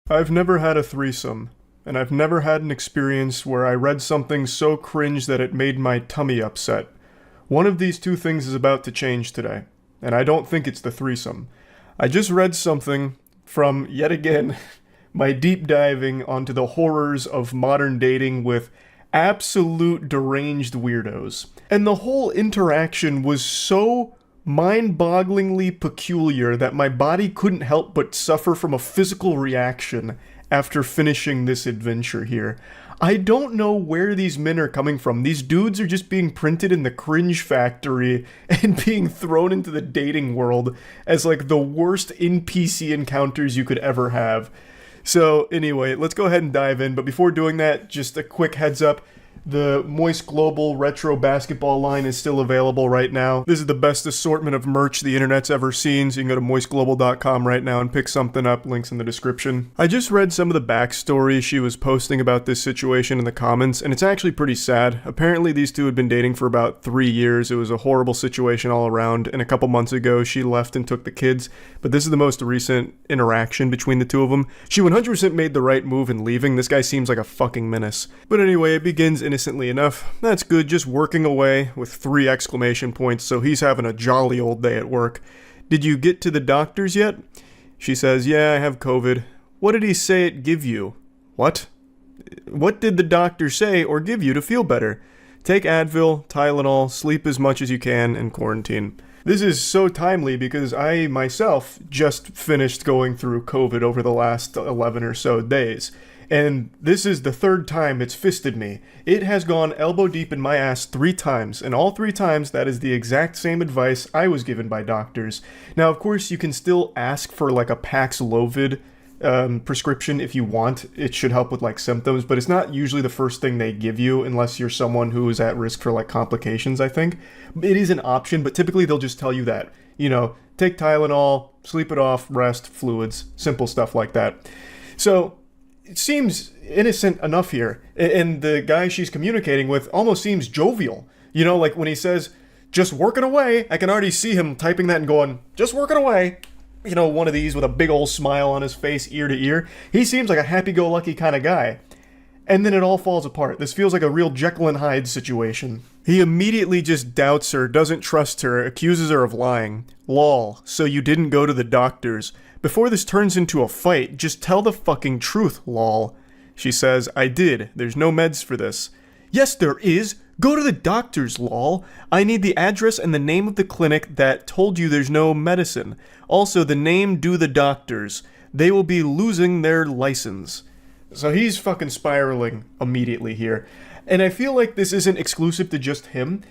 I've never had a threesome, and I've never had an experience where I read something so cringe that it made my tummy upset. One of these two things is about to change today, and I don't think it's the threesome. I just read something from, yet again, my deep diving onto the horrors of modern dating with absolute deranged weirdos. And the whole interaction was so mind-bogglingly peculiar that my body couldn't help but suffer from a physical reaction after finishing this adventure here. I don't know where these men are coming from. These dudes are just being printed in the Cringe factory and being thrown into the dating world as like the worst NPC encounters you could ever have. So anyway, let's go ahead and dive in, but before doing that, just a quick heads up. The Moist Global Retro Basketball line is still available right now. This is the best assortment of merch the internet's ever seen, so you can go to moistglobal.com right now and pick something up. Links in the description. I just read some of the backstory she was posting about this situation in the comments, and it's actually pretty sad. Apparently these two had been dating for about 3 years. It was a horrible situation all around, and a couple months ago she left and took the kids, but this is the most recent interaction between the two of them. She 100% made the right move in leaving. This guy seems like a fucking menace. But anyway, it begins innocently enough. That's good, just working away with 3 exclamation points, so he's having a jolly old day at work. Did you get to the doctors yet? She says, yeah, I have COVID. What did he say it give you? What? What did the doctor say or give you to feel better? Take Advil, Tylenol, sleep as much as you can, and quarantine. This is so timely because I myself just finished going through COVID over the last 11 or so days. And this is the 3rd time it's fisted me. It has gone elbow deep in my ass 3 times, and all 3 times that is the exact same advice I was given by doctors. Now, of course, you can still ask for like a Paxlovid prescription if you want. It should help with like symptoms, but it's not usually the first thing they give you unless you're someone who is at risk for like complications, I think. It is an option, but typically they'll just tell you that, you know, take Tylenol, sleep it off, rest, fluids, simple stuff like that. So it seems innocent enough here, and the guy she's communicating with almost seems jovial. You know, like when he says, just working away, I can already see him typing that and going, just working away. You know, one of these with a big old smile on his face, ear to ear. He seems like a happy-go-lucky kind of guy. And then it all falls apart. This feels like a real Jekyll and Hyde situation. He immediately just doubts her, doesn't trust her, accuses her of lying. Lol, so you didn't go to the doctors. Before this turns into a fight, just tell the fucking truth, lol. She says, I did. There's no meds for this. Yes, there is. Go to the doctors, lol. I need the address and the name of the clinic that told you there's no medicine. Also, the name do the doctors. They will be losing their license. So he's fucking spiraling immediately here. And I feel like this isn't exclusive to just him.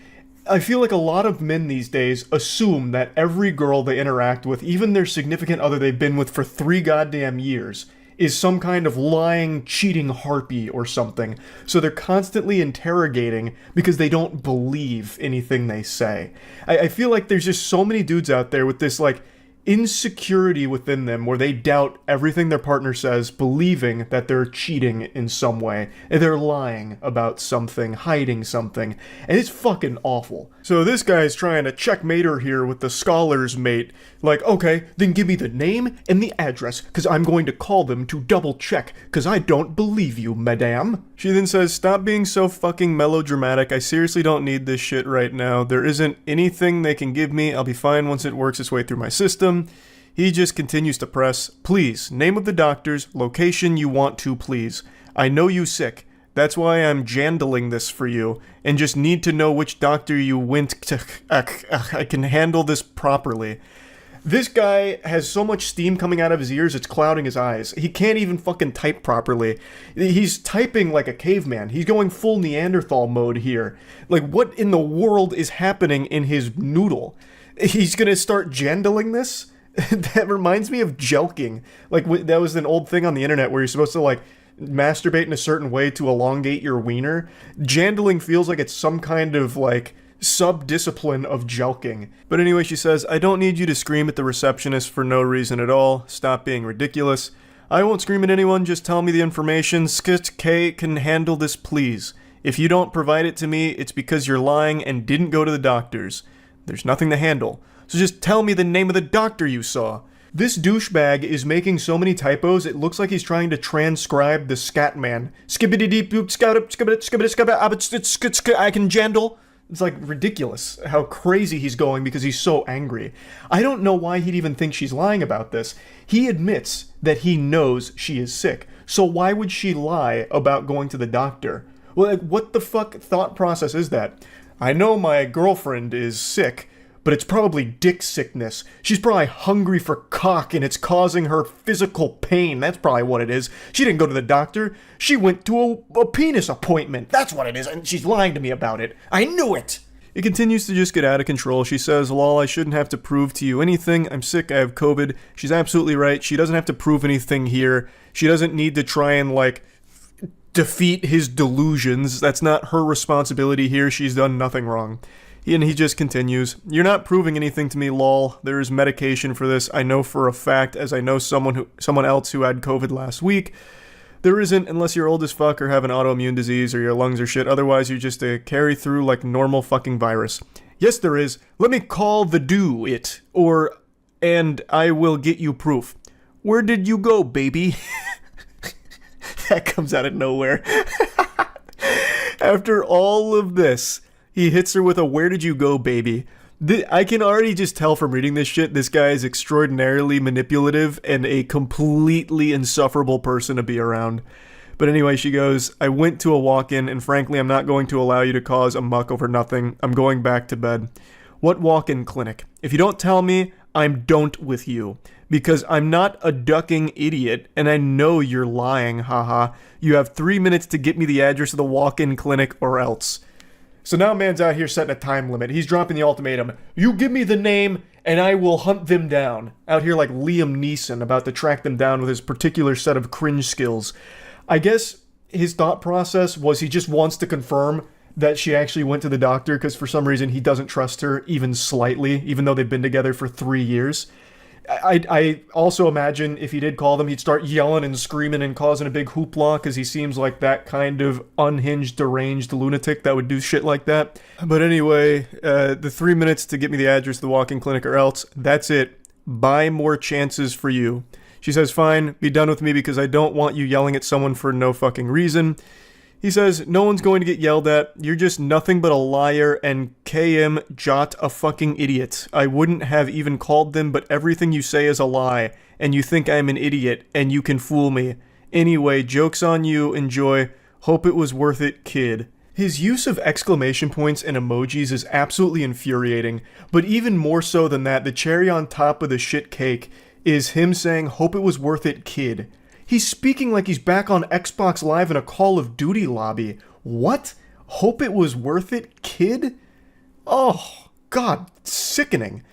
I feel like a lot of men these days assume that every girl they interact with, even their significant other they've been with for 3 goddamn years, is some kind of lying, cheating harpy or something. So they're constantly interrogating because they don't believe anything they say. I feel like there's just so many dudes out there with this, like, insecurity within them where they doubt everything their partner says, believing that they're cheating in some way, and they're lying about something, hiding something, and it's fucking awful. So this guy's trying to checkmate her here with the scholar's mate, like, okay, then give me the name and the address, cause I'm going to call them to double check, cause I don't believe you, madame. She then says, stop being so fucking melodramatic, I seriously don't need this shit right now, there isn't anything they can give me, I'll be fine once it works its way through my system. He just continues to press, please, name of the doctors, location you want to, please. I know you sick. That's why I'm jandling this for you, and just need to know which doctor you went to. I can handle this properly. This guy has so much steam coming out of his ears, it's clouding his eyes. He can't even fucking type properly. He's typing like a caveman. He's going full Neanderthal mode here. Like, what in the world is happening in his noodle? He's gonna start jandling this? That reminds me of jelking. Like, that was an old thing on the internet where you're supposed to, like, masturbate in a certain way to elongate your wiener. Jandling feels like it's some kind of, like, sub-discipline of jelking. But anyway, she says, I don't need you to scream at the receptionist for no reason at all. Stop being ridiculous. I won't scream at anyone, just tell me the information. Skit K can handle this, please. If you don't provide it to me, it's because you're lying and didn't go to the doctors. There's nothing to handle. So just tell me the name of the doctor you saw. This douchebag is making so many typos, it looks like he's trying to transcribe the Scatman. I can jandle. It's like ridiculous how crazy he's going because he's so angry. I don't know why he'd even think she's lying about this. He admits that he knows she is sick. So why would she lie about going to the doctor? Well, like, what the fuck thought process is that? I know my girlfriend is sick, but it's probably dick sickness. She's probably hungry for cock and it's causing her physical pain. That's probably what it is. She didn't go to the doctor. She went to a penis appointment. That's what it is, and she's lying to me about it. I knew it! It continues to just get out of control. She says, lol, I shouldn't have to prove to you anything. I'm sick, I have COVID. She's absolutely right. She doesn't have to prove anything here. She doesn't need to try and, defeat his delusions. That's not her responsibility here. She's done nothing wrong. And he just continues, you're not proving anything to me, lol. There is medication for this. I know for a fact, as I know someone else who had COVID last week. There isn't, unless you're old as fuck or have an autoimmune disease or your lungs are shit. Otherwise, you're just a carry through like normal fucking virus. Yes, there is. Let me call the do it. And I will get you proof. Where did you go, baby? That comes out of nowhere. After all of this, he hits her with a where did you go, baby? I can already just tell from reading this shit, this guy is extraordinarily manipulative and a completely insufferable person to be around. But anyway, she goes, I went to a walk-in and frankly, I'm not going to allow you to cause a muck over nothing. I'm going back to bed. What walk-in clinic? If you don't tell me, I'm don't with you. Because I'm not a ducking idiot, and I know you're lying, haha. You have 3 minutes to get me the address of the walk-in clinic or else. So now man's out here setting a time limit. He's dropping the ultimatum. You give me the name, and I will hunt them down. Out here like Liam Neeson, about to track them down with his particular set of cringe skills. I guess his thought process was he just wants to confirm that she actually went to the doctor, because for some reason he doesn't trust her even slightly, even though they've been together for 3 years. I also imagine if he did call them, he'd start yelling and screaming and causing a big hoopla, because he seems like that kind of unhinged, deranged lunatic that would do shit like that. But anyway, the 3 minutes to get me the address of the walk-in clinic or else, that's it. Buy more chances for you. She says, fine, be done with me because I don't want you yelling at someone for no fucking reason. He says, no one's going to get yelled at. You're just nothing but a liar and KM Jot a fucking idiot. I wouldn't have even called them, but everything you say is a lie, and you think I'm an idiot, and you can fool me. Anyway, joke's on you. Enjoy. Hope it was worth it, kid. His use of exclamation points and emojis is absolutely infuriating, but even more so than that, the cherry on top of the shit cake is him saying, hope it was worth it, kid. He's speaking like he's back on Xbox Live in a Call of Duty lobby. What? Hope it was worth it, kid? Oh, God, sickening.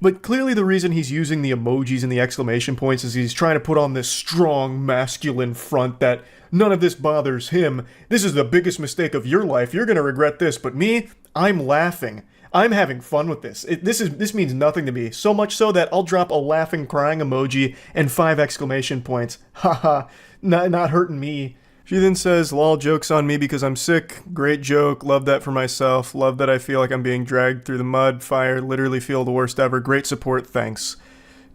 But clearly the reason he's using the emojis and the exclamation points is he's trying to put on this strong, masculine front that none of this bothers him. This is the biggest mistake of your life. You're going to regret this. But me, I'm laughing. I'm having fun with this. This means nothing to me. So much so that I'll drop a laughing, crying emoji and 5 exclamation points. Haha, not hurting me. She then says, lol, joke's on me because I'm sick. Great joke. Love that for myself. Love that I feel like I'm being dragged through the mud, fire, literally feel the worst ever. Great support, thanks.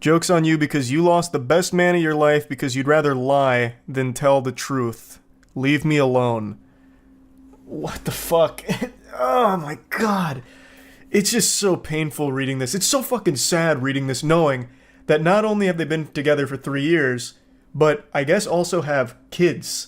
Joke's on you because you lost the best man of your life because you'd rather lie than tell the truth. Leave me alone. What the fuck? Oh my God. It's just so painful reading this. It's so fucking sad reading this, knowing that not only have they been together for 3 years, but I guess also have kids.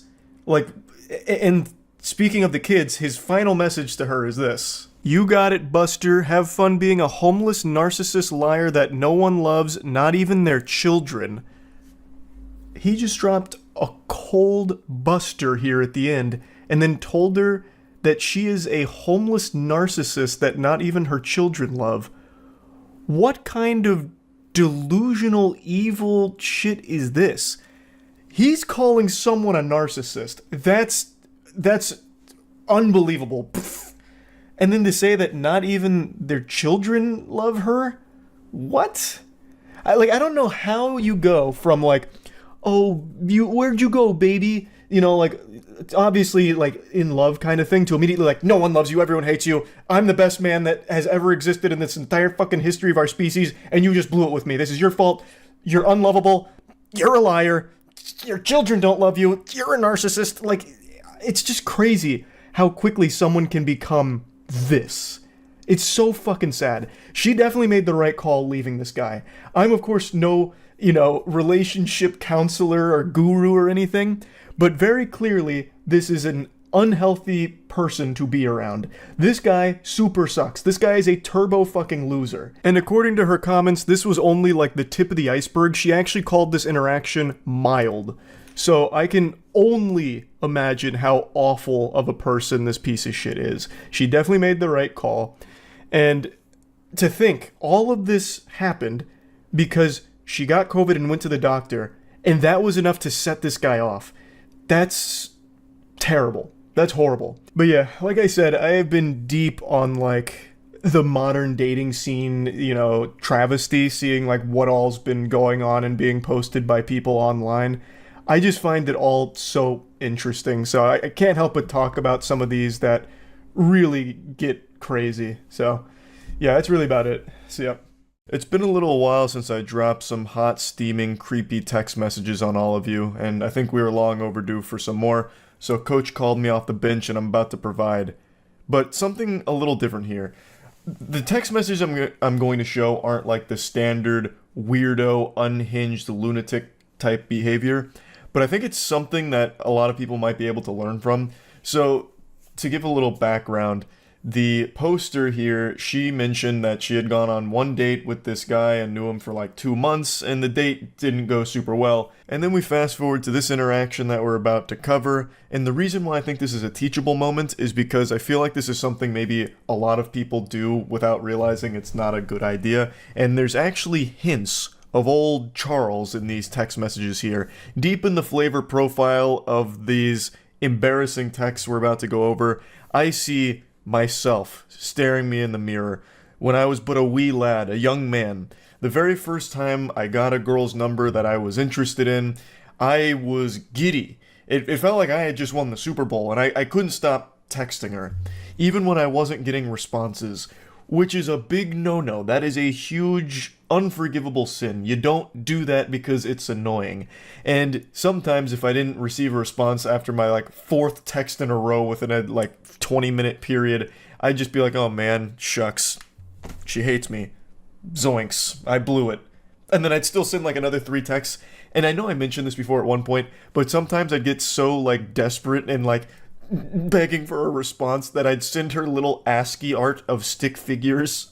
And speaking of the kids, his final message to her is this. You got it, Buster. Have fun being a homeless narcissist liar that no one loves, not even their children. He just dropped a cold Buster here at the end, and then told her that she is a homeless narcissist that not even her children love. What kind of delusional, evil shit is this? He's calling someone a narcissist. That's unbelievable. Pfft. And then to say that not even their children love her? What? I don't know how you go from where'd you go, baby? Obviously, in love kind of thing, to immediately, no one loves you, everyone hates you, I'm the best man that has ever existed in this entire fucking history of our species, and you just blew it with me, this is your fault. you're unlovable, you're a liar, your children don't love you, you're a narcissist. Like, it's just crazy how quickly someone can become this. It's so fucking sad. She definitely made the right call leaving this guy. I'm, of course, no, relationship counselor or guru or anything, but very clearly, this is an unhealthy person to be around. This guy super sucks. This guy is a turbo fucking loser. And according to her comments, this was only like the tip of the iceberg. She actually called this interaction mild. So I can only imagine how awful of a person this piece of shit is. She definitely made the right call. And to think all of this happened because she got COVID and went to the doctor, and that was enough to set this guy off. That's terrible. That's horrible. But yeah, like I said, I have been deep on like the modern dating scene, travesty, seeing like what all's been going on and being posted by people online. I just find it all so interesting. So I can't help but talk about some of these that really get crazy. So yeah, that's really about it. So yeah. It's been a little while since I dropped some hot, steaming, creepy text messages on all of you, and I think we were long overdue for some more, so Coach called me off the bench and I'm about to provide. But something a little different here. The text messages I'm going to show aren't like the standard weirdo, unhinged, lunatic type behavior, but I think it's something that a lot of people might be able to learn from. So, to give a little background, the poster here, she mentioned that she had gone on one date with this guy and knew him for like 2 months, and the date didn't go super well. And then we fast forward to this interaction that we're about to cover, and the reason why I think this is a teachable moment is because I feel like this is something maybe a lot of people do without realizing it's not a good idea, and there's actually hints of old Charles in these text messages here. Deep in the flavor profile of these embarrassing texts we're about to go over, I see myself staring me in the mirror when I was but a wee lad, a young man. The very first time I got a girl's number that I was interested in, I was giddy. It felt like I had just won the Super Bowl, and I couldn't stop texting her, even when I wasn't getting responses, which is a big no-no. That is a huge, unforgivable sin. You don't do that because it's annoying. And sometimes if I didn't receive a response after my like 4th text in a row within a like 20-minute period, I'd just be like, oh man, shucks, she hates me. Zoinks, I blew it. And then I'd still send like another 3 texts. And I know I mentioned this before at one point, but sometimes I'd get so like desperate and like begging for a response that I'd send her little ASCII art of stick figures.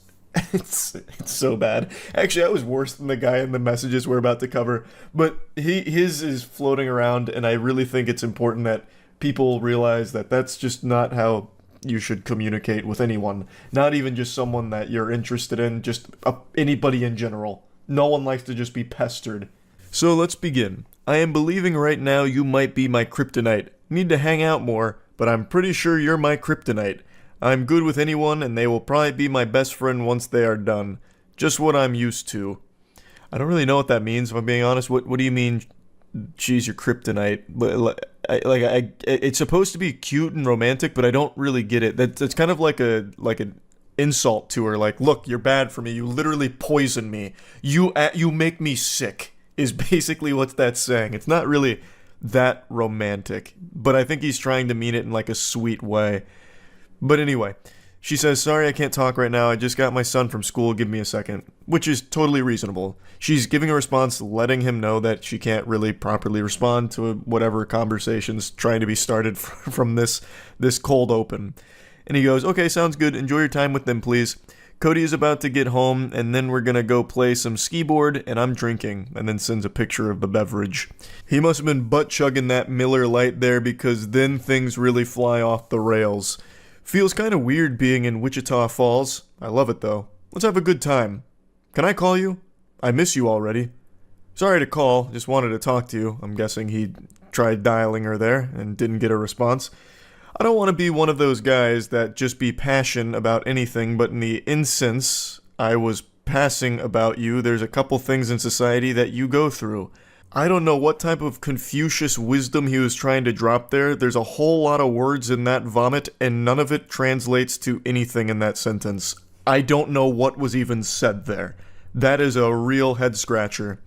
It's so bad. Actually, I was worse than the guy in the messages we're about to cover, but his is floating around, and I really think it's important that people realize that that's just not how you should communicate with anyone. Not even just someone that you're interested in, just anybody in general. No one likes to just be pestered. So let's begin. I am believing right now you might be my kryptonite. Need to hang out more, but I'm pretty sure you're my kryptonite. I'm good with anyone, and they will probably be my best friend once they are done. Just what I'm used to. I don't really know what that means, if I'm being honest. What do you mean, she's your kryptonite? It's supposed to be cute and romantic, but I don't really get it. That's kind of like an insult to her. Like, look, you're bad for me. You literally poison me. You make me sick, is basically what that's saying. It's not really that romantic, but I think he's trying to mean it in like a sweet way. But anyway, she says, sorry I can't talk right now, I just got my son from school, give me a second, which is totally reasonable. She's giving a response letting him know that she can't really properly respond to whatever conversation's trying to be started from this cold open. And he goes, okay, sounds good, enjoy your time with them please. Cody is about to get home, and then we're gonna go play some skee board, and I'm drinking, and then sends a picture of the beverage. He must have been butt-chugging that Miller Lite there, because then things really fly off the rails. Feels kinda weird being in Wichita Falls. I love it though. Let's have a good time. Can I call you? I miss you already. Sorry to call, just wanted to talk to you. I'm guessing he tried dialing her there, and didn't get a response. I don't want to be one of those guys that just be passionate about anything, but in the instance I was passing about you, there's a couple things in society that you go through. I don't know what type of Confucius wisdom he was trying to drop there. There's a whole lot of words in that vomit, and none of it translates to anything in that sentence. I don't know what was even said there. That is a real head scratcher.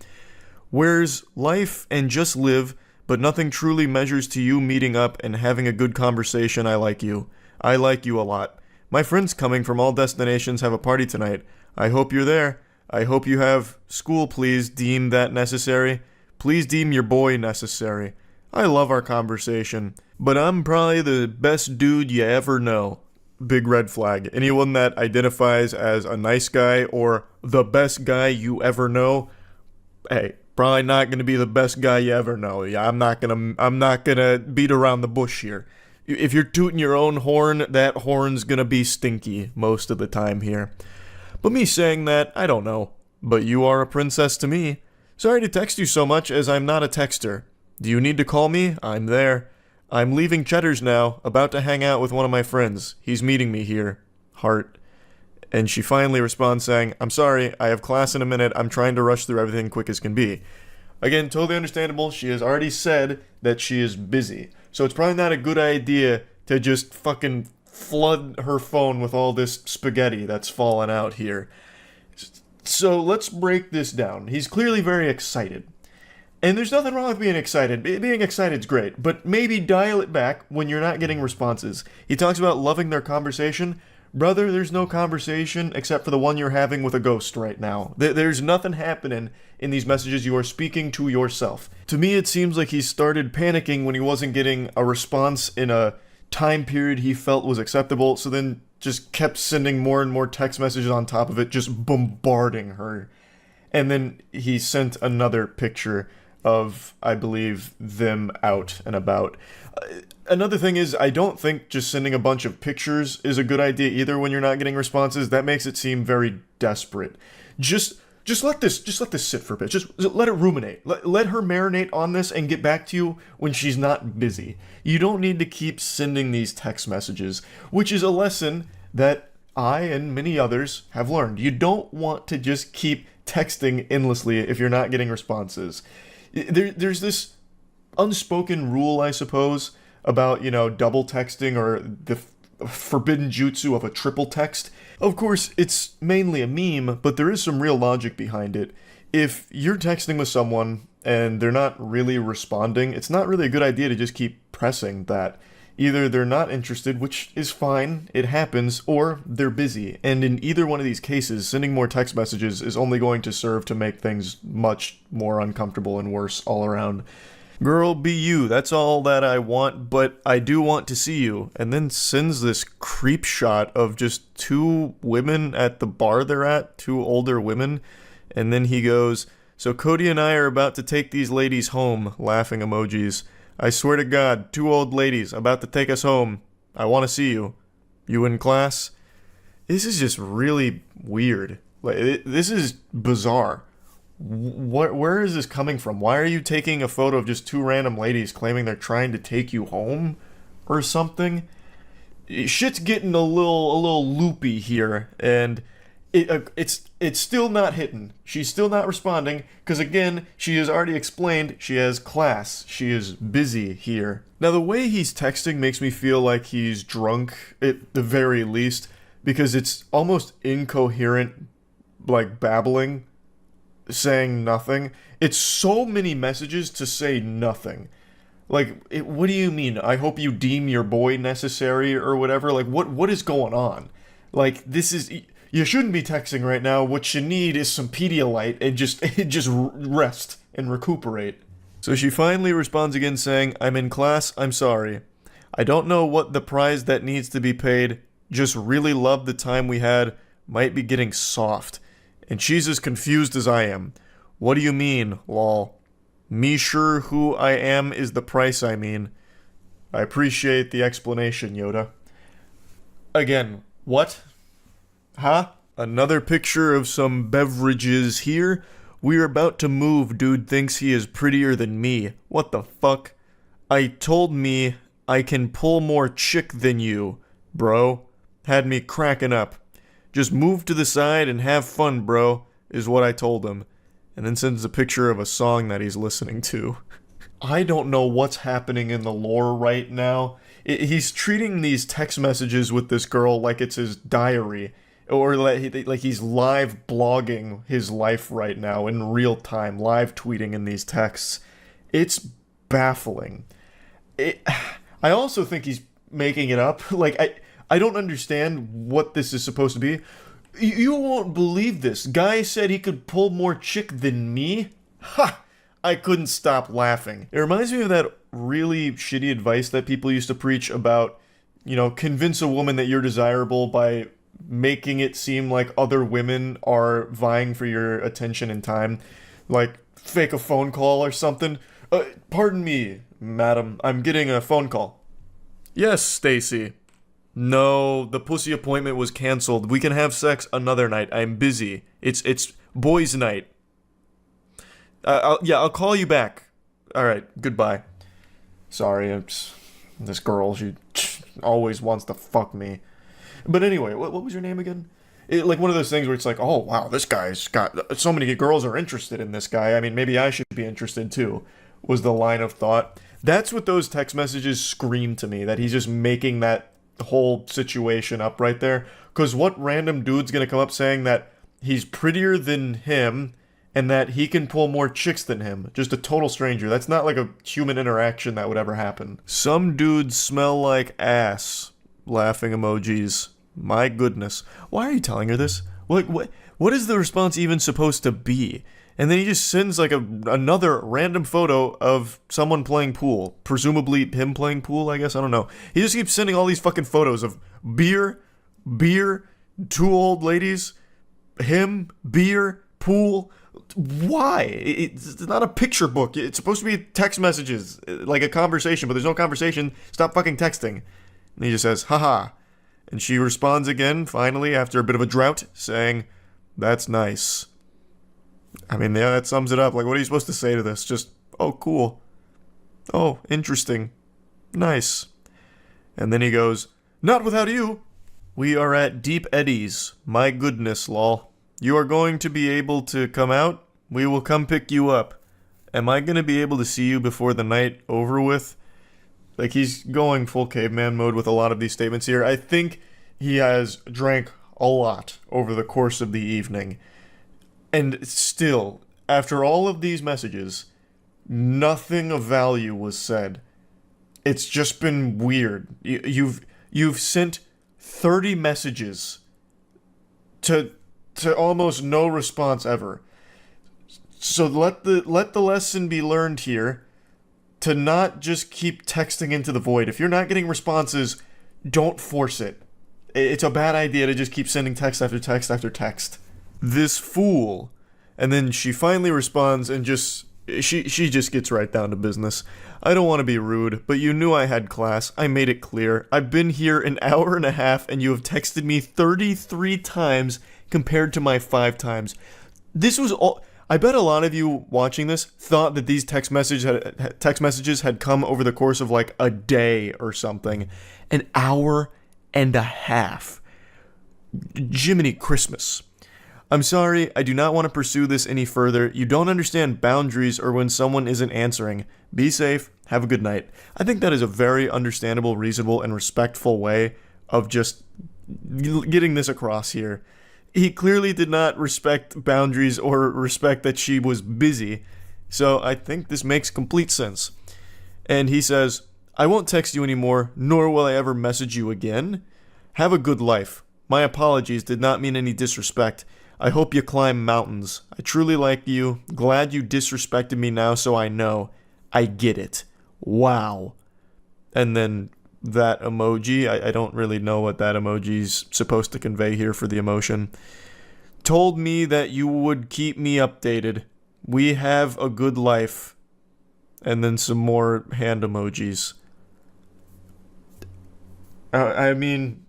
Where's life and just live, but nothing truly measures to you meeting up and having a good conversation. I like you. I like you a lot. My friends coming from all destinations have a party tonight. I hope you're there. I hope you have school. Please deem that necessary. Please deem your boy necessary. I love our conversation, but I'm probably the best dude you ever know. Big red flag. Anyone that identifies as a nice guy or the best guy you ever know, hey, probably not gonna be the best guy you ever know. Yeah, I'm not gonna beat around the bush here. If you're tooting your own horn, that horn's gonna be stinky most of the time here. But me saying that, I don't know. But you are a princess to me. Sorry to text you so much as I'm not a texter. Do you need to call me? I'm there. I'm leaving Cheddar's now, about to hang out with one of my friends. He's meeting me here. Heart. And she finally responds saying, I'm sorry, I have class in a minute. I'm trying to rush through everything quick as can be. Again, totally understandable. She has already said that she is busy. So it's probably not a good idea to just fucking flood her phone with all this spaghetti that's fallen out here. So let's break this down. He's clearly very excited. And there's nothing wrong with being excited. Being excited's great, but maybe dial it back when you're not getting responses. He talks about loving their conversation. Brother, there's no conversation except for the one you're having with a ghost right now. There's nothing happening in these messages. You are speaking to yourself. To me, it seems like he started panicking when he wasn't getting a response in a time period he felt was acceptable, so then just kept sending more and more text messages on top of it, just bombarding her. And then he sent another picture of, I believe, them out and about. Another thing is, I don't think just sending a bunch of pictures is a good idea either when you're not getting responses. That makes it seem very desperate. Just let this sit for a bit. Just let it ruminate. Let her marinate on this and get back to you when she's not busy. You don't need to keep sending these text messages, which is a lesson that I and many others have learned. You don't want to just keep texting endlessly if you're not getting responses. There's this unspoken rule, I suppose, about, double texting or the forbidden jutsu of a triple text. Of course, it's mainly a meme, but there is some real logic behind it. If you're texting with someone and they're not really responding, it's not really a good idea to just keep pressing that. Either they're not interested, which is fine, it happens, or they're busy. And in either one of these cases, sending more text messages is only going to serve to make things much more uncomfortable and worse all around. Girl, be you, that's all that I want, but I do want to see you. And then sends this creep shot of just two women at the bar they're at, two older women. And then he goes, so Cody and I are about to take these ladies home, laughing emojis. I swear to God, two old ladies about to take us home. I want to see you. You in class? This is just really weird. This is bizarre. Where is this coming from? Why are you taking a photo of just two random ladies claiming they're trying to take you home or something? Shit's getting a little loopy here, and it's still not hitting. She's still not responding, because again, she has already explained she has class. She is busy here. Now, the way he's texting makes me feel like he's drunk, at the very least, because it's almost incoherent, like babbling, saying nothing. It's so many messages to say nothing. What do you mean? I hope you deem your boy necessary or whatever? What is going on? This is... You shouldn't be texting right now. What you need is some Pedialyte and just rest and recuperate. So she finally responds again saying, I'm in class, I'm sorry. I don't know what the prize that needs to be paid. Just really love the time we had. Might be getting soft. And she's as confused as I am. What do you mean, lol? Me sure who I am is the price I mean. I appreciate the explanation, Yoda. Again, what? Huh? Another picture of some beverages here. We're about to move. Dude thinks he is prettier than me. What the fuck? I told me I can pull more chick than you, bro. Had me cracking up. Just move to the side and have fun, bro, is what I told him. And then sends a picture of a song that he's listening to. I don't know what's happening in the lore right now. He's treating these text messages with this girl like it's his diary. Or like he's live blogging his life right now in real time, live tweeting in these texts. It's baffling. I also think he's making it up. Like, I don't understand what this is supposed to be. You won't believe this. Guy said he could pull more chick than me? Ha! I couldn't stop laughing. It reminds me of that really shitty advice that people used to preach about, convince a woman that you're desirable by making it seem like other women are vying for your attention and time. Like, fake a phone call or something. Pardon me, madam. I'm getting a phone call. Yes, Stacy. No, the pussy appointment was canceled. We can have sex another night. I'm busy. It's boys' night. I'll call you back. All right, goodbye. Sorry, this girl. She always wants to fuck me. But anyway, what was your name again? Like one of those things where it's like, oh wow, this guy's got so many girls are interested in this guy. I mean, maybe I should be interested too. Was the line of thought. That's what those text messages scream to me. That he's just making that whole situation up right there. Because what random dude's gonna come up saying that he's prettier than him and that he can pull more chicks than him? Just a total stranger. That's not like a human interaction that would ever happen. Some dudes smell like ass. Laughing emojis. My goodness. Why are you telling her this? What is the response even supposed to be? And then he just sends like another random photo of someone playing pool. Presumably him playing pool, I guess. I don't know. He just keeps sending all these fucking photos of beer, two old ladies, him, beer, pool. Why? It's not a picture book. It's supposed to be text messages, like a conversation, but there's no conversation. Stop fucking texting. And he just says, haha. And she responds again, finally, after a bit of a drought, saying, that's nice. I mean, yeah, that sums it up. Like, what are you supposed to say to this? Just, oh, cool. Oh, interesting. Nice. And then he goes, not without you. We are at Deep Eddies. My goodness, lol. You are going to be able to come out? We will come pick you up. Am I going to be able to see you before the night over with? Like, he's going full caveman mode with a lot of these statements here. I think he has drank a lot over the course of the evening. And still, after all of these messages, nothing of value was said. It's just been weird. You've sent 30 messages to almost no response ever. So let the lesson be learned here to not just keep texting into the void. If you're not getting responses, don't force it. It's a bad idea to just keep sending text after text after text. This fool. And then she finally responds and she just gets right down to business. I don't want to be rude, but you knew I had class. I made it clear. I've been here an hour and a half and you have texted me 33 times compared to my 5 times. This was all... I bet a lot of you watching this thought that these text messages had come over the course of like a day or something. An hour and a half. Jiminy Christmas. I'm sorry, I do not want to pursue this any further. You don't understand boundaries or when someone isn't answering. Be safe. Have a good night. I think that is a very understandable, reasonable, and respectful way of just getting this across here. He clearly did not respect boundaries or respect that she was busy, so I think this makes complete sense. And he says, I won't text you anymore, nor will I ever message you again. Have a good life. My apologies did not mean any disrespect. I hope you climb mountains. I truly like you. Glad you disrespected me now so I know. I get it. Wow. And then that emoji, I don't really know what that emoji's supposed to convey here for the emotion. Told me that you would keep me updated. We have a good life. And then some more hand emojis. I mean,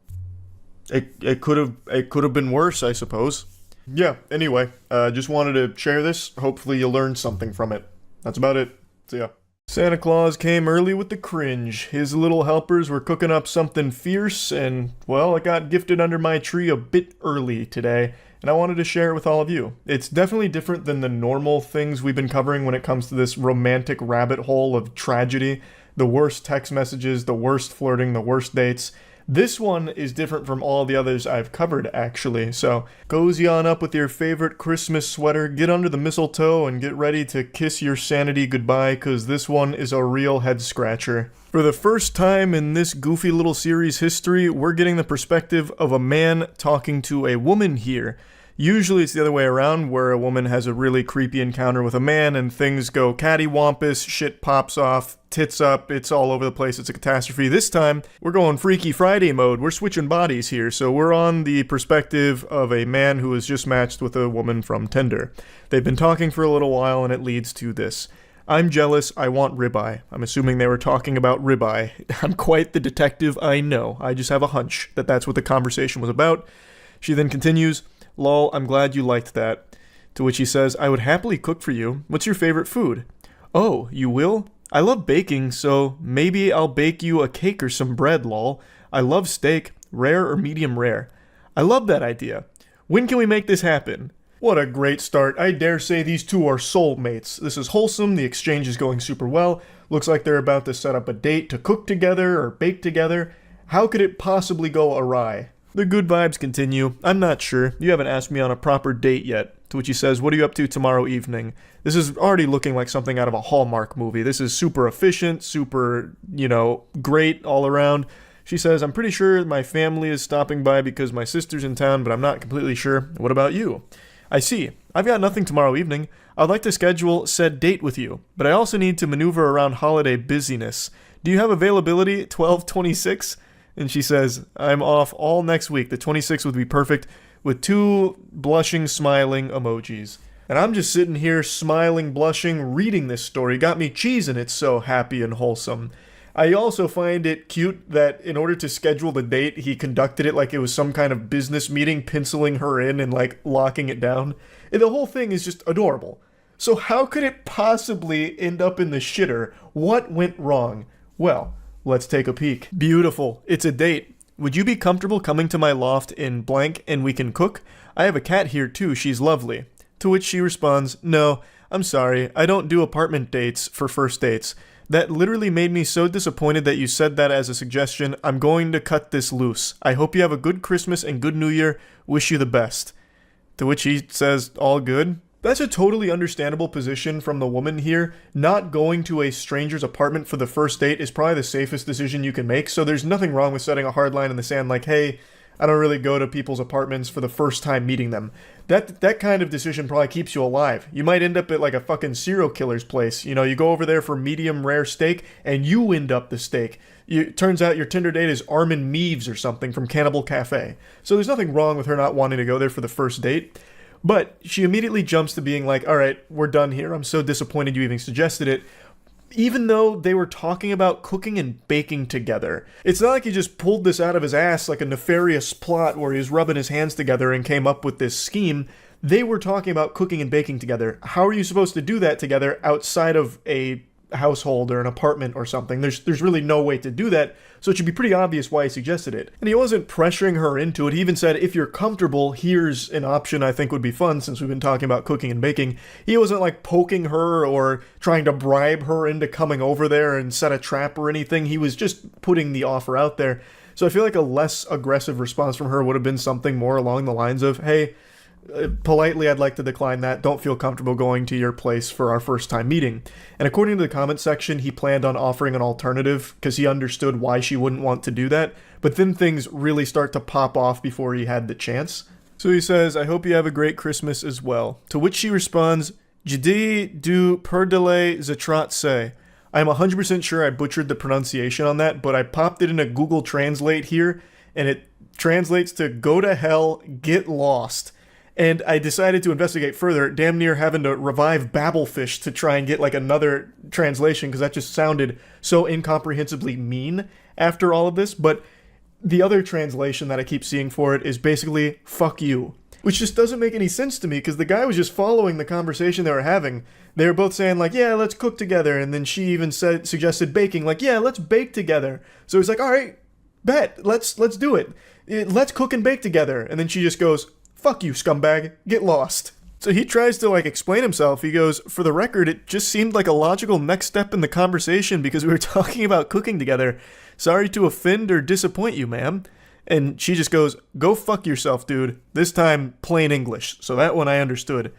it could have been worse, I suppose. Yeah, anyway, just wanted to share this. Hopefully you learned something from it. That's about it. See ya. Santa Claus came early with the cringe. His little helpers were cooking up something fierce, and, well, it got gifted under my tree a bit early today, and I wanted to share it with all of you. It's definitely different than the normal things we've been covering when it comes to this romantic rabbit hole of tragedy. The worst text messages, the worst flirting, the worst dates. This one is different from all the others I've covered, actually. So cozy on up with your favorite Christmas sweater, get under the mistletoe, and get ready to kiss your sanity goodbye, because this one is a real head scratcher. For the first time in this goofy little series history, we're getting the perspective of a man talking to a woman here. Usually it's the other way around, where a woman has a really creepy encounter with a man and things go cattywampus, shit pops off, tits up, it's all over the place, it's a catastrophe. This time, we're going Freaky Friday mode, we're switching bodies here, so we're on the perspective of a man who has just matched with a woman from Tinder. They've been talking for a little while and it leads to this. I'm jealous, I want ribeye. I'm assuming they were talking about ribeye. I'm quite the detective, I know. I just have a hunch that that's what the conversation was about. She then continues, lol, I'm glad you liked that. To which he says, I would happily cook for you. What's your favorite food? Oh, you will? I love baking, so maybe I'll bake you a cake or some bread, lol. I love steak, rare or medium rare. I love that idea. When can we make this happen? What a great start. I dare say these two are soulmates. This is wholesome, the exchange is going super well. Looks like they're about to set up a date to cook together or bake together. How could it possibly go awry? The good vibes continue. I'm not sure. You haven't asked me on a proper date yet. To which he says, what are you up to tomorrow evening? This is already looking like something out of a Hallmark movie. This is super efficient, super, great all around. She says, I'm pretty sure my family is stopping by because my sister's in town, but I'm not completely sure. What about you? I see. I've got nothing tomorrow evening. I'd like to schedule said date with you, but I also need to maneuver around holiday busyness. Do you have availability 12/26? And she says, I'm off all next week. The 26th would be perfect, with 2 blushing, smiling emojis. And I'm just sitting here, smiling, blushing, reading this story. Got me cheesing, it's so happy and wholesome. I also find it cute that in order to schedule the date, he conducted it like it was some kind of business meeting, penciling her in and locking it down. And the whole thing is just adorable. So how could it possibly end up in the shitter? What went wrong? Well, let's take a peek. Beautiful. It's a date. Would you be comfortable coming to my loft in blank and we can cook? I have a cat here too. She's lovely. To which she responds, no, I'm sorry. I don't do apartment dates for first dates. That literally made me so disappointed that you said that as a suggestion. I'm going to cut this loose. I hope you have a good Christmas and good New Year. Wish you the best. To which he says, all good. That's a totally understandable position from the woman here. Not going to a stranger's apartment for the first date is probably the safest decision you can make, so there's nothing wrong with setting a hard line in the sand like, hey, I don't really go to people's apartments for the first time meeting them. That kind of decision probably keeps you alive. You might end up at like a fucking serial killer's place. You go over there for medium rare steak, and you end up the steak. Turns out your Tinder date is Armin Meaves or something from Cannibal Cafe. So there's nothing wrong with her not wanting to go there for the first date. But she immediately jumps to being like, all right, we're done here. I'm so disappointed you even suggested it. Even though they were talking about cooking and baking together. It's not like he just pulled this out of his ass like a nefarious plot where he was rubbing his hands together and came up with this scheme. They were talking about cooking and baking together. How are you supposed to do that together outside of a household or an apartment or something? There's really no way to do that, so it should be pretty obvious why he suggested it. And he wasn't pressuring her into it. He even said, if you're comfortable, here's an option I think would be fun, since we've been talking about cooking and baking. He wasn't poking her or trying to bribe her into coming over there and set a trap or anything. He was just putting the offer out there. So I feel like a less aggressive response from her would have been something more along the lines of, hey, politely, I'd like to decline that. Don't feel comfortable going to your place for our first time meeting. And according to the comment section, he planned on offering an alternative because he understood why she wouldn't want to do that. But then things really start to pop off before he had the chance. So he says, I hope you have a great Christmas as well. To which she responds, Jdi du perdele zatratse. I'm 100% sure I butchered the pronunciation on that, but I popped it in a Google Translate here, and it translates to go to hell, get lost. And I decided to investigate further, damn near having to revive Babelfish to try and get another translation, because that just sounded so incomprehensibly mean after all of this. But the other translation that I keep seeing for it is basically, fuck you. Which just doesn't make any sense to me, because the guy was just following the conversation they were having. They were both saying, yeah, let's cook together. And then she even suggested baking, yeah, let's bake together. So he's like, all right, bet, let's do it. Let's cook and bake together. And then she just goes, fuck you, scumbag. Get lost. So he tries to like explain himself. He goes, for the record, it just seemed like a logical next step in the conversation because we were talking about cooking together. Sorry to offend or disappoint you, ma'am. And she just goes, go fuck yourself, dude. This time, plain English. So that one I understood.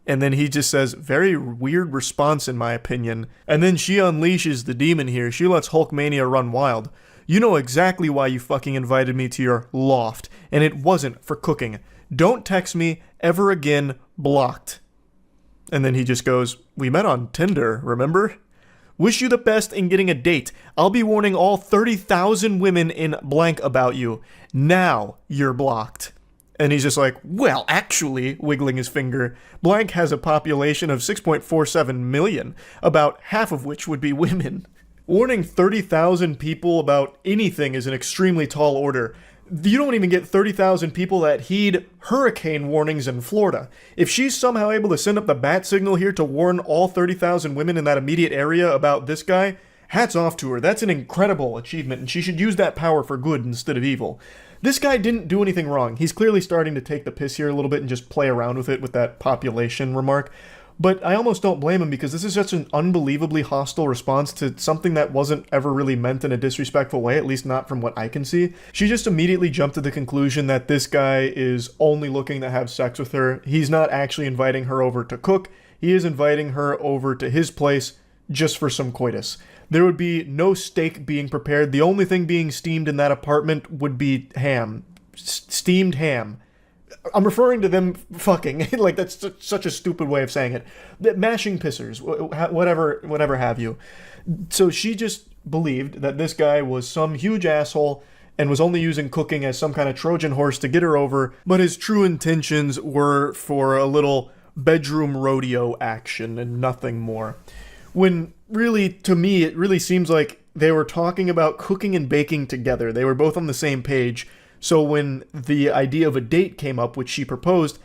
And then he just says, very weird response in my opinion. And then she unleashes the demon here. She lets Hulkmania run wild. You know exactly why you fucking invited me to your loft. And it wasn't for cooking. Don't text me ever again. Blocked. And then he just goes, we met on Tinder, remember? Wish you the best in getting a date. I'll be warning all 30,000 women in blank about you. Now you're blocked. And he's just like, well, actually, wiggling his finger, blank has a population of 6.47 million, about half of which would be women. Warning 30,000 people about anything is an extremely tall order. You don't even get 30,000 people that heed hurricane warnings in Florida. If she's somehow able to send up the bat signal here to warn all 30,000 women in that immediate area about this guy, hats off to her. That's an incredible achievement, and she should use that power for good instead of evil. This guy didn't do anything wrong. He's clearly starting to take the piss here a little bit and just play around with it with that population remark. But I almost don't blame him because this is such an unbelievably hostile response to something that wasn't ever really meant in a disrespectful way, at least not from what I can see. She just immediately jumped to the conclusion that this guy is only looking to have sex with her. He's not actually inviting her over to cook. He is inviting her over to his place just for some coitus. There would be no steak being prepared. The only thing being steamed in that apartment would be ham. Steamed ham. I'm referring to them fucking. Like, that's such a stupid way of saying it. Mashing pissers, whatever have you. So she just believed that this guy was some huge asshole and was only using cooking as some kind of Trojan horse to get her over, but his true intentions were for a little bedroom rodeo action and nothing more. When really, to me, it really seems like they were talking about cooking and baking together. They were both on the same page. So when the idea of a date came up, which she proposed,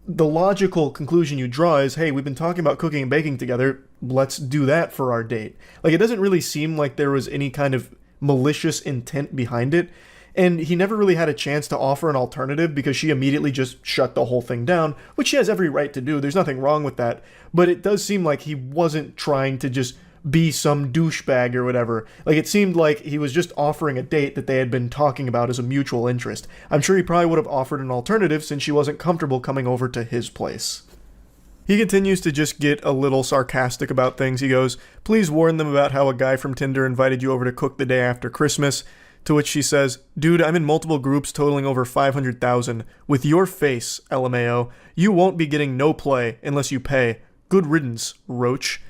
the logical conclusion you draw is, hey, we've been talking about cooking and baking together, let's do that for our date. Like, it doesn't really seem like there was any kind of malicious intent behind it, and he never really had a chance to offer an alternative because she immediately just shut the whole thing down, which she has every right to do. There's nothing wrong with that, but it does seem like he wasn't trying to just be some douchebag or whatever. Like, it seemed like he was just offering a date that they had been talking about as a mutual interest. I'm sure he probably would have offered an alternative since she wasn't comfortable coming over to his place. He continues to just get a little sarcastic about things. He goes, please warn them about how a guy from Tinder invited you over to cook the day after Christmas. To which she says, dude, I'm in multiple groups totaling over 500,000. With your face, LMAO, you won't be getting no play unless you pay. Good riddance, roach.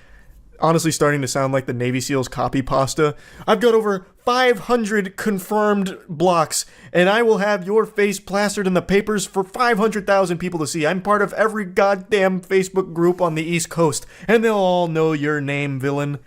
Honestly starting to sound like the Navy SEALs copy pasta. I've got over 500 confirmed blocks, and I will have your face plastered in the papers for 500,000 people to see. I'm part of every goddamn Facebook group on the East Coast, and they'll all know your name, villain.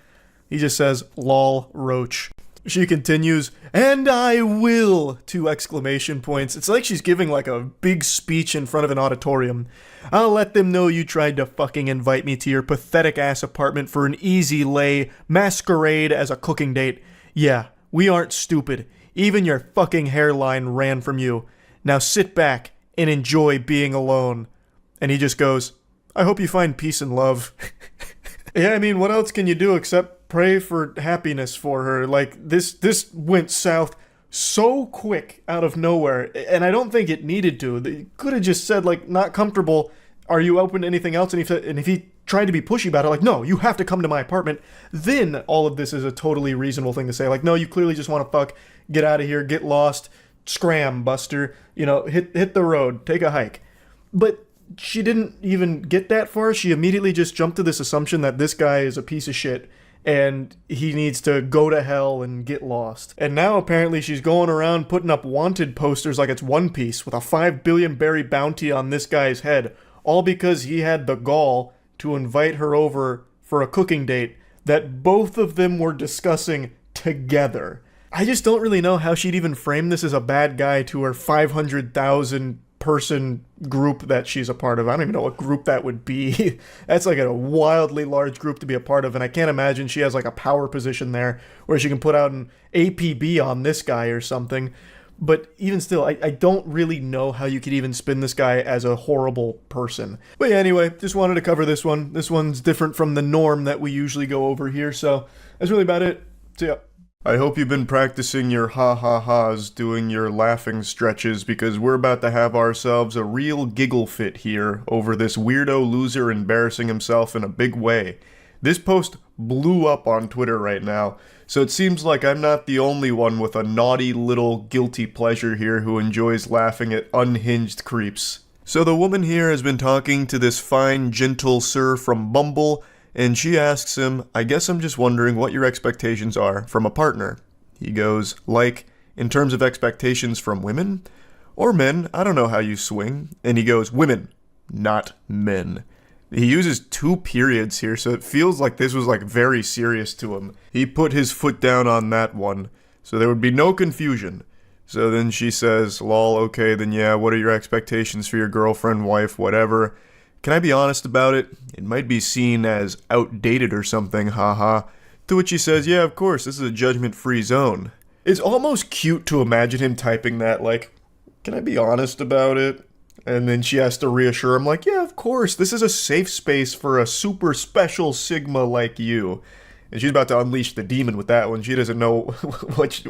He just says, lol, roach. She continues, and I will, 2 exclamation points. It's like she's giving like a big speech in front of an auditorium. I'll let them know you tried to fucking invite me to your pathetic ass apartment for an easy lay masquerade as a cooking date. Yeah, we aren't stupid. Even your fucking hairline ran from you. Now sit back and enjoy being alone. And he just goes, I hope you find peace and love. Yeah, I mean, what else can you do except pray for happiness for her? Like, this went south so quick out of nowhere, and I don't think it needed to. They could have just said, like, not comfortable, are you open to anything else? And if he tried to be pushy about it, like, no, you have to come to my apartment, then all of this is a totally reasonable thing to say. Like, no, you clearly just want to fuck, get out of here, get lost, scram, Buster, you know, hit the road, take a hike. But she didn't even get that far. She immediately just jumped to this assumption that this guy is a piece of shit and he needs to go to hell and get lost. And now apparently she's going around putting up wanted posters like it's One Piece with a 5 billion berry bounty on this guy's head, all because he had the gall to invite her over for a cooking date that both of them were discussing together. I just don't really know how she'd even frame this as a bad guy to her 500,000 person group that she's a part of. I don't even know what group that would be. That's like a wildly large group to be a part of, and I can't imagine she has like a power position there where she can put out an APB on this guy or something. But even still, I don't really know how you could even spin this guy as a horrible person. But yeah, anyway, just wanted to cover this one. This one's different from the norm that we usually go over here, so that's really about it. So yeah. I hope you've been practicing your ha-ha-ha's, doing your laughing stretches, because we're about to have ourselves a real giggle fit here over this weirdo loser embarrassing himself in a big way. This post blew up on Twitter right now, so it seems like I'm not the only one with a naughty little guilty pleasure here who enjoys laughing at unhinged creeps. So the woman here has been talking to this fine, gentle sir from Bumble, and she asks him, I guess I'm just wondering what your expectations are from a partner. He goes, like, in terms of expectations from women? Or men, I don't know how you swing. And he goes, women, not men. He uses 2 periods here, so it feels like this was like very serious to him. He put his foot down on that one, so there would be no confusion. So then she says, lol, okay, then yeah, what are your expectations for your girlfriend, wife, whatever? Can I be honest about it? It might be seen as outdated or something, haha. To which he says, yeah, of course, this is a judgment-free zone. It's almost cute to imagine him typing that, like, can I be honest about it? And then she has to reassure him, like, yeah, of course, this is a safe space for a super special Sigma like you. And she's about to unleash the demon with that one. She doesn't know what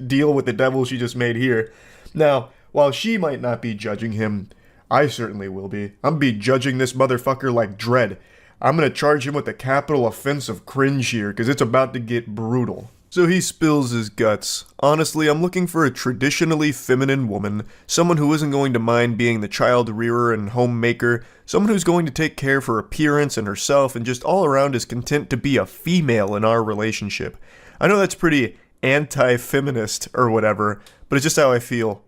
deal with the devil she just made here. Now, while she might not be judging him, I certainly will be. I'm gonna be judging this motherfucker like dread. I'm gonna charge him with the capital offense of cringe here, because it's about to get brutal. So he spills his guts. Honestly, I'm looking for a traditionally feminine woman, someone who isn't going to mind being the child rearer and homemaker, someone who's going to take care of her appearance and herself and just all around is content to be a female in our relationship. I know that's pretty anti-feminist or whatever, but it's just how I feel.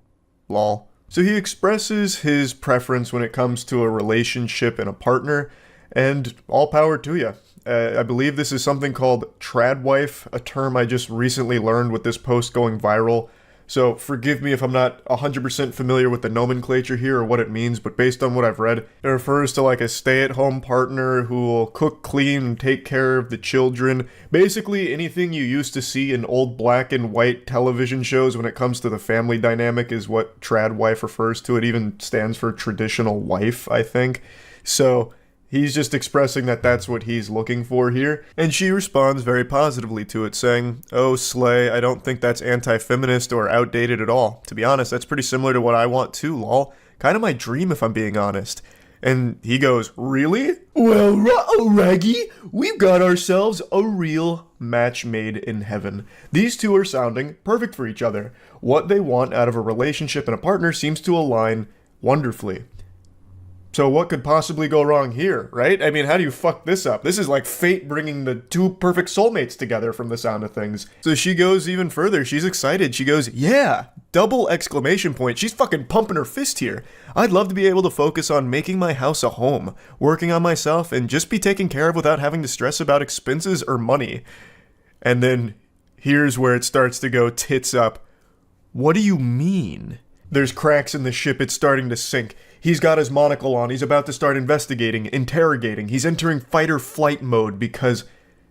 Lol. So he expresses his preference when it comes to a relationship and a partner, and all power to you. I believe this is something called tradwife, a term I just recently learned with this post going viral. So forgive me if I'm not 100% familiar with the nomenclature here or what it means, but based on what I've read, it refers to like a stay-at-home partner who will cook, clean, and take care of the children. Basically anything you used to see in old black and white television shows when it comes to the family dynamic is what tradwife refers to. It even stands for traditional wife, I think. So he's just expressing that that's what he's looking for here, and she responds very positively to it, saying, oh, slay, I don't think that's anti-feminist or outdated at all. To be honest, that's pretty similar to what I want too, lol. Kind of my dream, if I'm being honest. And he goes, really? Well, ruh-oh, Raggy, we've got ourselves a real match made in heaven. These two are sounding perfect for each other. What they want out of a relationship and a partner seems to align wonderfully. So what could possibly go wrong here, right? I mean, how do you fuck this up? This is like fate bringing the 2 perfect soulmates together from the sound of things. So she goes even further. She's excited. She goes, yeah, double exclamation point. She's fucking pumping her fist here. I'd love to be able to focus on making my house a home, working on myself, and just be taken care of without having to stress about expenses or money. And then here's where it starts to go tits up. What do you mean? There's cracks in the ship. It's starting to sink. He's got his monocle on. He's about to start investigating, interrogating. He's entering fight-or-flight mode because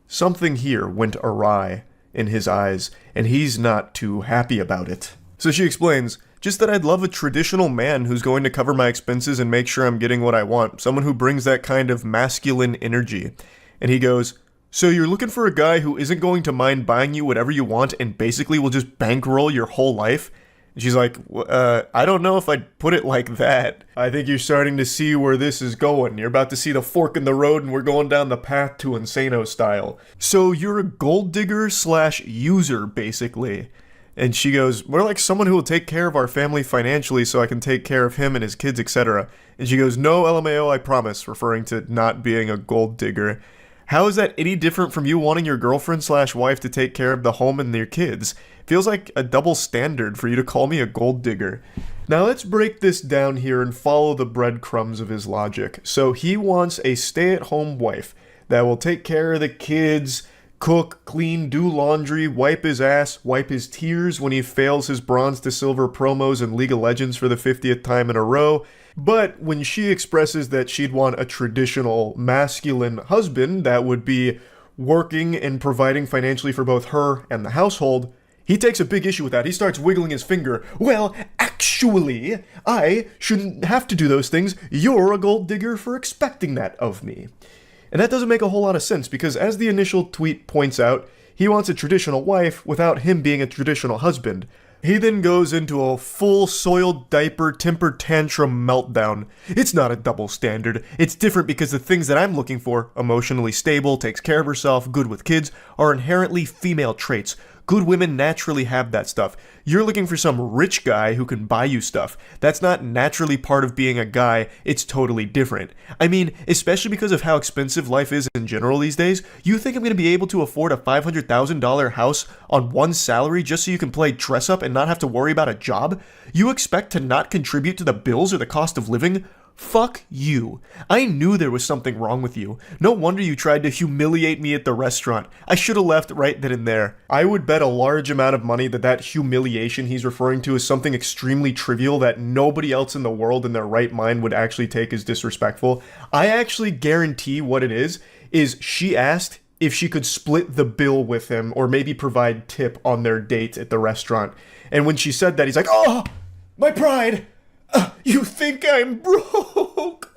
something here went awry in his eyes, and he's not too happy about it. So she explains, just that I'd love a traditional man who's going to cover my expenses and make sure I'm getting what I want. Someone who brings that kind of masculine energy. And he goes, so you're looking for a guy who isn't going to mind buying you whatever you want and basically will just bankroll your whole life? She's like, I don't know if I'd put it like that. I think you're starting to see where this is going. You're about to see the fork in the road and we're going down the path to Insano style. So you're a gold digger / user, basically. And she goes, more like someone who will take care of our family financially so I can take care of him and his kids, etc. And she goes, no, LMAO, I promise, referring to not being a gold digger. How is that any different from you wanting your girlfriend / wife to take care of the home and their kids? Feels like a double standard for you to call me a gold digger. Now let's break this down here and follow the breadcrumbs of his logic. So he wants a stay-at-home wife that will take care of the kids, cook, clean, do laundry, wipe his ass, wipe his tears when he fails his bronze to silver promos in League of Legends for the 50th time in a row. But when she expresses that she'd want a traditional masculine husband that would be working and providing financially for both her and the household, He takes a big issue with that. He starts wiggling his finger. Well, actually, I shouldn't have to do those things. You're a gold digger for expecting that of me. And that doesn't make a whole lot of sense because as the initial tweet points out, he wants a traditional wife without him being a traditional husband. He then goes into a full soiled diaper temper tantrum meltdown. It's not a double standard. It's different because the things that I'm looking for, emotionally stable, takes care of herself, good with kids, are inherently female traits. Good women naturally have that stuff. You're looking for some rich guy who can buy you stuff. That's not naturally part of being a guy, it's totally different. I mean, especially because of how expensive life is in general these days, you think I'm going to be able to afford a $500,000 house on one salary just so you can play dress up and not have to worry about a job? You expect to not contribute to the bills or the cost of living? Fuck you. I knew there was something wrong with you. No wonder you tried to humiliate me at the restaurant. I should have left right then and there. I would bet a large amount of money that humiliation he's referring to is something extremely trivial that nobody else in the world in their right mind would actually take as disrespectful. I actually guarantee what it is she asked if she could split the bill with him or maybe provide tip on their date at the restaurant. And when she said that, he's like, "Oh, my pride! You think I'm broke?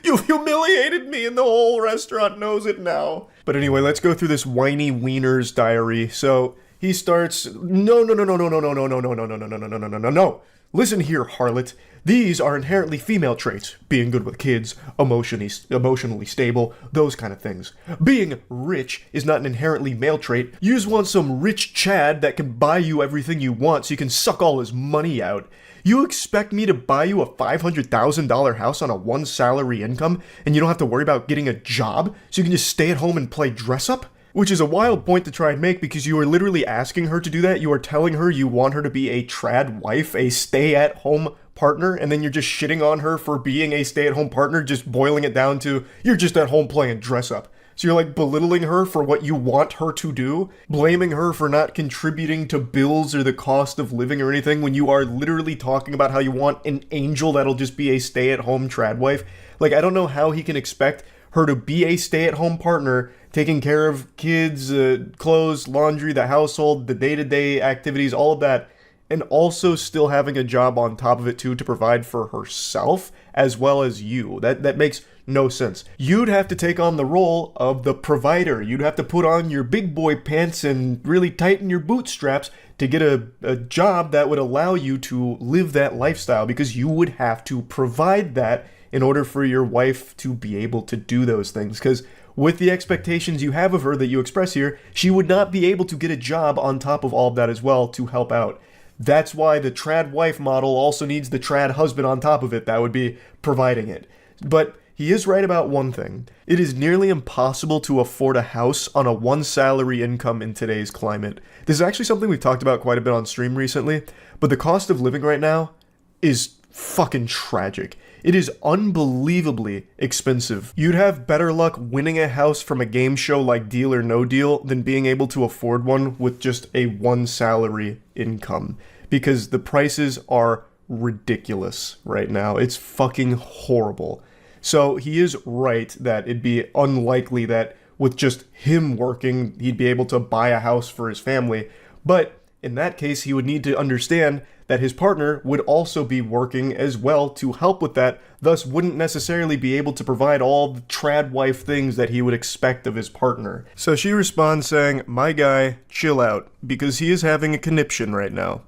You've humiliated me and the whole restaurant knows it now." But anyway, let's go through this whiny wiener's diary. So he starts, no. Listen here, harlot. These are inherently female traits. Being good with kids, emotionally stable, those kind of things. Being rich is not an inherently male trait. You just want some rich Chad that can buy you everything you want so you can suck all his money out. You expect me to buy you a $500,000 house on a one salary income and you don't have to worry about getting a job so you can just stay at home and play dress up? Which is a wild point to try and make because you are literally asking her to do that. You are telling her you want her to be a trad wife, a stay-at-home partner, and then you're just shitting on her for being a stay-at-home partner, just boiling it down to you're just at home playing dress up. So you're like belittling her for what you want her to do, blaming her for not contributing to bills or the cost of living or anything when you are literally talking about how you want an angel that'll just be a stay-at-home trad wife. Like, I don't know how he can expect her to be a stay-at-home partner, taking care of kids, clothes, laundry, the household, the day-to-day activities, all of that, and also still having a job on top of it too to provide for herself as well as you. That makes no sense. You'd have to take on the role of the provider. You'd have to put on your big boy pants and really tighten your bootstraps to get a job that would allow you to live that lifestyle because you would have to provide that in order for your wife to be able to do those things. Because with the expectations you have of her that you express here, she would not be able to get a job on top of all of that as well to help out. That's why the trad wife model also needs the trad husband on top of it. That would be providing it. But he is right about one thing. It is nearly impossible to afford a house on a one salary income in today's climate. This is actually something we've talked about quite a bit on stream recently, but the cost of living right now is fucking tragic. It is unbelievably expensive. You'd have better luck winning a house from a game show like Deal or No Deal than being able to afford one with just a one salary income, because the prices are ridiculous right now. It's fucking horrible. So he is right that it'd be unlikely that with just him working, he'd be able to buy a house for his family. But in that case, he would need to understand that his partner would also be working as well to help with that, thus wouldn't necessarily be able to provide all the trad wife things that he would expect of his partner. So she responds saying, "My guy, chill out, because he is having a conniption right now.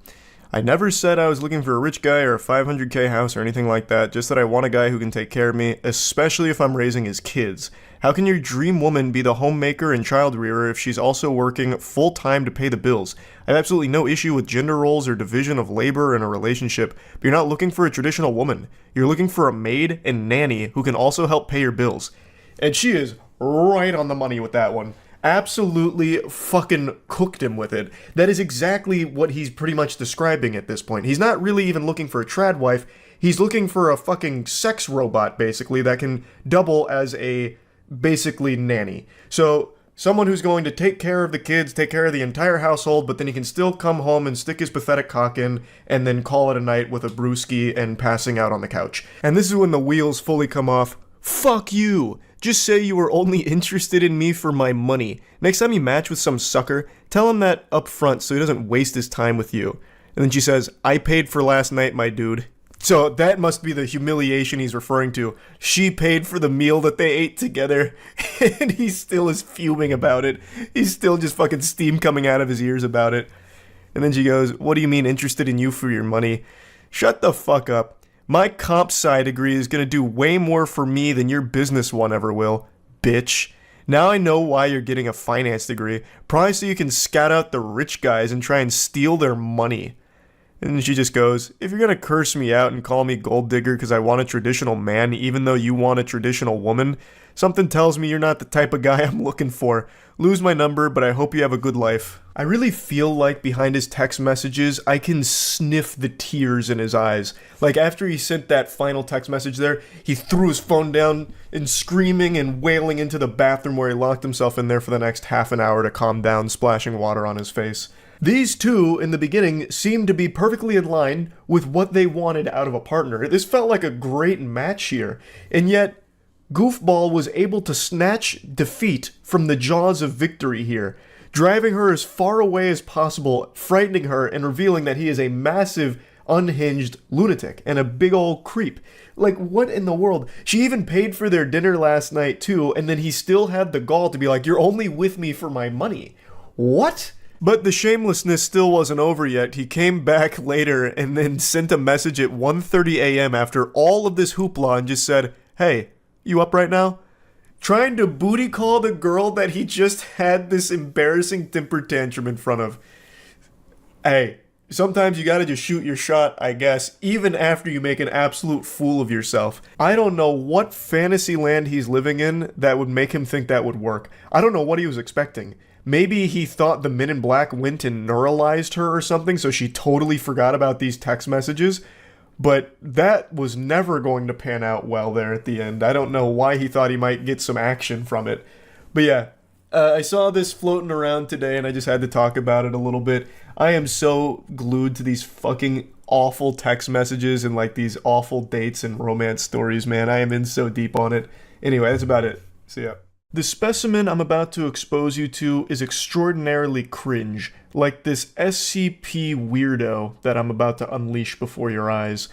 I never said I was looking for a rich guy or a 500k house or anything like that, just that I want a guy who can take care of me, especially if I'm raising his kids. How can your dream woman be the homemaker and child rearer if she's also working full-time to pay the bills? I have absolutely no issue with gender roles or division of labor in a relationship, but you're not looking for a traditional woman. You're looking for a maid and nanny who can also help pay your bills." And she is right on the money with that one. Absolutely fucking cooked him with it. That is exactly what he's pretty much describing at this point. He's not really even looking for a trad wife. He's looking for a fucking sex robot, basically, that can double as a, basically, nanny. So, someone who's going to take care of the kids, take care of the entire household, but then he can still come home and stick his pathetic cock in, and then call it a night with a brewski and passing out on the couch. And this is when the wheels fully come off Fuck you. Just say you were only interested in me for my money. Next time you match with some sucker, tell him that up front so he doesn't waste his time with you. And then she says, I paid for last night, my dude. So that must be the humiliation he's referring to. She paid for the meal that they ate together, and he still is fuming about it. He's still just fucking steam coming out of his ears about it. And then she goes, what do you mean interested in you for your money? Shut the fuck up. My comp sci degree is gonna do way more for me than your business one ever will, bitch. Now I know why you're getting a finance degree. Probably so you can scout out the rich guys and try and steal their money. And then she just goes, if you're gonna curse me out and call me gold digger because I want a traditional man even though you want a traditional woman, something tells me you're not the type of guy I'm looking for. Lose my number, but I hope you have a good life. I really feel like behind his text messages, I can sniff the tears in his eyes. Like after he sent that final text message there, he threw his phone down and screaming and wailing into the bathroom where he locked himself in there for the next half an hour to calm down, splashing water on his face. These two, in the beginning, seemed to be perfectly in line with what they wanted out of a partner. This felt like a great match here, and yet Goofball was able to snatch defeat from the jaws of victory here, driving her as far away as possible, frightening her, and revealing that he is a massive, unhinged lunatic and a big old creep. Like, what in the world? She even paid for their dinner last night, too, and then he still had the gall to be like, you're only with me for my money. What? But the shamelessness still wasn't over yet. He came back later and then sent a message at 1:30 a.m. after all of this hoopla and just said, hey, you up right now? Trying to booty call the girl that he just had this embarrassing temper tantrum in front of. Hey, sometimes you gotta just shoot your shot, I guess, even after you make an absolute fool of yourself. I don't know what fantasy land he's living in that would make him think that would work. I don't know what he was expecting. Maybe he thought the Men in Black went and neuralized her or something, so she totally forgot about these text messages. But that was never going to pan out well there at the end. I don't know why he thought he might get some action from it. But yeah, I saw this floating around today and I just had to talk about it a little bit. I am so glued to these fucking awful text messages and like these awful dates and romance stories, man. I am in so deep on it. Anyway, that's about it. See ya. The specimen I'm about to expose you to is extraordinarily cringe, like this SCP weirdo that I'm about to unleash before your eyes.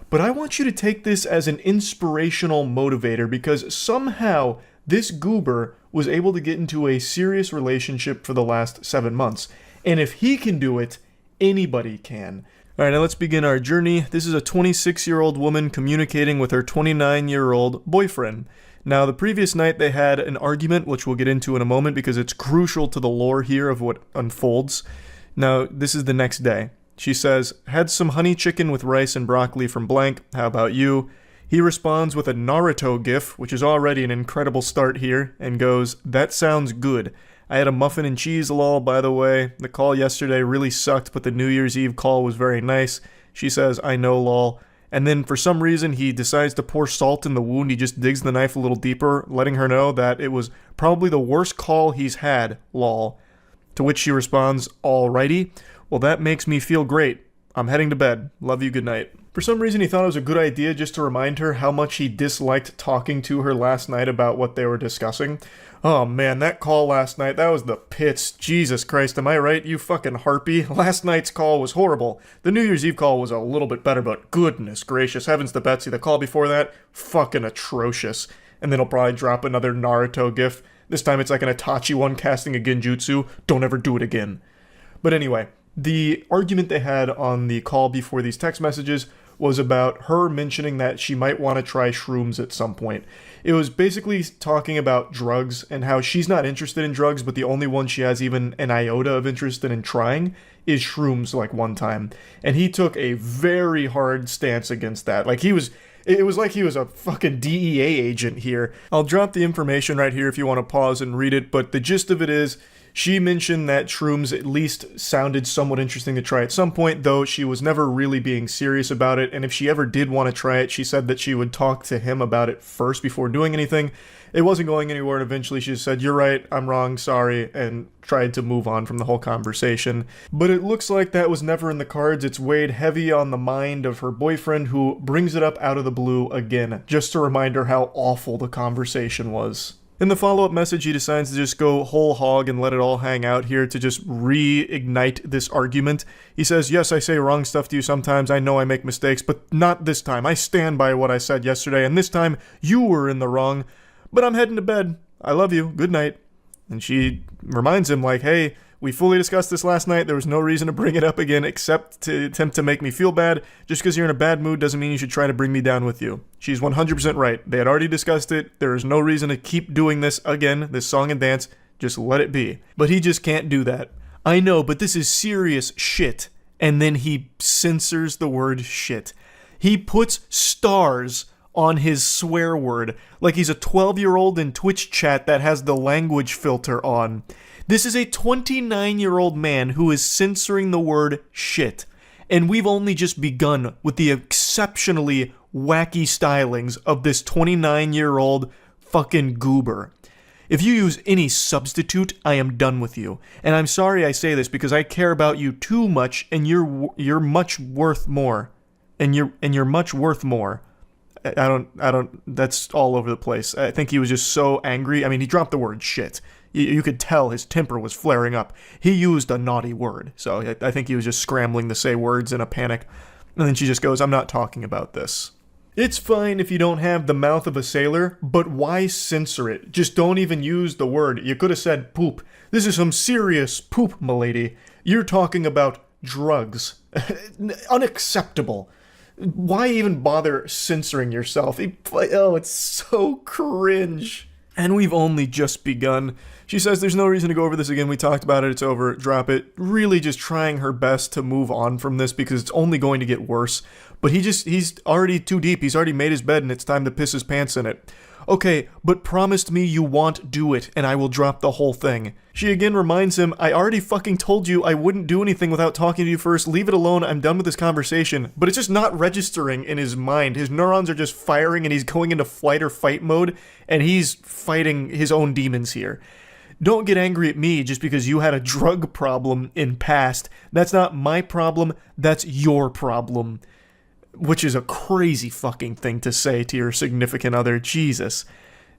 But I want you to take this as an inspirational motivator because somehow this goober was able to get into a serious relationship for the last 7 months. And if he can do it, anybody can. Alright, now let's begin our journey. This is a 26-year-old woman communicating with her 29-year-old boyfriend. Now, the previous night they had an argument, which we'll get into in a moment because it's crucial to the lore here of what unfolds. Now, this is the next day. She says, had some honey chicken with rice and broccoli from blank, how about you? He responds with a Naruto gif, which is already an incredible start here, and goes, that sounds good. I had a muffin and cheese lol, by the way. The call yesterday really sucked, but the New Year's Eve call was very nice. She says, I know lol. And then for some reason he decides to pour salt in the wound. He just digs the knife a little deeper, letting her know that it was probably the worst call he's had, lol. To which she responds, alrighty. Well, that makes me feel great. I'm heading to bed. Love you, good night. For some reason he thought it was a good idea just to remind her how much he disliked talking to her last night about what they were discussing. Oh man, that call last night, that was the pits. Jesus Christ, am I right, you fucking harpy? Last night's call was horrible. The New Year's Eve call was a little bit better, but goodness gracious, heavens to Betsy, the call before that, fucking atrocious. And then he'll probably drop another Naruto gif. This time it's like an Itachi one casting a genjutsu. Don't ever do it again. But anyway, the argument they had on the call before these text messages was about her mentioning that she might want to try shrooms at some point. It was basically talking about drugs and how she's not interested in drugs, but the only one she has even an iota of interest in trying is shrooms like one time. And he took a very hard stance against that. Like it was like he was a fucking DEA agent here. I'll drop the information right here if you want to pause and read it, but the gist of it is She mentioned that shrooms at least sounded somewhat interesting to try at some point, though she was never really being serious about it, and if she ever did want to try it, she said that she would talk to him about it first before doing anything. It wasn't going anywhere, and eventually she just said, "You're right, I'm wrong, sorry," and tried to move on from the whole conversation. But it looks like that was never in the cards. It's weighed heavy on the mind of her boyfriend, who brings it up out of the blue again, just to remind her how awful the conversation was. In the follow-up message, he decides to just go whole hog and let it all hang out here to just reignite this argument. He says, "Yes, I say wrong stuff to you sometimes. I know I make mistakes, but not this time. I stand by what I said yesterday, and this time you were in the wrong. But I'm heading to bed. I love you. Good night." And she reminds him, like, "Hey, we fully discussed this last night. There was no reason to bring it up again except to attempt to make me feel bad. Just because you're in a bad mood doesn't mean you should try to bring me down with you." She's 100% right. They had already discussed it. There is no reason to keep doing this again, this song and dance. Just let it be. But he just can't do that. "I know, but this is serious shit." And then he censors the word shit. He puts stars on his swear word like he's a 12-year-old in Twitch chat that has the language filter on. This is a 29-year-old man who is censoring the word shit. And we've only just begun with the exceptionally wacky stylings of this 29-year-old fucking goober. If you use any substitute, I am done with you. And I'm sorry I say this because I care about you too much, and you're much worth more. And you're much worth more. I don't, that's all over the place. I think he was just so angry. I mean, he dropped the word shit. You could tell his temper was flaring up. He used a naughty word, so I think he was just scrambling to say words in a panic. And then she just goes, "I'm not talking about this." It's fine if you don't have the mouth of a sailor, but why censor it? Just don't even use the word. You could have said poop. This is some serious poop, milady. You're talking about drugs. Unacceptable. Why even bother censoring yourself? Oh, it's so cringe. And we've only just begun. She says there's no reason to go over this again. We talked about it. It's over. Drop it. Really just trying her best to move on from this because it's only going to get worse. But he's already too deep. He's already made his bed and it's time to piss his pants in it. "Okay, but promised me you won't do it and I will drop the whole thing." She again reminds him, "I already fucking told you I wouldn't do anything without talking to you first. Leave it alone. I'm done with this conversation." But it's just not registering in his mind. His neurons are just firing and he's going into flight or fight mode and he's fighting his own demons here. Don't get angry at me just because you had a drug problem in past. That's not my problem. That's your problem. Which is a crazy fucking thing to say to your significant other. Jesus.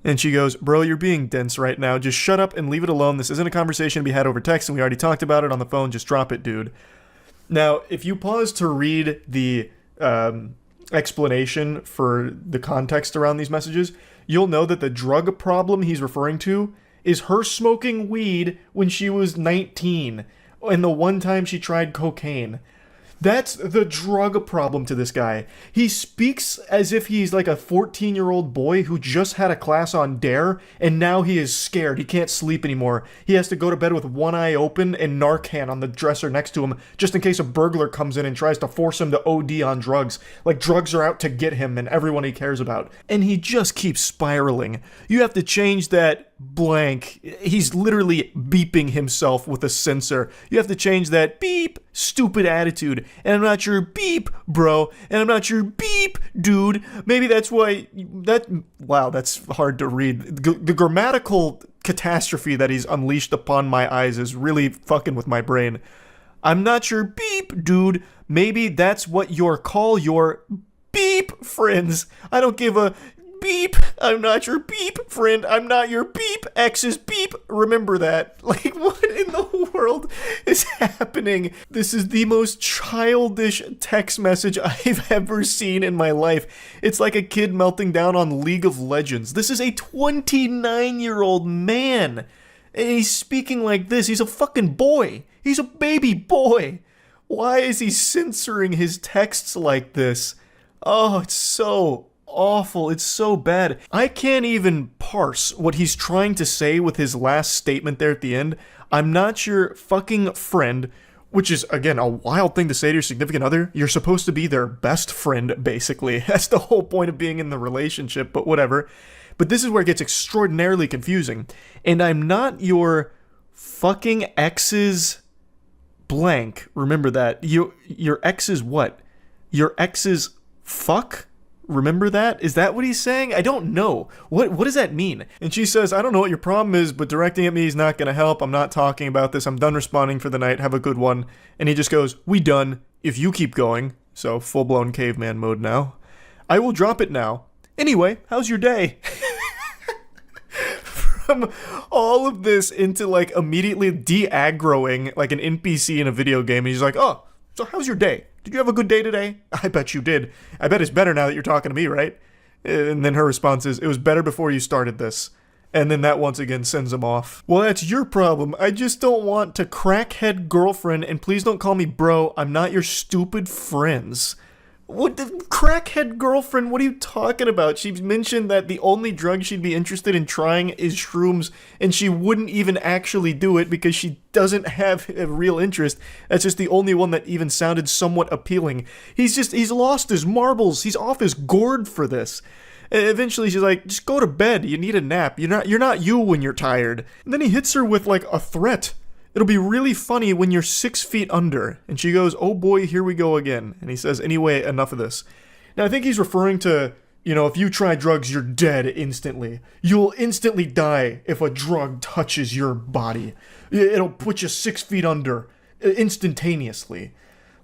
And she goes, "Bro, you're being dense right now. Just shut up and leave it alone. This isn't a conversation to be had over text, and we already talked about it on the phone. Just drop it, dude." Now, if you pause to read the explanation for the context around these messages, you'll know that the drug problem he's referring to is her smoking weed when she was 19, and the one time she tried cocaine. That's the drug problem to this guy. He speaks as if he's like a 14-year-old boy who just had a class on Dare, and now he is scared. He can't sleep anymore. He has to go to bed with one eye open and Narcan on the dresser next to him, just in case a burglar comes in and tries to force him to OD on drugs. Like drugs are out to get him and everyone he cares about. And he just keeps spiraling. You have to change that blank. He's literally beeping himself with a sensor. You have to change that beep, stupid attitude. And I'm not your beep, bro. And I'm not your beep, dude. Maybe that's why wow, that's hard to read. The grammatical catastrophe that he's unleashed upon my eyes is really fucking with my brain. I'm not your beep, dude. Maybe that's what you'll call your beep friends. I don't give a beep. I'm not your beep friend. I'm not your beep ex's beep. Remember that. Like, what in the world is happening? This is the most childish text message I've ever seen in my life. It's like a kid melting down on League of Legends. This is a 29-year-old man. And he's speaking like this. He's a fucking boy. He's a baby boy. Why is he censoring his texts like this? Oh, it's so awful. It's so bad. I can't even parse what he's trying to say with his last statement there at the end. I'm not your fucking friend, which is, again, a wild thing to say to your significant other. You're supposed to be their best friend, basically. That's the whole point of being in the relationship, but whatever. But this is where it gets extraordinarily confusing. And I'm not your fucking ex's blank. Remember that. Your ex's what? Your ex's fuck? Remember that? Is that what he's saying? I don't know. What does that mean? And she says, I don't know what your problem is, but directing at me is not going to help. I'm not talking about this. I'm done responding for the night. Have a good one. And he just goes, we done. If you keep going. So full-blown caveman mode now. I will drop it now. Anyway, how's your day? From all of this into like immediately de-aggroing like an NPC in a video game. And he's like, oh, so how's your day? Did you have a good day today? I bet you did. I bet it's better now that you're talking to me, right? And then her response is, it was better before you started this. And then that once again sends him off. Well, that's your problem. I just don't want to crackhead girlfriend, and please don't call me bro. I'm not your stupid friends. What the crackhead girlfriend? What are you talking about? She mentioned that the only drug she'd be interested in trying is shrooms, and she wouldn't even actually do it because she doesn't have a real interest. That's just the only one that even sounded somewhat appealing. He's lost his marbles. He's off his gourd for this. Eventually she's like, just go to bed. You need a nap. You're not you when you're tired. And then he hits her with like a threat. It'll be really funny when you're 6 feet under. And she goes, oh boy, here we go again. And he says, anyway, enough of this. Now I think he's referring to, if you try drugs, you're dead instantly. You'll instantly die if a drug touches your body. It'll put you 6 feet under instantaneously.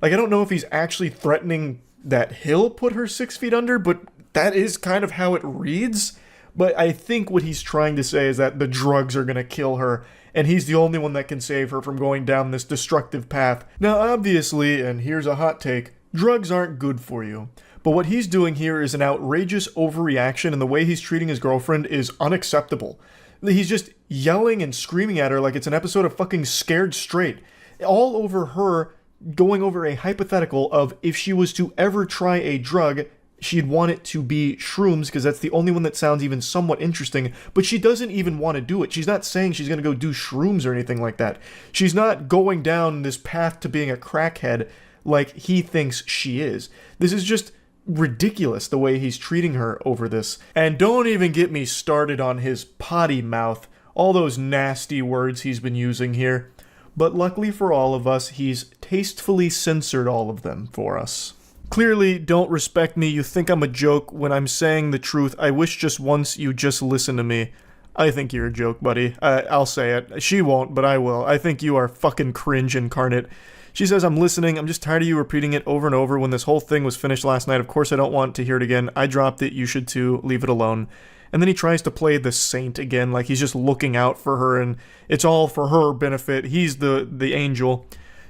Like, I don't know if he's actually threatening that he'll put her 6 feet under, but that is kind of how it reads. But I think what he's trying to say is that the drugs are going to kill her, and he's the only one that can save her from going down this destructive path. Now, obviously, and here's a hot take, drugs aren't good for you. But what he's doing here is an outrageous overreaction, and the way he's treating his girlfriend is unacceptable. He's just yelling and screaming at her like it's an episode of fucking Scared Straight. All over her, going over a hypothetical of if she was to ever try a drug, she'd want it to be shrooms because that's the only one that sounds even somewhat interesting, but she doesn't even want to do it. She's not saying she's going to go do shrooms or anything like that. She's not going down this path to being a crackhead like he thinks she is. This is just ridiculous the way he's treating her over this. And don't even get me started on his potty mouth, all those nasty words he's been using here. But luckily for all of us, he's tastefully censored all of them for us. Clearly don't respect me. You think I'm a joke when I'm saying the truth. I wish just once you just listen to me. I think you're a joke, buddy. I'll say it. She won't, but I will. I think you are fucking cringe incarnate. She says, I'm listening. I'm just tired of you repeating it over and over when this whole thing was finished last night. Of course I don't want to hear it again. I dropped it. You should too. Leave it alone. And then he tries to play the saint again, like he's just looking out for her and it's all for her benefit. He's the angel.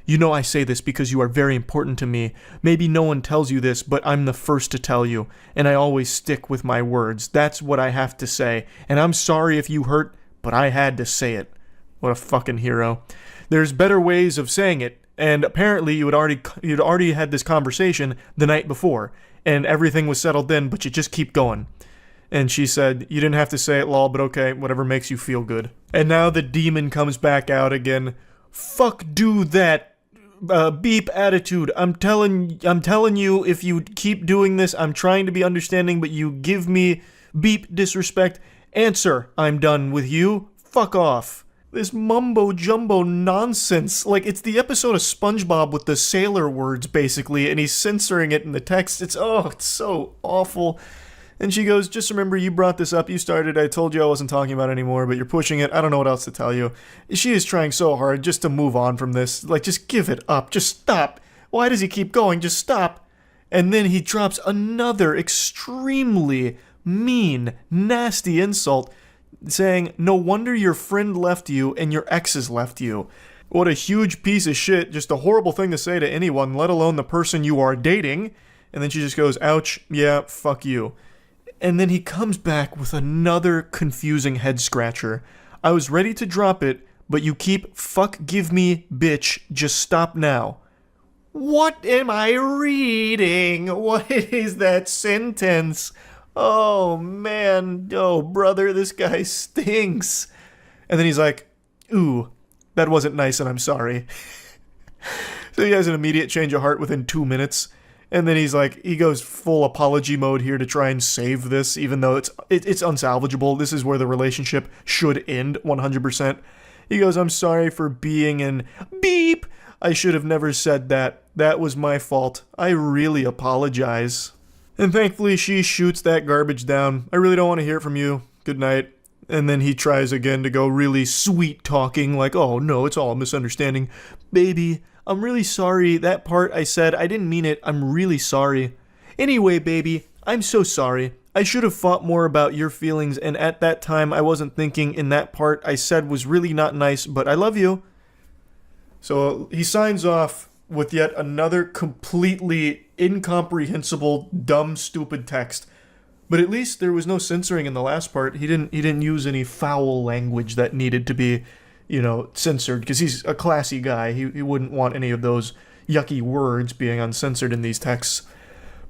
You know I say this because you are very important to me. Maybe no one tells you this, but I'm the first to tell you, and I always stick with my words. That's what I have to say, and I'm sorry if you hurt, but I had to say it. What a fucking hero. There's better ways of saying it, and apparently you'd already had this conversation the night before, and everything was settled then, but you just keep going. And she said, you didn't have to say it, lol, but okay, whatever makes you feel good. And now the demon comes back out again. Fuck do that. Beep attitude. I'm telling you, if you keep doing this, I'm trying to be understanding, but you give me beep disrespect. Answer, I'm done with you. Fuck off. This mumbo jumbo nonsense. Like, it's the episode of SpongeBob with the sailor words, basically, and he's censoring it in the text. It's so awful. And she goes, just remember you brought this up, you started, I told you I wasn't talking about it anymore, but you're pushing it, I don't know what else to tell you. She is trying so hard just to move on from this, like just give it up, just stop. Why does he keep going? Just stop. And then he drops another extremely mean, nasty insult, saying, no wonder your friend left you and your exes left you. What a huge piece of shit, just a horrible thing to say to anyone, let alone the person you are dating. And then she just goes, ouch, yeah, fuck you. And then he comes back with another confusing head scratcher. I was ready to drop it, but you keep fuck give me bitch, just stop now. What am I reading? What is that sentence? Oh man, oh brother, this guy stinks. And then he's like, ooh, that wasn't nice and I'm sorry. So he has an immediate change of heart within 2 minutes. And then he's like, he goes full apology mode here to try and save this, even though it's unsalvageable. This is where the relationship should end 100%. He goes, I'm sorry for being an beep. I should have never said that. That was my fault. I really apologize. And thankfully she shoots that garbage down. I really don't want to hear from you. Good night. And then he tries again to go really sweet talking, like, oh no, it's all a misunderstanding. Baby, I'm really sorry. That part I said, I didn't mean it. I'm really sorry. Anyway, baby, I'm so sorry. I should have thought more about your feelings, and at that time I wasn't thinking, in that part I said was really not nice, but I love you. So he signs off with yet another completely incomprehensible, dumb, stupid text. But at least there was no censoring in the last part. He didn't use any foul language that needed to be, censored, because he's a classy guy. He wouldn't want any of those yucky words being uncensored in these texts.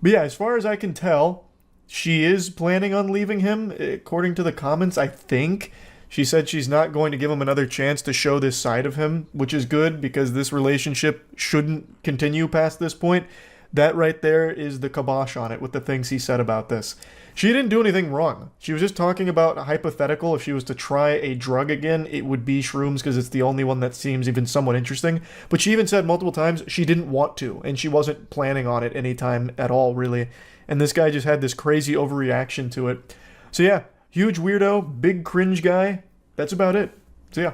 But yeah, as far as I can tell, she is planning on leaving him, according to the comments, I think. She said she's not going to give him another chance to show this side of him, which is good, because this relationship shouldn't continue past this point. That right there is the kibosh on it with the things he said about this. She didn't do anything wrong. She was just talking about a hypothetical. If she was to try a drug again, it would be shrooms, because it's the only one that seems even somewhat interesting. But she even said multiple times she didn't want to, and she wasn't planning on it anytime at all, really. And this guy just had this crazy overreaction to it. So yeah, huge weirdo, big cringe guy. That's about it. So yeah.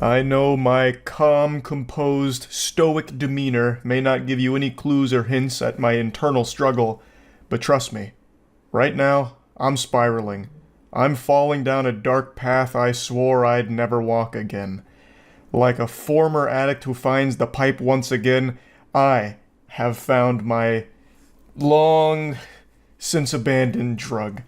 I know my calm, composed, stoic demeanor may not give you any clues or hints at my internal struggle, but trust me, right now, I'm spiraling. I'm falling down a dark path I swore I'd never walk again. Like a former addict who finds the pipe once again, I have found my long since abandoned drug.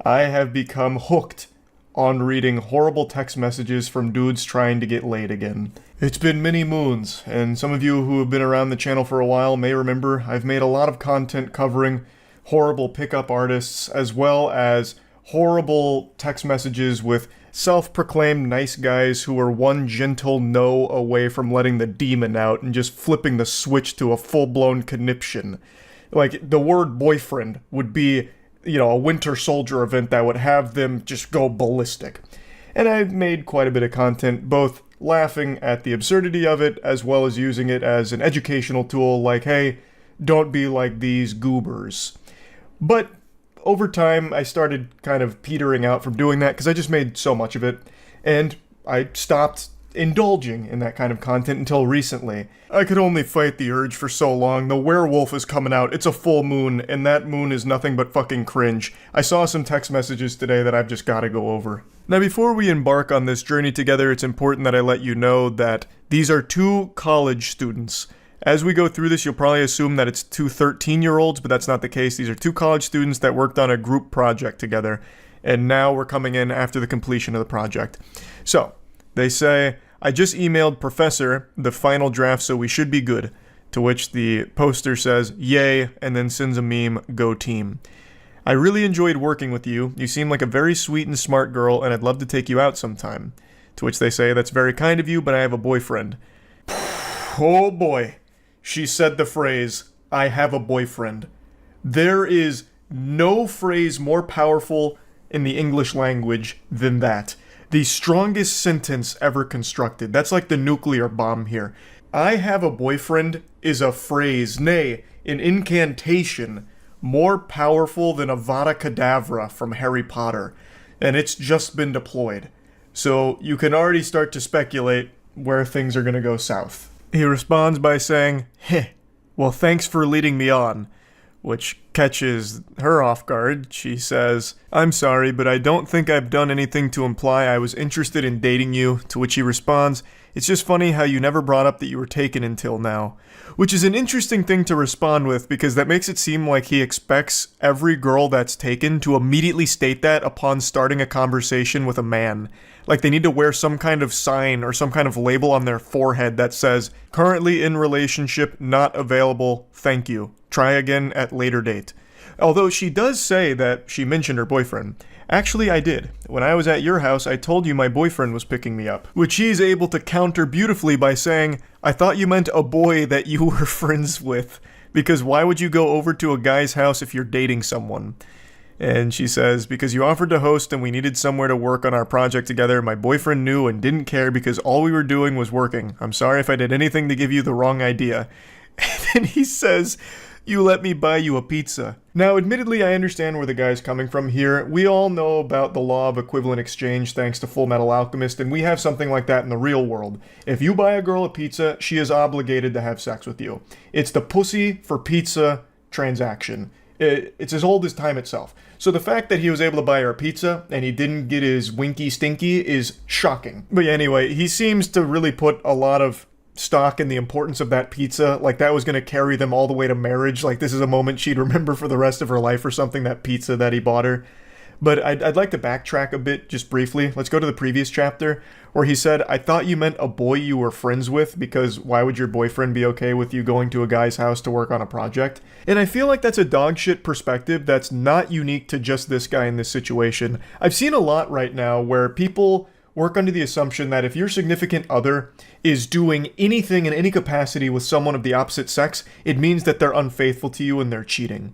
I have become hooked on reading horrible text messages from dudes trying to get laid again. It's been many moons, and some of you who have been around the channel for a while may remember I've made a lot of content covering horrible pickup artists, as well as horrible text messages with self-proclaimed nice guys who are one gentle no away from letting the demon out and just flipping the switch to a full-blown conniption. Like, the word boyfriend would be, a Winter Soldier event that would have them just go ballistic. And I've made quite a bit of content, both laughing at the absurdity of it, as well as using it as an educational tool, like, hey, don't be like these goobers. But over time, I started kind of petering out from doing that, because I just made so much of it, and I stopped indulging in that kind of content until recently. I could only fight the urge for so long. The werewolf is coming out. It's a full moon, and that moon is nothing but fucking cringe. I saw some text messages today that I've just gotta go over. Now, before we embark on this journey together, it's important that I let you know that these are two college students. As we go through this, you'll probably assume that it's two 13-year-olds, but that's not the case. These are two college students that worked on a group project together, and now we're coming in after the completion of the project. So, they say, I just emailed Professor the final draft, so we should be good. To which the poster says, yay, and then sends a meme, go team. I really enjoyed working with you. You seem like a very sweet and smart girl, and I'd love to take you out sometime. To which they say, that's very kind of you, but I have a boyfriend. Oh boy. She said the phrase, I have a boyfriend. There is no phrase more powerful in the English language than that. The strongest sentence ever constructed. That's like the nuclear bomb here. I have a boyfriend is a phrase, nay, an incantation, more powerful than Avada Kedavra from Harry Potter. And it's just been deployed. So you can already start to speculate where things are going to go south. He responds by saying, heh, well thanks for leading me on. Which catches her off guard. She says, I'm sorry, but I don't think I've done anything to imply I was interested in dating you, to which he responds, it's just funny how you never brought up that you were taken until now. Which is an interesting thing to respond with, because that makes it seem like he expects every girl that's taken to immediately state that upon starting a conversation with a man. Like they need to wear some kind of sign or some kind of label on their forehead that says, currently in relationship, not available, thank you. Try again at later date. Although she does say that she mentioned her boyfriend. Actually, I did. When I was at your house, I told you my boyfriend was picking me up. Which he's able to counter beautifully by saying, I thought you meant a boy that you were friends with. Because why would you go over to a guy's house if you're dating someone? And she says, because you offered to host and we needed somewhere to work on our project together, my boyfriend knew and didn't care because all we were doing was working. I'm sorry if I did anything to give you the wrong idea. And then he says, you let me buy you a pizza. Now, admittedly, I understand where the guy's coming from here. We all know about the law of equivalent exchange thanks to Full Metal Alchemist, and we have something like that in the real world. If you buy a girl a pizza, she is obligated to have sex with you. It's the pussy for pizza transaction. It's as old as time itself. So the fact that he was able to buy her a pizza and he didn't get his winky stinky is shocking. But yeah, anyway, he seems to really put a lot of stock in the importance of that pizza, like that was going to carry them all the way to marriage, like this is a moment she'd remember for the rest of her life or something, that pizza that he bought her. But I'd like to backtrack a bit just briefly. Let's go to the previous chapter where he said, I thought you meant a boy you were friends with, because why would your boyfriend be okay with you going to a guy's house to work on a project? And I feel like that's a dogshit perspective that's not unique to just this guy in this situation. I've seen a lot right now where people work under the assumption that if your significant other is doing anything in any capacity with someone of the opposite sex, it means that they're unfaithful to you and they're cheating.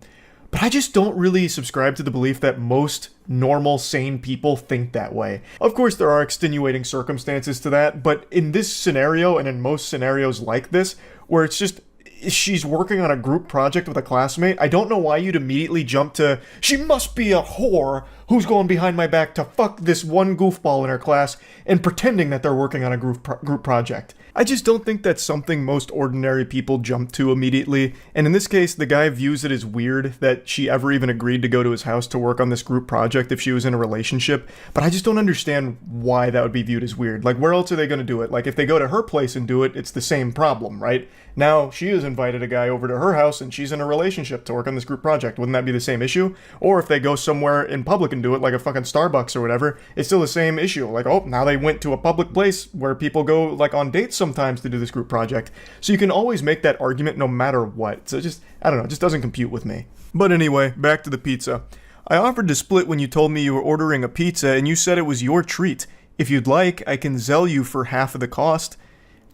But I just don't really subscribe to the belief that most normal, sane people think that way. Of course, there are extenuating circumstances to that, but in this scenario, and in most scenarios like this, where it's just she's working on a group project with a classmate, I don't know why you'd immediately jump to, she must be a whore who's going behind my back to fuck this one goofball in her class and pretending that they're working on a group project. I just don't think that's something most ordinary people jump to immediately, and in this case, the guy views it as weird that she ever even agreed to go to his house to work on this group project if she was in a relationship, but I just don't understand why that would be viewed as weird. Like, where else are they going to do it? Like, if they go to her place and do it, it's the same problem, right? Now, she has invited a guy over to her house and she's in a relationship to work on this group project. Wouldn't that be the same issue? Or if they go somewhere in public and do it, like a fucking Starbucks or whatever, it's still the same issue. Like, oh, now they went to a public place where people go, like, on dates sometimes to do this group project. So you can always make that argument no matter what. So just, I don't know, it just doesn't compute with me. But anyway, back to the pizza. I offered to split when you told me you were ordering a pizza and you said it was your treat. If you'd like, I can sell you for half of the cost.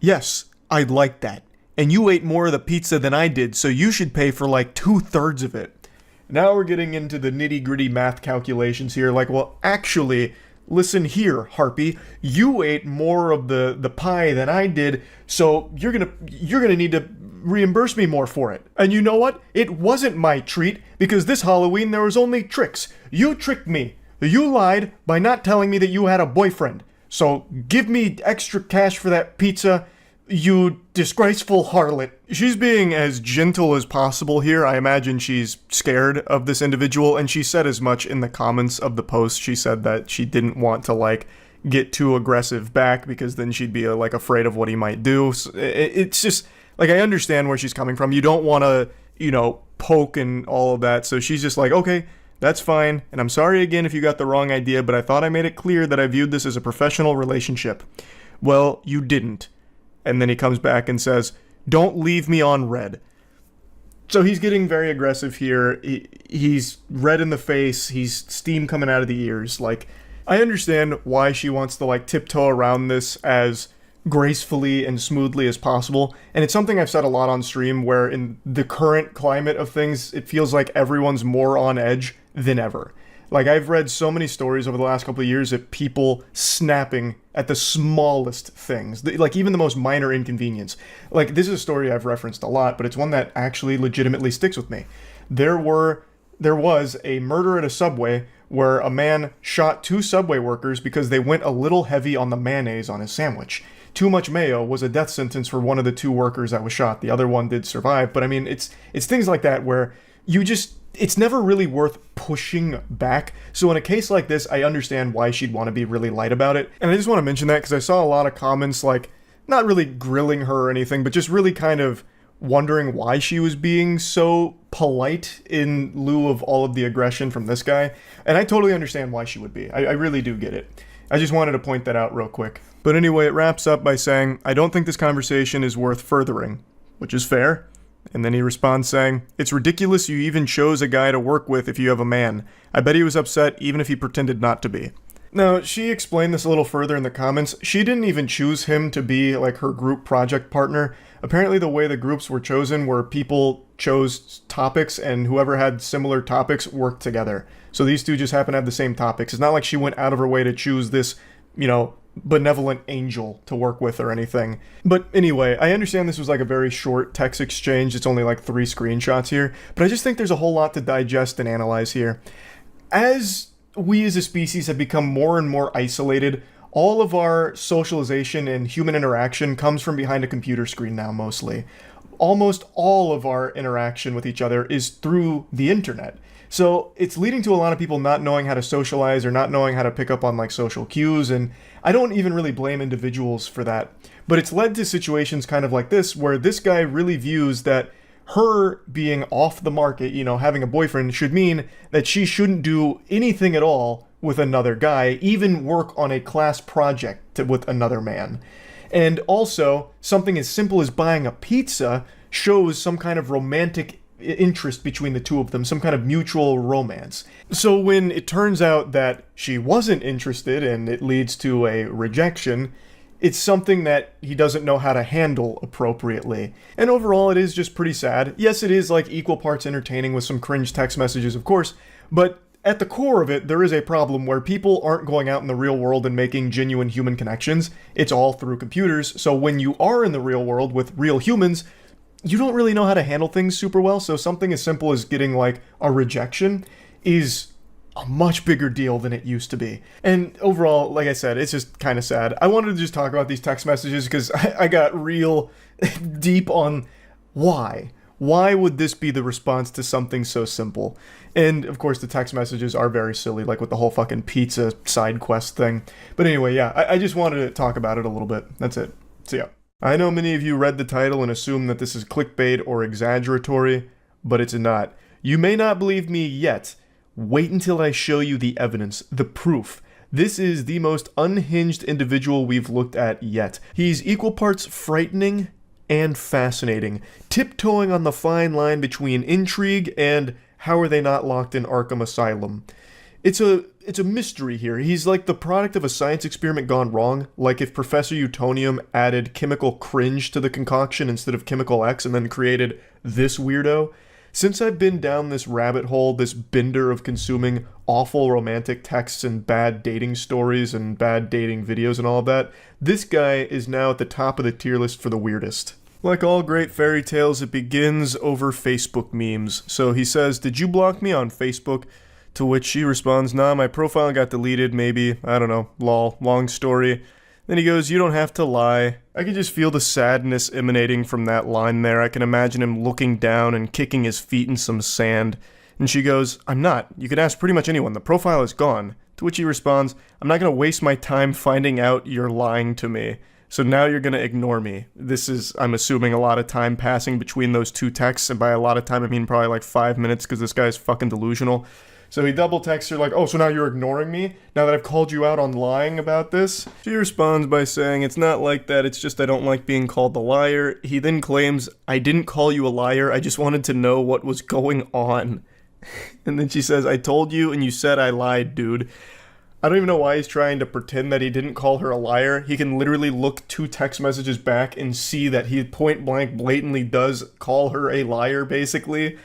Yes, I'd like that. And you ate more of the pizza than I did, so you should pay for like 2/3 of it. Now we're getting into the nitty-gritty math calculations here. Like, well, actually, listen here, Harpy. You ate more of the pie than I did, so you're gonna need to reimburse me more for it. And you know what? It wasn't my treat, because this Halloween there was only tricks. You tricked me. You lied by not telling me that you had a boyfriend. So give me extra cash for that pizza, you disgraceful harlot. She's being as gentle as possible here. I imagine she's scared of this individual, and she said as much in the comments of the post. She said that she didn't want to, like, get too aggressive back because then she'd be, like, afraid of what he might do. So it's just, like, I understand where she's coming from. You don't want to, you know, poke and all of that. So she's just like, okay, that's fine. And I'm sorry again if you got the wrong idea, but I thought I made it clear that I viewed this as a professional relationship. Well, you didn't. And then he comes back and says, don't leave me on red. So he's getting very aggressive here. He's red in the face. He's steam coming out of the ears. Like, I understand why she wants to, like, tiptoe around this as gracefully and smoothly as possible. And it's something I've said a lot on stream, where in the current climate of things, it feels like everyone's more on edge than ever. Like, I've read so many stories over the last couple of years of people snapping at the smallest things, like even the most minor inconvenience. Like, this is a story I've referenced a lot, but it's one that actually legitimately sticks with me. There was a murder at a Subway where a man shot 2 Subway workers because they went a little heavy on the mayonnaise on his sandwich. Too much mayo was a death sentence for one of the 2 workers that was shot. The other one did survive, but I mean, it's things like that where it's never really worth pushing back. So in a case like this, I understand why she'd want to be really light about it. And I just want to mention that because I saw a lot of comments, like, not really grilling her or anything, but just really kind of wondering why she was being so polite in lieu of all of the aggression from this guy. And I totally understand why she would be. I really do get it. I just wanted to point that out real quick. But anyway, it wraps up by saying, I don't think this conversation is worth furthering, which is fair. And then he responds saying, it's ridiculous you even chose a guy to work with if you have a man. I bet he was upset even if he pretended not to be. Now, she explained this a little further in the comments. She didn't even choose him to be like her group project partner. Apparently, the way the groups were chosen were people chose topics, and whoever had similar topics worked together. So these two just happen to have the same topics. It's not like she went out of her way to choose this, benevolent angel to work with or anything. But anyway, I understand this was like a very short text exchange. It's only like 3 screenshots here. But I just think there's a whole lot to digest and analyze here. As we as a species have become more and more isolated, all of our socialization and human interaction comes from behind a computer screen now, mostly. Almost all of our interaction with each other is through the internet. So it's leading to a lot of people not knowing how to socialize or not knowing how to pick up on like social cues, and I don't even really blame individuals for that. But it's led to situations kind of like this, where this guy really views that her being off the market, having a boyfriend, should mean that she shouldn't do anything at all with another guy, even work on a class project with another man. And also, something as simple as buying a pizza shows some kind of romantic interest between the two of them, some kind of mutual romance. So when it turns out that she wasn't interested and it leads to a rejection, it's something that he doesn't know how to handle appropriately. And overall, it is just pretty sad. Yes, it is like equal parts entertaining with some cringe text messages, of course, but at the core of it, there is a problem where people aren't going out in the real world and making genuine human connections. It's all through computers, so when you are in the real world with real humans, you don't really know how to handle things super well, so something as simple as getting like a rejection is a much bigger deal than it used to be. And overall, like I said, it's just kind of sad. I wanted to just talk about these text messages because I got real deep on why. Why would this be the response to something so simple? And of course, the text messages are very silly, like with the whole fucking pizza side quest thing. But anyway, yeah, I just wanted to talk about it a little bit. That's it. So yeah. I know many of you read the title and assume that this is clickbait or exaggeratory, but it's not. You may not believe me yet. Wait until I show you the evidence, the proof. This is the most unhinged individual we've looked at yet. He's equal parts frightening and fascinating, tiptoeing on the fine line between intrigue and how are they not locked in Arkham Asylum. It's a mystery here. He's like the product of a science experiment gone wrong, like if Professor Utonium added chemical cringe to the concoction instead of chemical X and then created this weirdo. Since I've been down this rabbit hole, this bender of consuming awful romantic texts and bad dating stories and bad dating videos and all of that, this guy is now at the top of the tier list for the weirdest. Like all great fairy tales, it begins over Facebook memes. So he says, "Did you block me on Facebook?" To which she responds, "Nah, my profile got deleted, maybe, I don't know, lol, long story." Then he goes, "You don't have to lie." I can just feel the sadness emanating from that line there. I can imagine him looking down and kicking his feet in some sand. And she goes, "I'm not. You can ask pretty much anyone. The profile is gone." To which he responds, "I'm not going to waste my time finding out you're lying to me. So now you're going to ignore me." This is, I'm assuming, a lot of time passing between those two texts. And by a lot of time, I mean probably like 5 minutes because this guy's fucking delusional. So he double texts her like, "Oh, so now you're ignoring me? Now that I've called you out on lying about this?" She responds by saying, "It's not like that, it's just I don't like being called the liar." He then claims, "I didn't call you a liar, I just wanted to know what was going on." And then she says, "I told you and you said I lied, dude." I don't even know why he's trying to pretend that he didn't call her a liar. He can literally look 2 text messages back and see that he point blank blatantly does call her a liar, basically.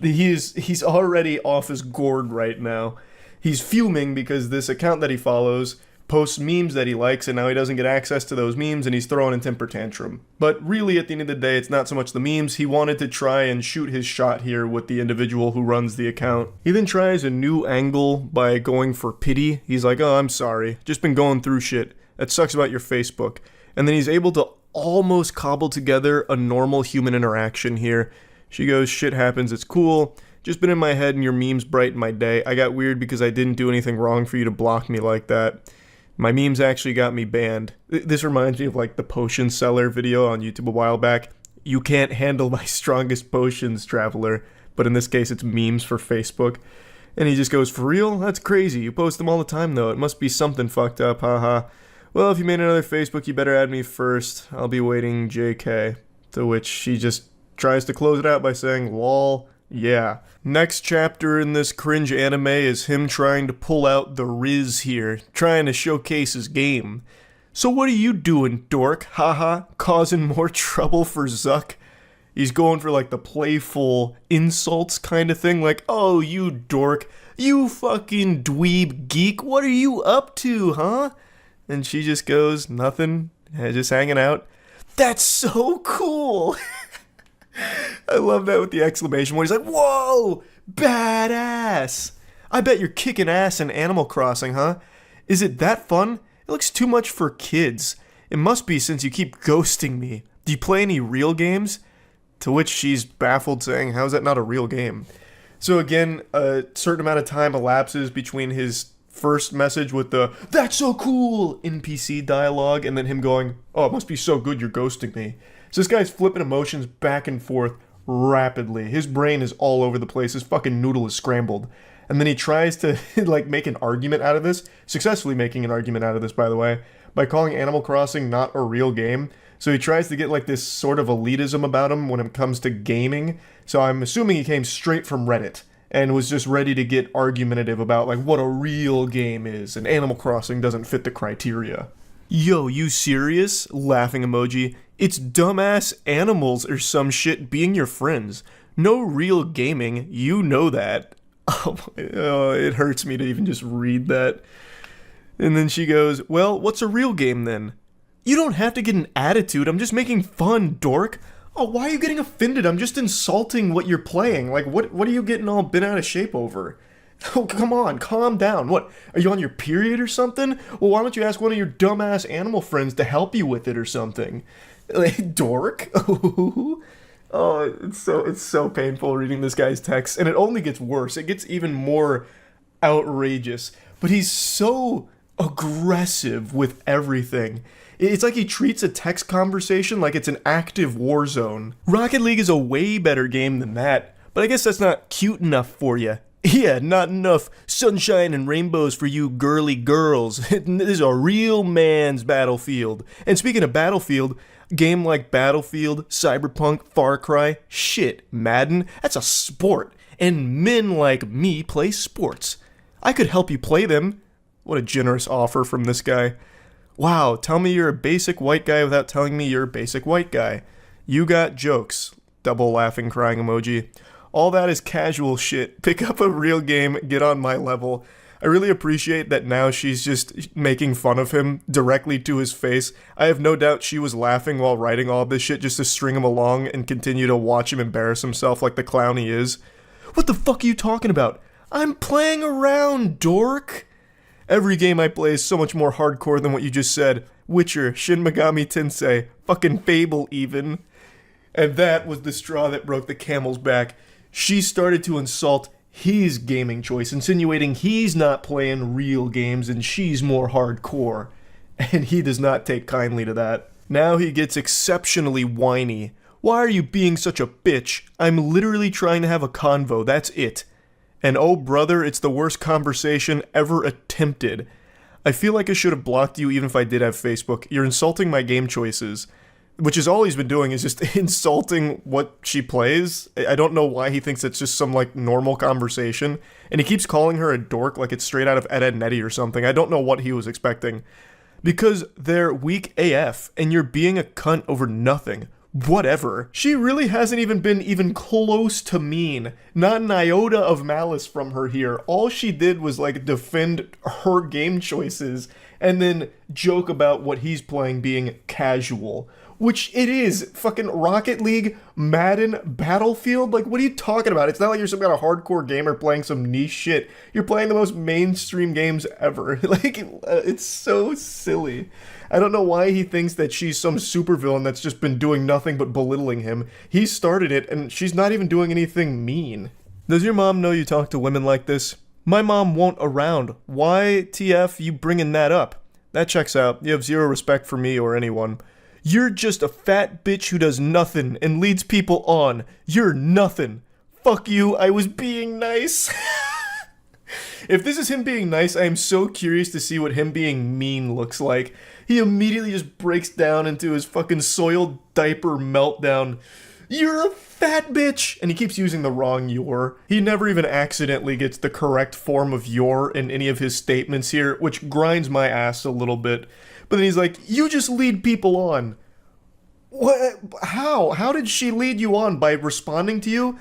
He's already off his gourd right now. He's fuming because this account that he follows posts memes that he likes, and now he doesn't get access to those memes, and he's throwing a temper tantrum. But really, at the end of the day, it's not so much the memes. He wanted to try and shoot his shot here with the individual who runs the account. He then tries a new angle by going for pity. He's like, "Oh, I'm sorry. Just been going through shit. That sucks about your Facebook." And then he's able to almost cobble together a normal human interaction here. She goes, "Shit happens, it's cool. Just been in my head and your memes brighten my day. I got weird because I didn't do anything wrong for you to block me like that. My memes actually got me banned." This reminds me of like the potion seller video on YouTube a while back. "You can't handle my strongest potions, traveler." But in this case, it's memes for Facebook. And he just goes, "For real? That's crazy. You post them all the time though. It must be something fucked up, haha. Well, if you made another Facebook, you better add me first. I'll be waiting, JK." To which she just tries to close it out by saying, "Lol, Yeah. Next chapter in this cringe anime is him trying to pull out the Riz here, trying to showcase his game. So what are you doing, dork? Haha, causing more trouble for Zuck? He's going for like the playful insults kind of thing, like, oh, you dork, you fucking dweeb geek, what are you up to, huh? And she just goes, nothing, just hanging out. That's so cool! I love that with the exclamation point. He's like, whoa, badass! I bet you're kicking ass in Animal Crossing, huh? Is it that fun? It looks too much for kids. It must be since you keep ghosting me. Do you play any real games? To which she's baffled, saying, how is that not a real game? So again, a certain amount of time elapses between his first message with the, that's so cool, NPC dialogue, and then him going, oh, it must be so good you're ghosting me. So this guy's flipping emotions back and forth rapidly. His brain is all over the place. His fucking noodle is scrambled. And then he tries to like make an argument out of this, successfully making an argument out of this, by the way, by calling Animal Crossing not a real game. So he tries to get like this sort of elitism about him when it comes to gaming. So I'm assuming he came straight from Reddit and was just ready to get argumentative about like what a real game is, and Animal Crossing doesn't fit the criteria. Yo, you serious? Laughing emoji. It's dumbass animals or some shit being your friends. No real gaming, you know that. Oh, it hurts me to even just read that. And then she goes, well, what's a real game then? You don't have to get an attitude, I'm just making fun, dork. Oh, why are you getting offended? I'm just insulting what you're playing. Like, what are you getting all bent out of shape over? Oh, come on, calm down. What, are you on your period or something? Well, why don't you ask one of your dumbass animal friends to help you with it or something? Like, dork? Oh, it's so painful reading this guy's text, and it only gets worse. It gets even more outrageous. But he's so aggressive with everything. It's like he treats a text conversation like it's an active war zone. Rocket League is a way better game than that, but I guess that's not cute enough for you. Yeah, not enough sunshine and rainbows for you girly girls. This is a real man's Battlefield. And speaking of Battlefield, game like Battlefield, Cyberpunk, Far Cry, shit, Madden, that's a sport. And men like me play sports. I could help you play them. What a generous offer from this guy. Wow, tell me you're a basic white guy without telling me you're a basic white guy. You got jokes. Double laughing crying emoji. All that is casual shit. Pick up a real game, get on my level. I really appreciate that now she's just making fun of him directly to his face. I have no doubt she was laughing while writing all this shit just to string him along and continue to watch him embarrass himself like the clown he is. What the fuck are you talking about? I'm playing around, dork. Every game I play is so much more hardcore than what you just said. Witcher, Shin Megami Tensei, fucking Fable even. And that was the straw that broke the camel's back. She started to insult his gaming choice, insinuating he's not playing real games and she's more hardcore. And he does not take kindly to that. Now he gets exceptionally whiny. Why are you being such a bitch? I'm literally trying to have a convo, that's it. And oh brother, it's the worst conversation ever attempted. I feel like I should have blocked you even if I did have Facebook. You're insulting my game choices. Which is all he's been doing is just insulting what she plays. I don't know why he thinks it's just some like normal conversation. And he keeps calling her a dork like it's straight out of Ed, Edd n Eddy or something. I don't know what he was expecting. Because they're weak AF and you're being a cunt over nothing. Whatever. She really hasn't even been even close to mean. Not an iota of malice from her here. All she did was like defend her game choices and then joke about what he's playing being casual. Which it is. Fucking Rocket League, Madden, Battlefield. Like, what are you talking about? It's not like you're some kind of hardcore gamer playing some niche shit. You're playing the most mainstream games ever. Like, it's so silly. I don't know why he thinks that she's some supervillain that's just been doing nothing but belittling him. He started it, and she's not even doing anything mean. Does your mom know you talk to women like this? My mom won't around. Why, TF, you bringing that up? That checks out. You have zero respect for me or anyone. You're just a fat bitch who does nothing and leads people on. You're nothing. Fuck you, I was being nice. If this is him being nice, I am so curious to see what him being mean looks like. He immediately just breaks down into his fucking soiled diaper meltdown. You're a fat bitch! And he keeps using the wrong you're. He never even accidentally gets the correct form of you're in any of his statements here, which grinds my ass a little bit. But then he's like, you just lead people on. What? How? How did she lead you on? By responding to you?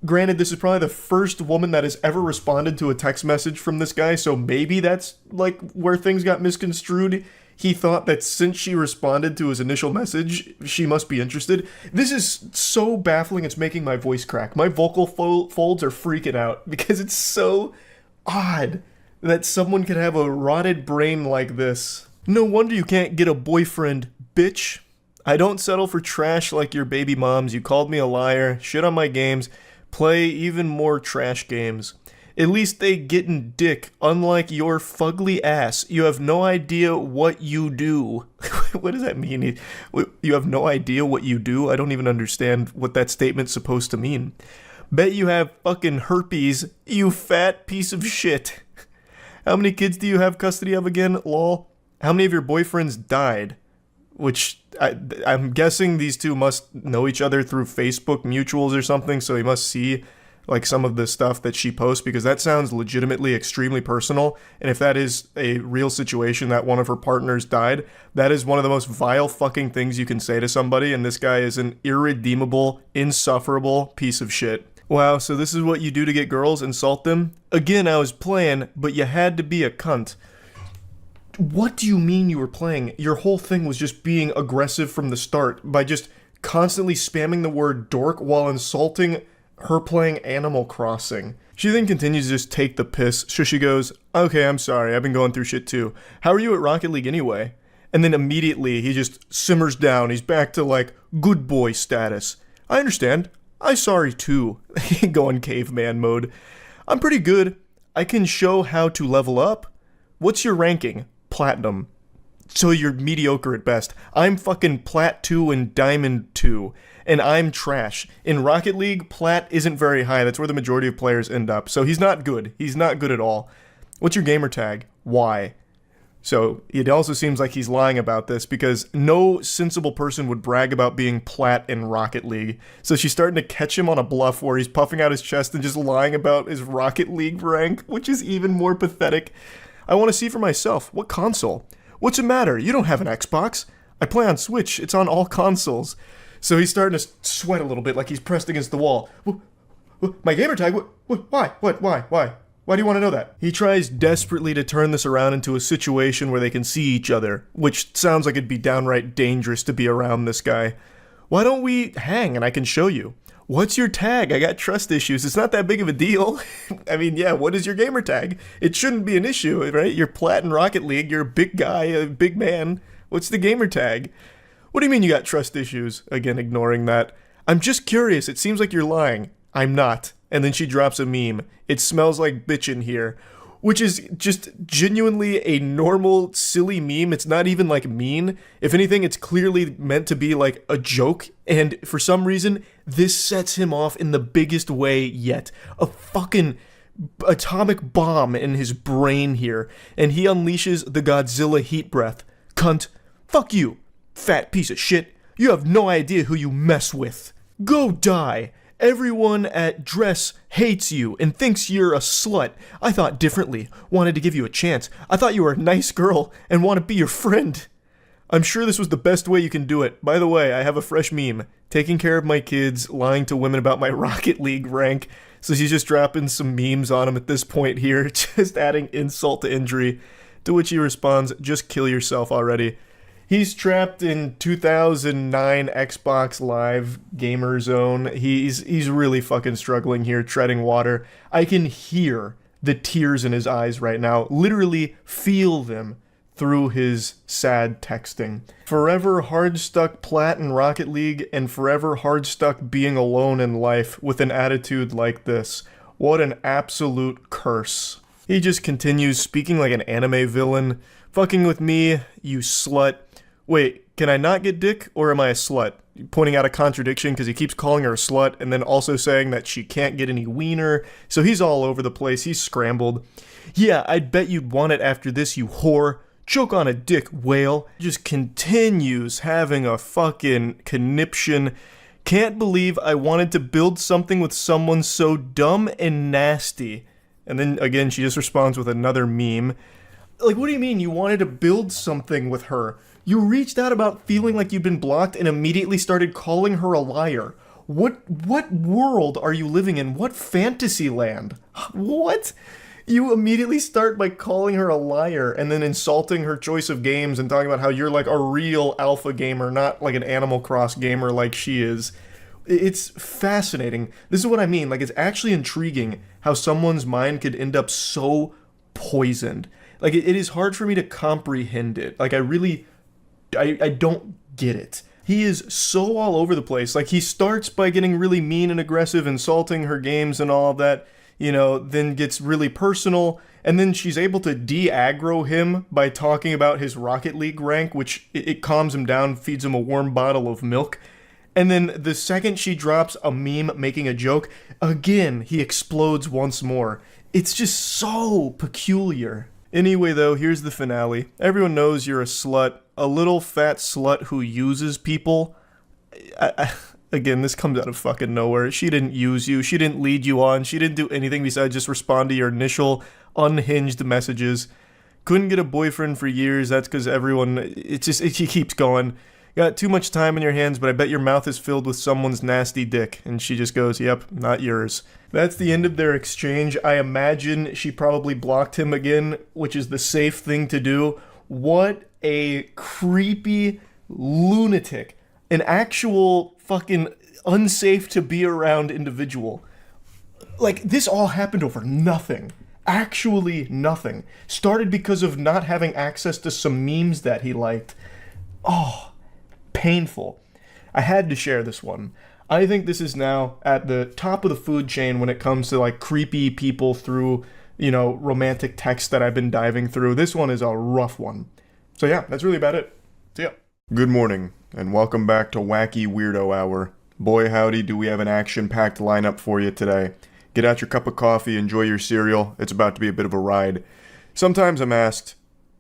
Granted, this is probably the first woman that has ever responded to a text message from this guy, so maybe that's, like, where things got misconstrued. He thought that since she responded to his initial message, she must be interested. This is so baffling, it's making my voice crack. My vocal folds are freaking out because it's so odd that someone could have a rotted brain like this. No wonder you can't get a boyfriend, bitch. I don't settle for trash like your baby moms. You called me a liar, shit on my games, play even more trash games. At least they gettin' dick, unlike your fugly ass. You have no idea what you do. What does that mean? You have no idea what you do? I don't even understand what that statement's supposed to mean. Bet you have fucking herpes, you fat piece of shit. How many kids do you have custody of again, lol? How many of your boyfriends died? Which, I'm guessing these two must know each other through Facebook mutuals or something, so he must see like some of the stuff that she posts, because that sounds legitimately extremely personal. And if that is a real situation that one of her partners died, that is one of the most vile fucking things you can say to somebody, and this guy is an irredeemable, insufferable piece of shit. Wow, so this is what you do to get girls? Insult them? Again, I was playing, but you had to be a cunt. What do you mean you were playing? Your whole thing was just being aggressive from the start by just constantly spamming the word dork while insulting her playing Animal Crossing. She then continues to just take the piss, so she goes, okay, I'm sorry, I've been going through shit too. How are you at Rocket League anyway? And then immediately he just simmers down, he's back to like good boy status. I understand, I'm sorry too. Going caveman mode. I'm pretty good, I can show how to level up. What's your ranking? Platinum. So you're mediocre at best. I'm fucking Plat 2 and Diamond 2. And I'm trash. In Rocket League, Plat isn't very high. That's where the majority of players end up. So he's not good. He's not good at all. What's your gamer tag? Why? So it also seems like he's lying about this, because no sensible person would brag about being Plat in Rocket League. So she's starting to catch him on a bluff where he's puffing out his chest and just lying about his Rocket League rank, which is even more pathetic. I want to see for myself. What console? What's the matter? You don't have an Xbox. I play on Switch. It's on all consoles. So he's starting to sweat a little bit, like he's pressed against the wall. My gamer tag? Why? Why do you want to know that? He tries desperately to turn this around into a situation where they can see each other, which sounds like it'd be downright dangerous to be around this guy. Why don't we hang and I can show you? What's your tag? I got trust issues. It's not that big of a deal. I mean, yeah, what is your gamer tag? It shouldn't be an issue, right? You're Plat in Rocket League, you're a big guy, a big man. What's the gamer tag? What do you mean you got trust issues? Again, ignoring that. I'm just curious. It seems like you're lying. I'm not. And then she drops a meme. It smells like bitch in here. Which is just genuinely a normal, silly meme. It's not even like mean. If anything, it's clearly meant to be like a joke. And for some reason, this sets him off in the biggest way yet. A fucking atomic bomb in his brain here. And he unleashes the Godzilla heat breath. Cunt. Fuck you. Fat piece of shit. You have no idea who you mess with. Go die. Everyone at Dress hates you and thinks you're a slut. I thought differently. Wanted to give you a chance. I thought you were a nice girl and want to be your friend. I'm sure this was the best way you can do it. By the way, I have a fresh meme. Taking care of my kids, lying to women about my Rocket League rank. So she's just dropping some memes on him at this point here, just adding insult to injury. To which he responds, just kill yourself already. He's trapped in 2009 Xbox Live gamer zone. He's really fucking struggling here, treading water. I can hear the tears in his eyes right now. Literally feel them through his sad texting. Forever hard stuck Plat in Rocket League, and forever hard stuck being alone in life with an attitude like this. What an absolute curse. He just continues speaking like an anime villain. Fucking with me, you slut. Wait, can I not get dick, or am I a slut? Pointing out a contradiction because he keeps calling her a slut and then also saying that she can't get any wiener. So he's all over the place. He's scrambled. Yeah, I'd bet you'd want it after this, you whore. Choke on a dick, whale. Just continues having a fucking conniption. Can't believe I wanted to build something with someone so dumb and nasty. And then again, she just responds with another meme. Like, what do you mean you wanted to build something with her? You reached out about feeling like you'd been blocked and immediately started calling her a liar. What world are you living in? What fantasy land? What? You immediately start by calling her a liar and then insulting her choice of games and talking about how you're like a real alpha gamer, not like an Animal Cross gamer like she is. It's fascinating. This is what I mean. Like, it's actually intriguing how someone's mind could end up so poisoned. Like, it is hard for me to comprehend it. Like, I don't get it. He is so all over the place. Like, he starts by getting really mean and aggressive, insulting her games and all of that, then gets really personal, and then she's able to de-aggro him by talking about his Rocket League rank, which it calms him down, feeds him a warm bottle of milk. And then the second she drops a meme making a joke, again, he explodes once more. It's just so peculiar. Anyway, though, here's the finale. Everyone knows you're a slut, a little fat slut who uses people. Again, this comes out of fucking nowhere. She didn't use you. She didn't lead you on. She didn't do anything besides just respond to your initial unhinged messages. Couldn't get a boyfriend for years. That's because she keeps going. Got too much time in your hands, but I bet your mouth is filled with someone's nasty dick. And she just goes, yep, not yours. That's the end of their exchange. I imagine she probably blocked him again, which is the safe thing to do. What a creepy lunatic. An actual fucking unsafe to be around individual. Like, this all happened over nothing. Actually nothing. Started because of not having access to some memes that he liked. Oh, painful. I had to share this one. I think this is now at the top of the food chain when it comes to like creepy people through, romantic text that I've been diving through. This one is a rough one. So yeah, that's really about it. See ya. Good morning, and welcome back to Wacky Weirdo Hour. Boy howdy, do we have an action-packed lineup for you today. Get out your cup of coffee, enjoy your cereal. It's about to be a bit of a ride. Sometimes I'm asked,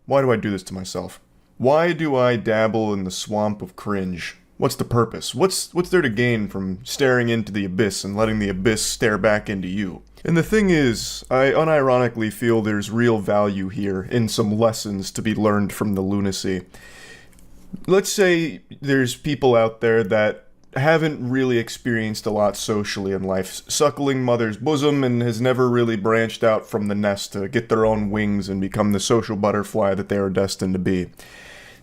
why do I do this to myself? Why do I dabble in the swamp of cringe? What's the purpose? What's there to gain from staring into the abyss and letting the abyss stare back into you? And the thing is, I unironically feel there's real value here in some lessons to be learned from the lunacy. Let's say there's people out there that haven't really experienced a lot socially in life, suckling mother's bosom, and has never really branched out from the nest to get their own wings and become the social butterfly that they are destined to be.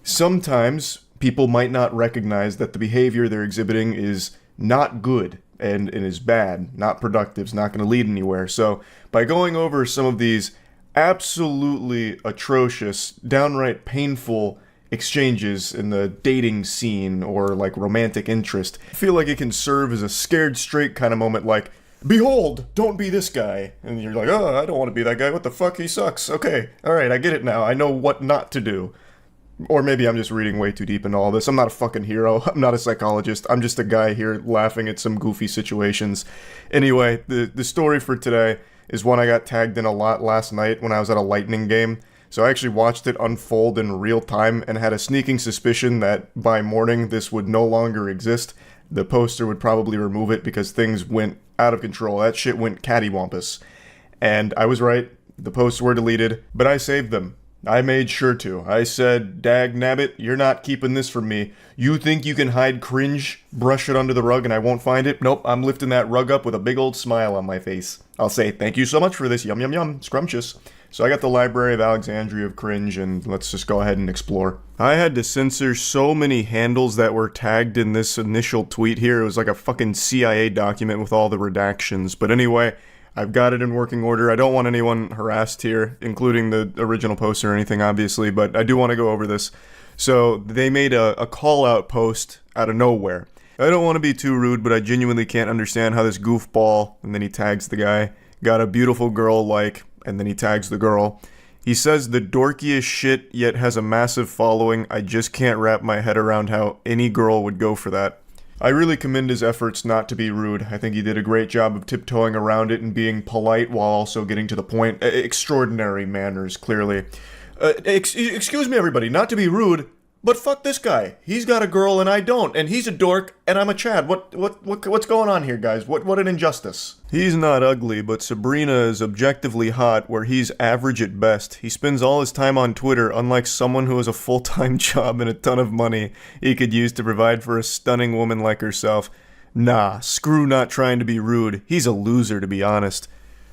Sometimes people might not recognize that the behavior they're exhibiting is not good and is bad, not productive, is not going to lead anywhere. So by going over some of these absolutely atrocious, downright painful exchanges in the dating scene or like romantic interest, I feel like it can serve as a scared straight kind of moment, like, behold, don't be this guy. And you're like, oh, I don't want to be that guy. What the fuck? He sucks. Okay. All right. I get it now. I know what not to do. Or maybe I'm just reading way too deep into all this. I'm not a fucking hero. I'm not a psychologist. I'm just a guy here laughing at some goofy situations. Anyway, the story for today is one I got tagged in a lot last night when I was at a Lightning game. So I actually watched it unfold in real time and had a sneaking suspicion that by morning this would no longer exist. The poster would probably remove it because things went out of control. That shit went cattywampus. And I was right. The posts were deleted, but I saved them. I made sure to. I said, dag nabbit, you're not keeping this from me. You think you can hide cringe, brush it under the rug, and I won't find it? Nope, I'm lifting that rug up with a big old smile on my face. I'll say, thank you so much for this, yum yum yum, scrumptious. So I got the Library of Alexandria of Cringe, and let's just go ahead and explore. I had to censor so many handles that were tagged in this initial tweet here. It was like a fucking CIA document with all the redactions. But anyway, I've got it in working order. I don't want anyone harassed here, including the original poster or anything, obviously, but I do want to go over this. So they made a call-out post out of nowhere. I don't want to be too rude, but I genuinely can't understand how this goofball, and then he tags the guy, got a beautiful girl like, and then he tags the girl. He says the dorkiest shit, yet has a massive following. I just can't wrap my head around how any girl would go for that. I really commend his efforts not to be rude. I think he did a great job of tiptoeing around it and being polite while also getting to the point. Extraordinary manners, clearly. Excuse me, everybody, not to be rude, But fuck this guy. He's got a girl and I don't, and he's a dork and I'm a Chad. What's going on here, guys? What an injustice. He's not ugly, but Sabrina is objectively hot, where he's average at best. He spends all his time on Twitter, unlike someone who has a full-time job and a ton of money he could use to provide for a stunning woman like herself. Nah, screw not trying to be rude. He's a loser, to be honest.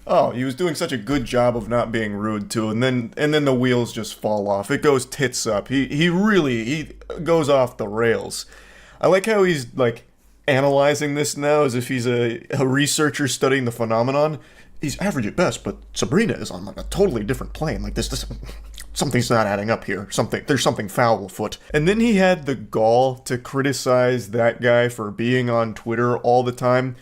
Oh, he was doing such a good job of not being rude too, and then the wheels just fall off. It goes tits up. He really goes off the rails. I like how he's like analyzing this now as if he's a researcher studying the phenomenon. He's average at best, but Sabrina is on like a totally different plane. Like this something's not adding up here. There's something foul afoot. And then he had the gall to criticize that guy for being on Twitter all the time.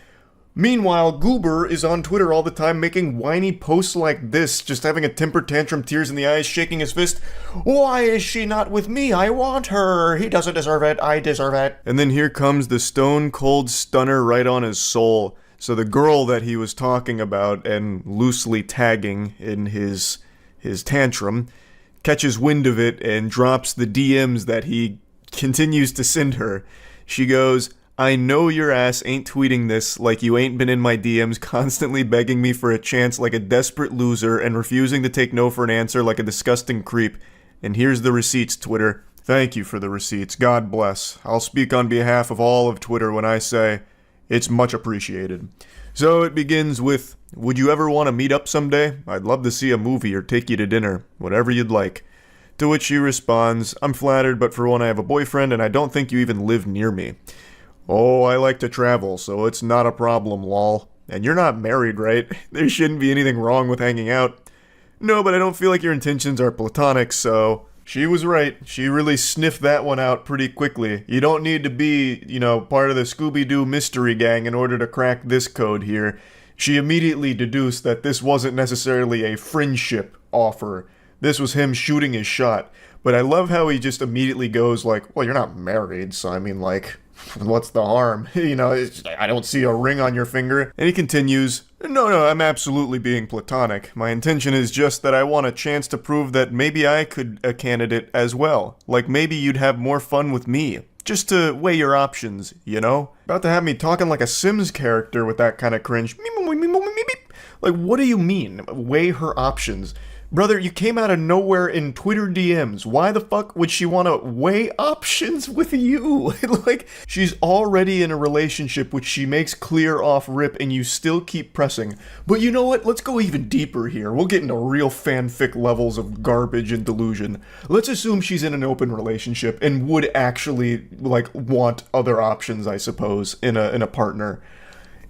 Meanwhile, Goober is on Twitter all the time making whiny posts like this, just having a temper tantrum, tears in the eyes, shaking his fist. Why is she not with me? I want her. He doesn't deserve it. I deserve it. And then here comes the stone cold stunner right on his soul. So the girl that he was talking about and loosely tagging in his tantrum catches wind of it and drops the DMs that he continues to send her. She goes, I know your ass ain't tweeting this like you ain't been in my DMs constantly begging me for a chance like a desperate loser and refusing to take no for an answer like a disgusting creep. And here's the receipts, Twitter. Thank you for the receipts. God bless. I'll speak on behalf of all of Twitter when I say it's much appreciated. So it begins with, would you ever want to meet up someday? I'd love to see a movie or take you to dinner. Whatever you'd like. To which she responds, I'm flattered, but for one I have a boyfriend and I don't think you even live near me. Oh, I like to travel, so it's not a problem, lol. And you're not married, right? There shouldn't be anything wrong with hanging out. No, but I don't feel like your intentions are platonic, so... She was right. She really sniffed that one out pretty quickly. You don't need to be, part of the Scooby-Doo mystery gang in order to crack this code here. She immediately deduced that this wasn't necessarily a friendship offer. This was him shooting his shot. But I love how he just immediately goes like, well, you're not married, so I mean, like... what's the harm? I don't see a ring on your finger. And he continues, No, I'm absolutely being platonic. My intention is just that I want a chance to prove that maybe I could a candidate as well. Like maybe you'd have more fun with me. Just to weigh your options, About to have me talking like a Sims character with that kind of cringe. Like, what do you mean? Weigh her options. Brother, you came out of nowhere in Twitter DMs. Why the fuck would she want to weigh options with you? Like, she's already in a relationship which she makes clear off rip and you still keep pressing. But you know what? Let's go even deeper here. We'll get into real fanfic levels of garbage and delusion. Let's assume she's in an open relationship and would actually, want other options, I suppose, in a partner.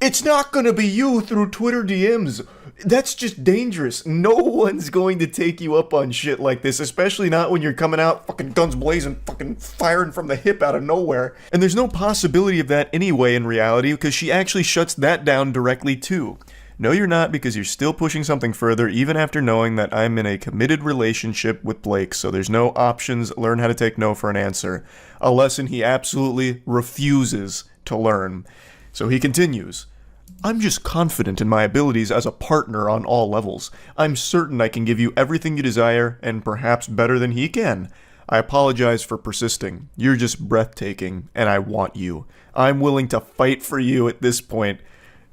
It's not gonna be you through Twitter DMs. That's just dangerous. No one's going to take you up on shit like this, especially not when you're coming out fucking guns blazing, fucking firing from the hip out of nowhere. And there's no possibility of that anyway in reality, because she actually shuts that down directly too. No, you're not, because you're still pushing something further, even after knowing that I'm in a committed relationship with Blake, so there's no options. Learn how to take no for an answer. A lesson he absolutely refuses to learn. So he continues. I'm just confident in my abilities as a partner on all levels. I'm certain I can give you everything you desire, and perhaps better than he can. I apologize for persisting. You're just breathtaking, and I want you. I'm willing to fight for you at this point.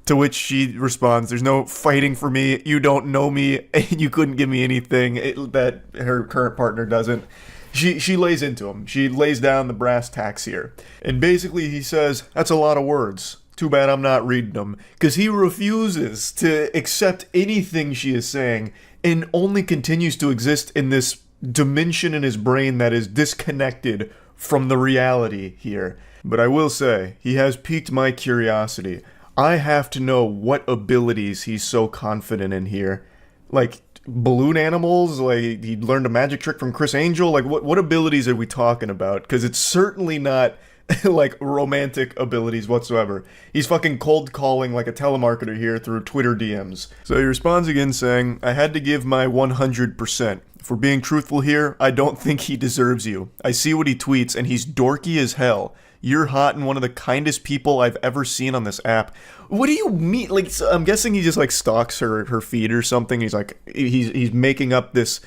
To which she responds, there's no fighting for me, you don't know me, and you couldn't give me anything that her current partner doesn't. She lays into him. She lays down the brass tacks here. And basically he says, that's a lot of words. Too bad I'm not reading them, because he refuses to accept anything she is saying and only continues to exist in this dimension in his brain that is disconnected from the reality here. But I will say, he has piqued my curiosity. I have to know what abilities he's so confident in here. Like, balloon animals? Like, he learned a magic trick from Chris Angel? Like, what abilities are we talking about? Because it's certainly not... like romantic abilities whatsoever. He's fucking cold calling like a telemarketer here through Twitter DMs. So he responds again saying, I had to give my 100%. If we're being truthful here, I don't think he deserves you. I see what he tweets and he's dorky as hell. You're hot and one of the kindest people I've ever seen on this app. What do you mean? Like, so I'm guessing he just like stalks her feed or something. He's like, he's making up this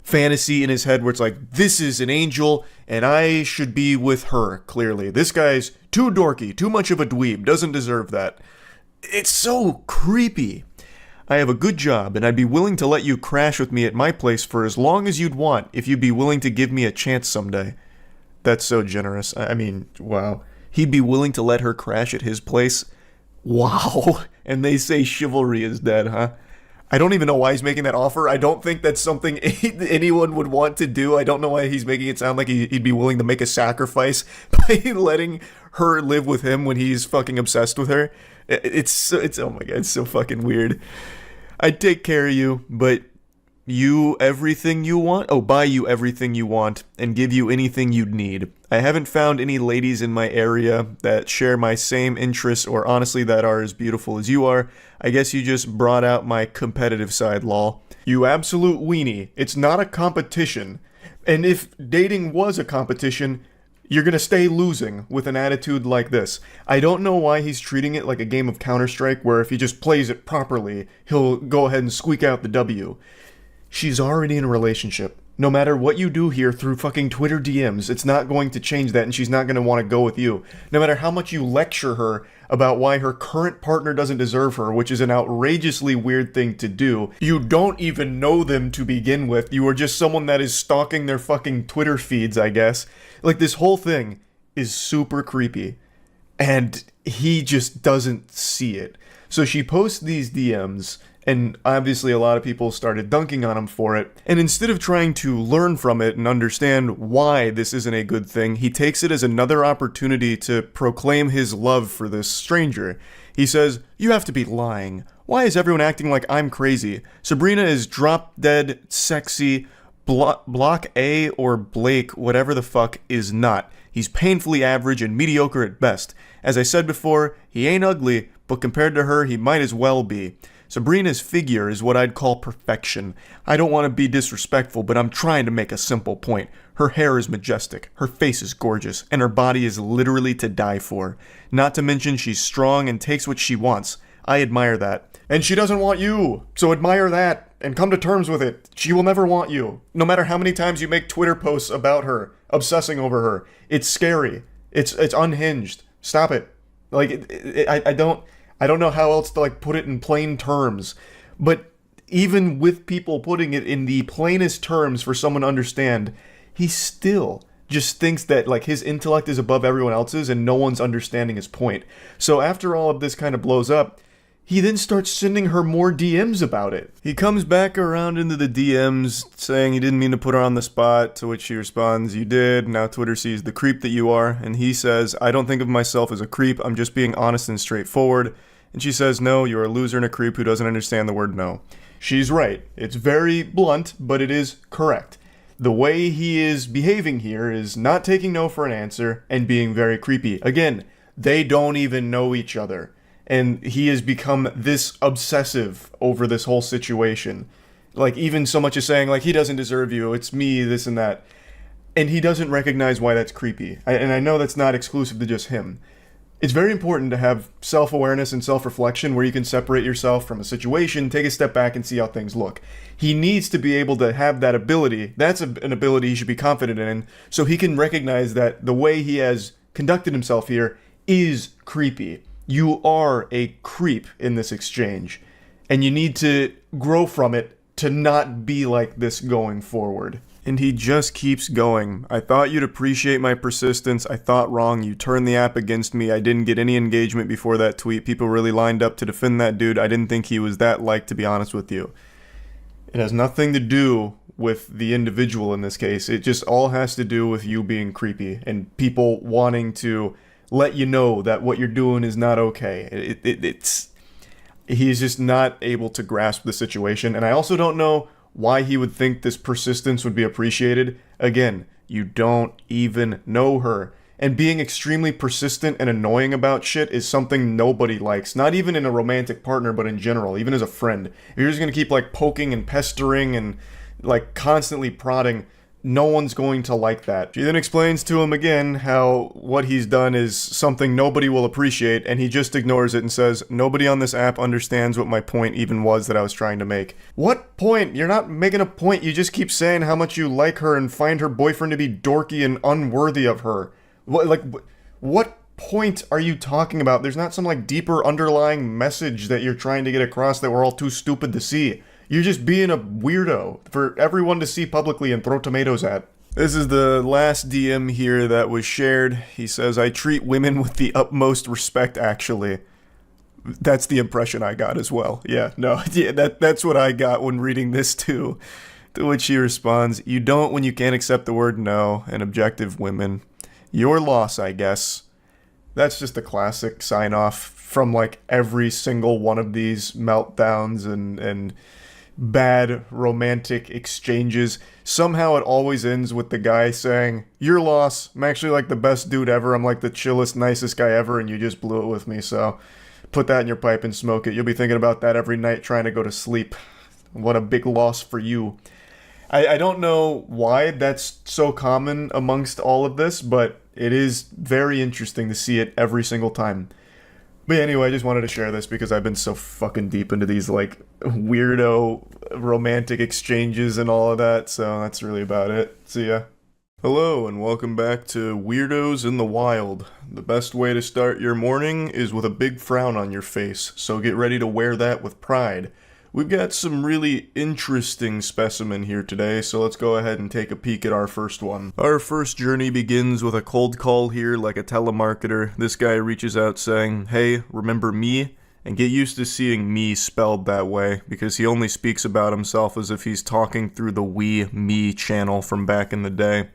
fantasy in his head where it's like, this is an angel and I should be with her, clearly. This guy's too dorky, too much of a dweeb, doesn't deserve that. It's so creepy. I have a good job, and I'd be willing to let you crash with me at my place for as long as you'd want if you'd be willing to give me a chance someday. That's so generous. I mean, wow. He'd be willing to let her crash at his place? Wow. And they say chivalry is dead, huh? I don't even know why he's making that offer. I don't think that's something anyone would want to do. I don't know why he's making it sound like he'd be willing to make a sacrifice by letting her live with him when he's fucking obsessed with her. It's oh my god, it's so fucking weird. I'd take care of you, but you everything you want? Oh, buy you everything you want and give you anything you'd need. I haven't found any ladies in my area that share my same interests or honestly that are as beautiful as you are. I guess you just brought out my competitive side, lol. You absolute weenie. It's not a competition. And if dating was a competition, you're gonna stay losing with an attitude like this. I don't know why he's treating it like a game of Counter-Strike where if he just plays it properly, he'll go ahead and squeak out the W. She's already in a relationship. No matter what you do here through fucking Twitter DMs, it's not going to change that and she's not going to want to go with you. No matter how much you lecture her about why her current partner doesn't deserve her, which is an outrageously weird thing to do. You don't even know them to begin with. You are just someone that is stalking their fucking Twitter feeds, I guess. Like, this whole thing is super creepy. And he just doesn't see it. So she posts these DMs, and obviously a lot of people started dunking on him for it. And instead of trying to learn from it and understand why this isn't a good thing, he takes it as another opportunity to proclaim his love for this stranger. He says, "You have to be lying. Why is everyone acting like I'm crazy? Sabrina is drop-dead, sexy. Block A or Blake, whatever the fuck, is not. He's painfully average and mediocre at best. As I said before, he ain't ugly, but compared to her, he might as well be. Sabrina's figure is what I'd call perfection. I don't want to be disrespectful, but I'm trying to make a simple point. Her hair is majestic, her face is gorgeous, and her body is literally to die for. Not to mention she's strong and takes what she wants. I admire that. And she doesn't want you, so admire that, and come to terms with it. She will never want you. No matter how many times you make Twitter posts about her, obsessing over her. It's scary. It's unhinged. Stop it. Like, I don't know how else to like put it in plain terms, but even with people putting it in the plainest terms for someone to understand, he still just thinks that like his intellect is above everyone else's and no one's understanding his point. So after all of this kind of blows up, he then starts sending her more DMs about it. He comes back around into the DMs saying he didn't mean to put her on the spot, to which she responds, "You did. Now Twitter sees the creep that you are." And he says, "I don't think of myself as a creep. I'm just being honest and straightforward." And she says, "No, you're a loser and a creep who doesn't understand the word no." She's right. It's very blunt, but it is correct. The way he is behaving here is not taking no for an answer and being very creepy. Again, they don't even know each other. And he has become this obsessive over this whole situation. Like, even so much as saying, like, he doesn't deserve you, it's me, this and that. And he doesn't recognize why that's creepy. And I know that's not exclusive to just him. It's very important to have self-awareness and self-reflection where you can separate yourself from a situation, take a step back, and see how things look. He needs to be able to have that ability. That's an ability he should be confident in, so he can recognize that the way he has conducted himself here is creepy. You are a creep in this exchange, and you need to grow from it to not be like this going forward. And he just keeps going. "I thought you'd appreciate my persistence. I thought wrong. You turned the app against me. I didn't get any engagement before that tweet. People really lined up to defend that dude. I didn't think he was that liked, to be honest with you." It has nothing to do with the individual in this case. It just all has to do with you being creepy and people wanting to let you know that what you're doing is not okay. He's just not able to grasp the situation. And I also don't know why he would think this persistence would be appreciated. Again, you don't even know her. And being extremely persistent and annoying about shit is something nobody likes. Not even in a romantic partner, but in general, even as a friend. If you're just gonna keep like poking and pestering and like constantly prodding, no one's going to like that. She then explains to him again how what he's done is something nobody will appreciate, and he just ignores it and says, nobody on this app understands what my point even was that I was trying to make. What point? You're not making a point. You just keep saying how much you like her and find her boyfriend to be dorky and unworthy of her. What point are you talking about? There's not some like deeper underlying message that you're trying to get across that we're all too stupid to see. You're just being a weirdo for everyone to see publicly and throw tomatoes at. This is the last DM here that was shared. He says, I treat women with the utmost respect, actually. That's the impression I got as well. Yeah, no, yeah, that's what I got when reading this too. To which he responds, you don't when you can't accept the word no and objective women. Your loss, I guess. That's just a classic sign-off from like every single one of these meltdowns and bad romantic exchanges. Somehow it always ends with the guy saying, your loss, I'm actually like the best dude ever, I'm like the chillest, nicest guy ever, and you just blew it with me, so put that in your pipe and smoke it. You'll be thinking about that every night trying to go to sleep. What a big loss for you. I don't know why that's so common amongst all of this, but it is very interesting to see it every single time. But anyway, I just wanted to share this because I've been so fucking deep into these, like, weirdo romantic exchanges and all of that, so that's really about it. See ya. Hello, and welcome back to Weirdos in the Wild. The best way to start your morning is with a big frown on your face, so get ready to wear that with pride. We've got some really interesting specimen here today, so let's go ahead and take a peek at our first one. Our first journey begins with a cold call here like a telemarketer. This guy reaches out saying, hey, remember me? And get used to seeing me spelled that way, because he only speaks about himself as if he's talking through the we, me channel from back in the day.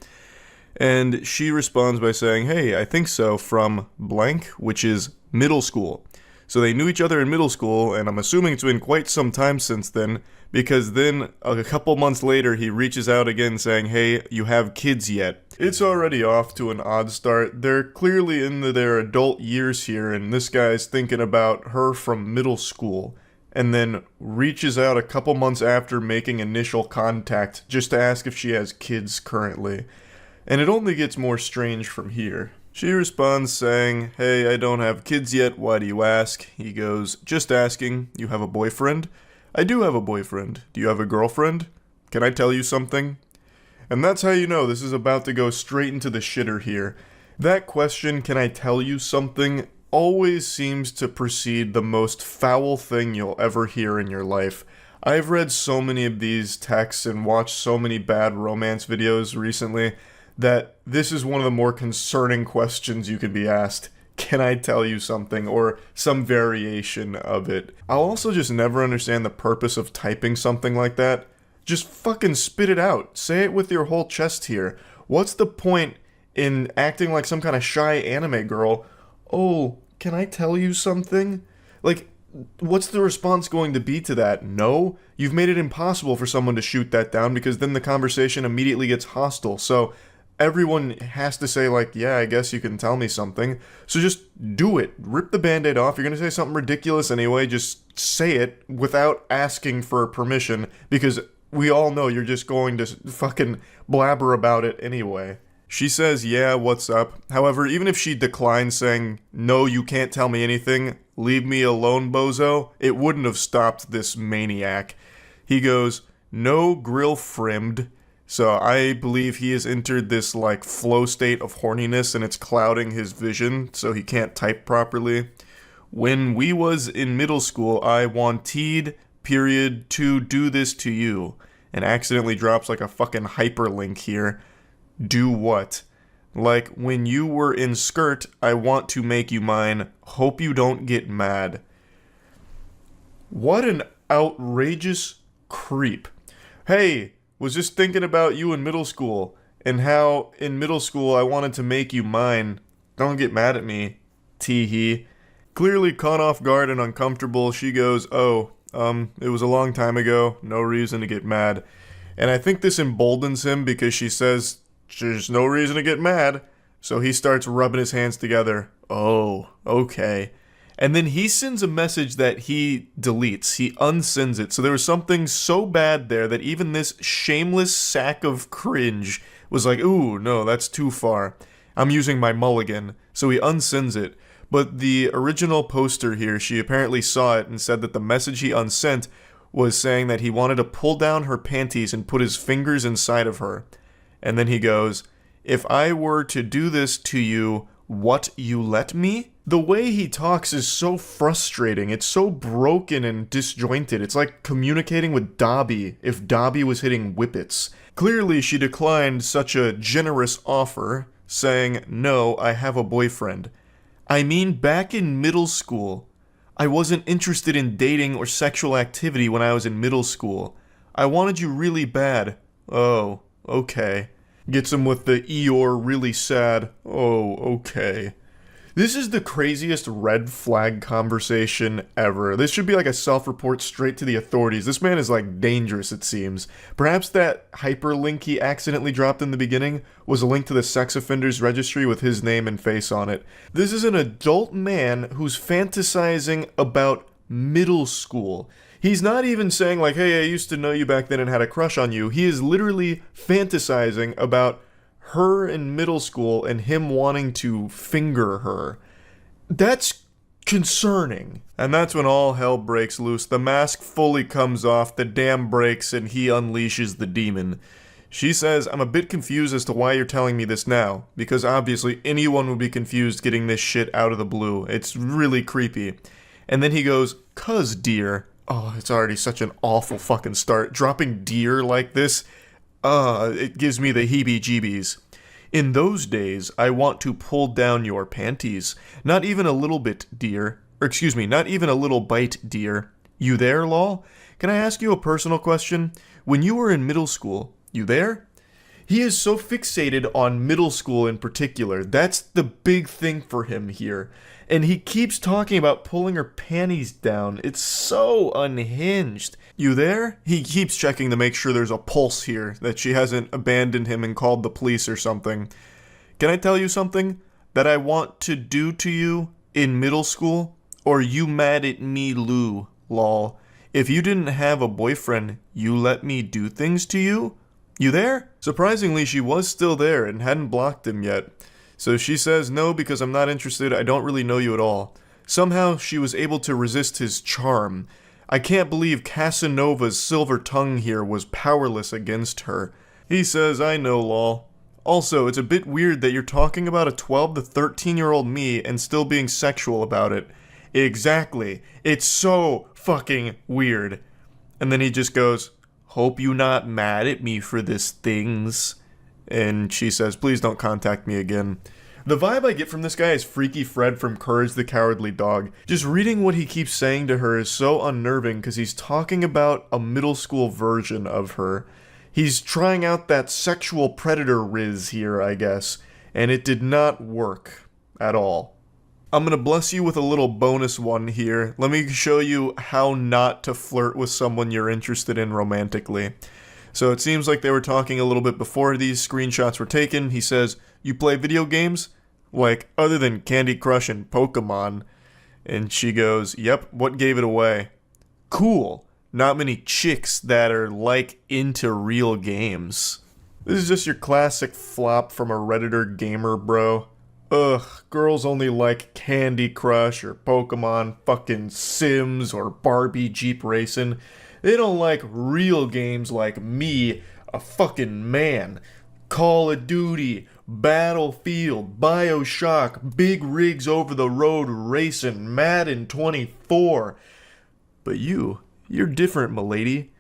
And she responds by saying, hey, I think so, from blank, which is middle school. So they knew each other in middle school, and I'm assuming it's been quite some time since then, because then a couple months later he reaches out again saying, hey, you have kids yet? It's already off to an odd start. They're clearly in their adult years here, and this guy's thinking about her from middle school, and then reaches out a couple months after making initial contact just to ask if she has kids currently. And it only gets more strange from here. She responds saying, hey, I don't have kids yet, why do you ask? He goes, just asking, you have a boyfriend? I do have a boyfriend. Do you have a girlfriend? Can I tell you something? And that's how you know this is about to go straight into the shitter here. That question, can I tell you something, always seems to precede the most foul thing you'll ever hear in your life. I've read so many of these texts and watched so many bad romance videos recently that this is one of the more concerning questions you could be asked. Can I tell you something? Or some variation of it. I'll also just never understand the purpose of typing something like that. Just fucking spit it out. Say it with your whole chest here. What's the point in acting like some kind of shy anime girl? Oh, can I tell you something? Like, what's the response going to be to that? No? You've made it impossible for someone to shoot that down because then the conversation immediately gets hostile. So everyone has to say, like, yeah, I guess you can tell me something. So just do it. Rip the band-aid off. You're going to say something ridiculous anyway. Just say it without asking for permission, because we all know you're just going to fucking blabber about it anyway. She says, yeah, what's up? However, even if she declines saying, no, you can't tell me anything, leave me alone, bozo, it wouldn't have stopped this maniac. He goes, no grill frimmed. So I believe he has entered this, like, flow state of horniness, and it's clouding his vision, so he can't type properly. When we was in middle school, I wanted, period, to do this to you. And accidentally drops, like, a fucking hyperlink here. Do what? Like, when you were in skirt, I want to make you mine. Hope you don't get mad. What an outrageous creep. Hey, was just thinking about you in middle school, and how in middle school I wanted to make you mine. Don't get mad at me, tee-hee. Clearly caught off guard and uncomfortable, she goes, oh, it was a long time ago, no reason to get mad. And I think this emboldens him because she says, there's no reason to get mad, so he starts rubbing his hands together. Oh, okay. And then he sends a message that he deletes. He unsends it. So there was something so bad there that even this shameless sack of cringe was like, ooh, no, that's too far. I'm using my mulligan. So he unsends it. But the original poster here, she apparently saw it and said that the message he unsent was saying that he wanted to pull down her panties and put his fingers inside of her. And then he goes, if I were to do this to you, what, you let me? The way he talks is so frustrating. It's so broken and disjointed. It's like communicating with Dobby if Dobby was hitting whippets. Clearly, she declined such a generous offer, saying, no, I have a boyfriend. I mean, back in middle school, I wasn't interested in dating or sexual activity when I was in middle school. I wanted you really bad. Oh, okay. Gets him with the Eeyore really sad. Oh, okay. This is the craziest red flag conversation ever. This should be like a self-report straight to the authorities. This man is like dangerous, it seems. Perhaps that hyperlink he accidentally dropped in the beginning was a link to the sex offenders registry with his name and face on it. This is an adult man who's fantasizing about middle school. He's not even saying like, hey, I used to know you back then and had a crush on you. He is literally fantasizing about her in middle school and him wanting to finger her. That's concerning. And that's when all hell breaks loose. The mask fully comes off, the dam breaks, and he unleashes the demon. She says, I'm a bit confused as to why you're telling me this now, because obviously anyone would be confused getting this shit out of the blue. It's really creepy. And then he goes, 'cause dear. Oh, it's already such an awful fucking start. Dropping dear like this, it gives me the heebie-jeebies. In those days, I want to pull down your panties. Not even a little bit, dear. Or excuse me, not even a little bite, dear. You there, lol? Can I ask you a personal question? When you were in middle school, you there? He is so fixated on middle school in particular. That's the big thing for him here. And he keeps talking about pulling her panties down. It's so unhinged. You there? He keeps checking to make sure there's a pulse here, that she hasn't abandoned him and called the police or something. Can I tell you something that I want to do to you in middle school? Or you mad at me, Lou, lol. If you didn't have a boyfriend, you let me do things to you? You there? Surprisingly, she was still there and hadn't blocked him yet. So she says, no, because I'm not interested, I don't really know you at all. Somehow, she was able to resist his charm. I can't believe Casanova's silver tongue here was powerless against her. He says, I know, lol. Also, it's a bit weird that you're talking about a 12 to 13-year-old me and still being sexual about it. Exactly. It's so fucking weird. And then he just goes, hope you not mad at me for this things. And she says, please don't contact me again. The vibe I get from this guy is Freaky Fred from Courage the Cowardly Dog. Just reading what he keeps saying to her is so unnerving because he's talking about a middle school version of her. He's trying out that sexual predator riz here, I guess, and it did not work at all. I'm gonna bless you with a little bonus one here. Let me show you how not to flirt with someone you're interested in romantically. So it seems like they were talking a little bit before these screenshots were taken. He says, you play video games? Like, other than Candy Crush and Pokemon. And she goes, yep, what gave it away? Cool. Not many chicks that are, like, into real games. This is just your classic flop from a Redditor gamer, bro. Ugh, girls only like Candy Crush or Pokemon, fucking Sims or Barbie Jeep Racing. They don't like real games like me, a fucking man. Call of Duty, Battlefield, BioShock, big rigs over the road racing, Madden 24. But you're different, m'lady.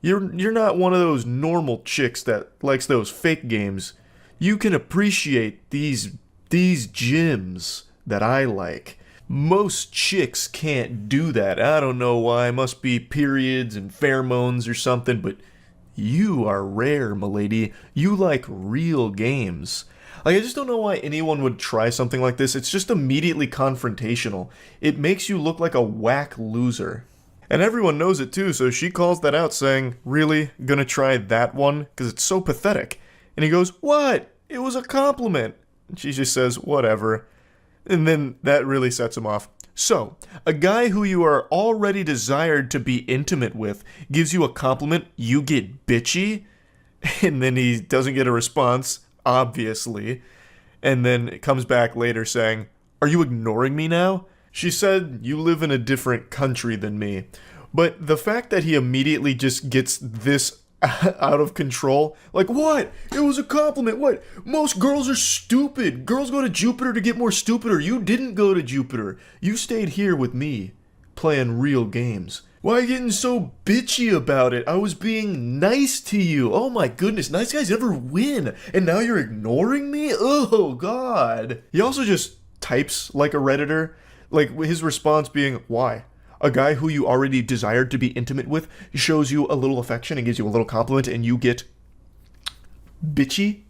You're not one of those normal chicks that likes those fake games. You can appreciate these gyms that I like. Most chicks can't do that. I don't know why. Must be periods and pheromones or something, but you are rare, m'lady. You like real games. Like, I just don't know why anyone would try something like this. It's just immediately confrontational. It makes you look like a whack loser. And everyone knows it too, so she calls that out saying, really? Gonna try that one? Because it's so pathetic. And he goes, what? It was a compliment. And she just says, whatever. And then that really sets him off. So, a guy who you are already desired to be intimate with gives you a compliment, you get bitchy, and then he doesn't get a response, obviously, and then it comes back later saying, "Are you ignoring me now?" She said, "You live in a different country than me." But the fact that he immediately just gets this out of control, like, what? It was a compliment. What? Most girls are stupid. Girls go to Jupiter to get more stupider. You didn't go to Jupiter. You stayed here with me, playing real games. Why are you getting so bitchy about it? I was being nice to you. Oh my goodness, nice guys never win. And now you're ignoring me? Oh God. He also just types like a Redditor, like his response being, why? A guy who you already desired to be intimate with shows you a little affection and gives you a little compliment and you get bitchy?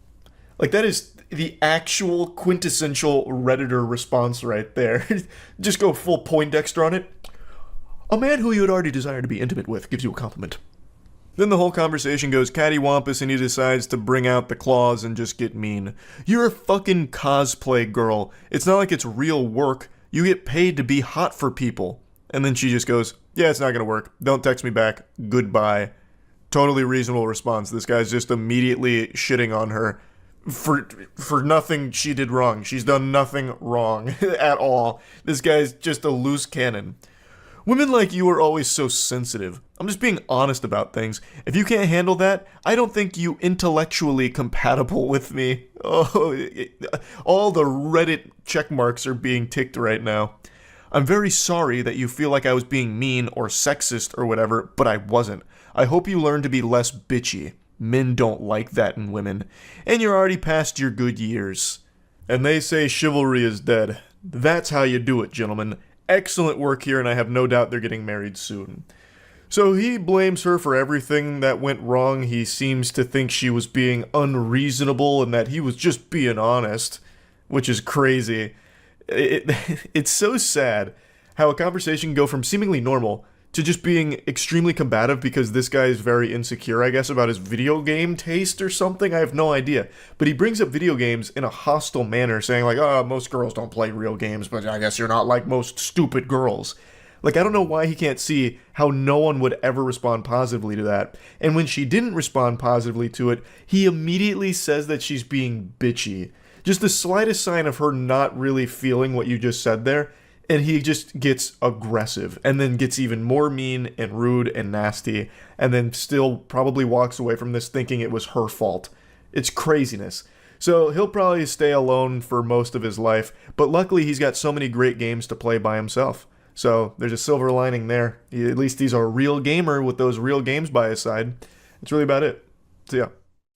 Like, that is the actual quintessential Redditor response right there. Just go full Poindexter on it. A man who you had already desired to be intimate with gives you a compliment. Then the whole conversation goes cattywampus and he decides to bring out the claws and just get mean. You're a fucking cosplay girl. It's not like it's real work. You get paid to be hot for people. And then she just goes, yeah, it's not gonna work. Don't text me back. Goodbye. Totally reasonable response. This guy's just immediately shitting on her for nothing she did wrong. She's done nothing wrong at all. This guy's just a loose cannon. Women like you are always so sensitive. I'm just being honest about things. If you can't handle that, I don't think you intellectually compatible with me. Oh, all the Reddit check marks are being ticked right now. I'm very sorry that you feel like I was being mean or sexist or whatever, but I wasn't. I hope you learn to be less bitchy. Men don't like that in women. And you're already past your good years. And they say chivalry is dead. That's how you do it, gentlemen. Excellent work here, and I have no doubt they're getting married soon. So he blames her for everything that went wrong. He seems to think she was being unreasonable and that he was just being honest, which is crazy. It's so sad how a conversation can go from seemingly normal to just being extremely combative because this guy is very insecure, I guess, about his video game taste or something. I have no idea. But he brings up video games in a hostile manner, saying like, oh, most girls don't play real games, but I guess you're not like most stupid girls. Like, I don't know why he can't see how no one would ever respond positively to that. And when she didn't respond positively to it, he immediately says that she's being bitchy. Just the slightest sign of her not really feeling what you just said there, and he just gets aggressive, and then gets even more mean and rude and nasty, and then still probably walks away from this thinking it was her fault. It's craziness. So he'll probably stay alone for most of his life, but luckily he's got so many great games to play by himself. So there's a silver lining there. At least he's a real gamer with those real games by his side. That's really about it. So yeah.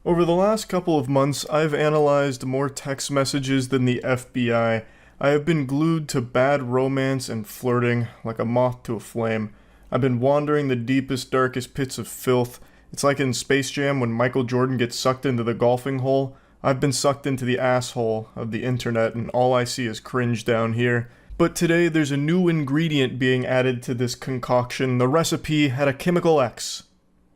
Over the last couple of months, I've analyzed more text messages than the FBI. I have been glued to bad romance and flirting, like a moth to a flame. I've been wandering the deepest, darkest pits of filth. It's like in Space Jam when Michael Jordan gets sucked into the golfing hole. I've been sucked into the asshole of the internet, and all I see is cringe down here. But today, there's a new ingredient being added to this concoction. The recipe had a chemical X.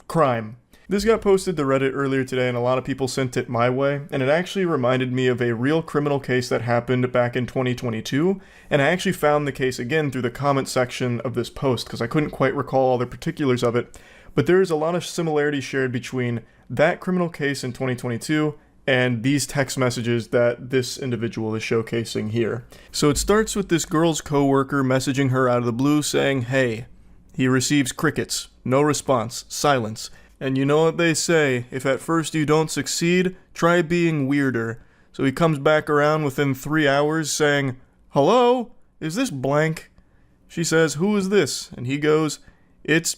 Crime. This got posted to Reddit earlier today and a lot of people sent it my way, and it actually reminded me of a real criminal case that happened back in 2022, and I actually found the case again through the comment section of this post because I couldn't quite recall all the particulars of it, but there is a lot of similarities shared between that criminal case in 2022 and these text messages that this individual is showcasing here. So it starts with this girl's coworker messaging her out of the blue saying, "Hey." He receives crickets, no response, silence. And you know what they say, if at first you don't succeed, try being weirder. So he comes back around within 3 hours saying, "Hello? Is this blank?" She says, "Who is this?" And he goes, It's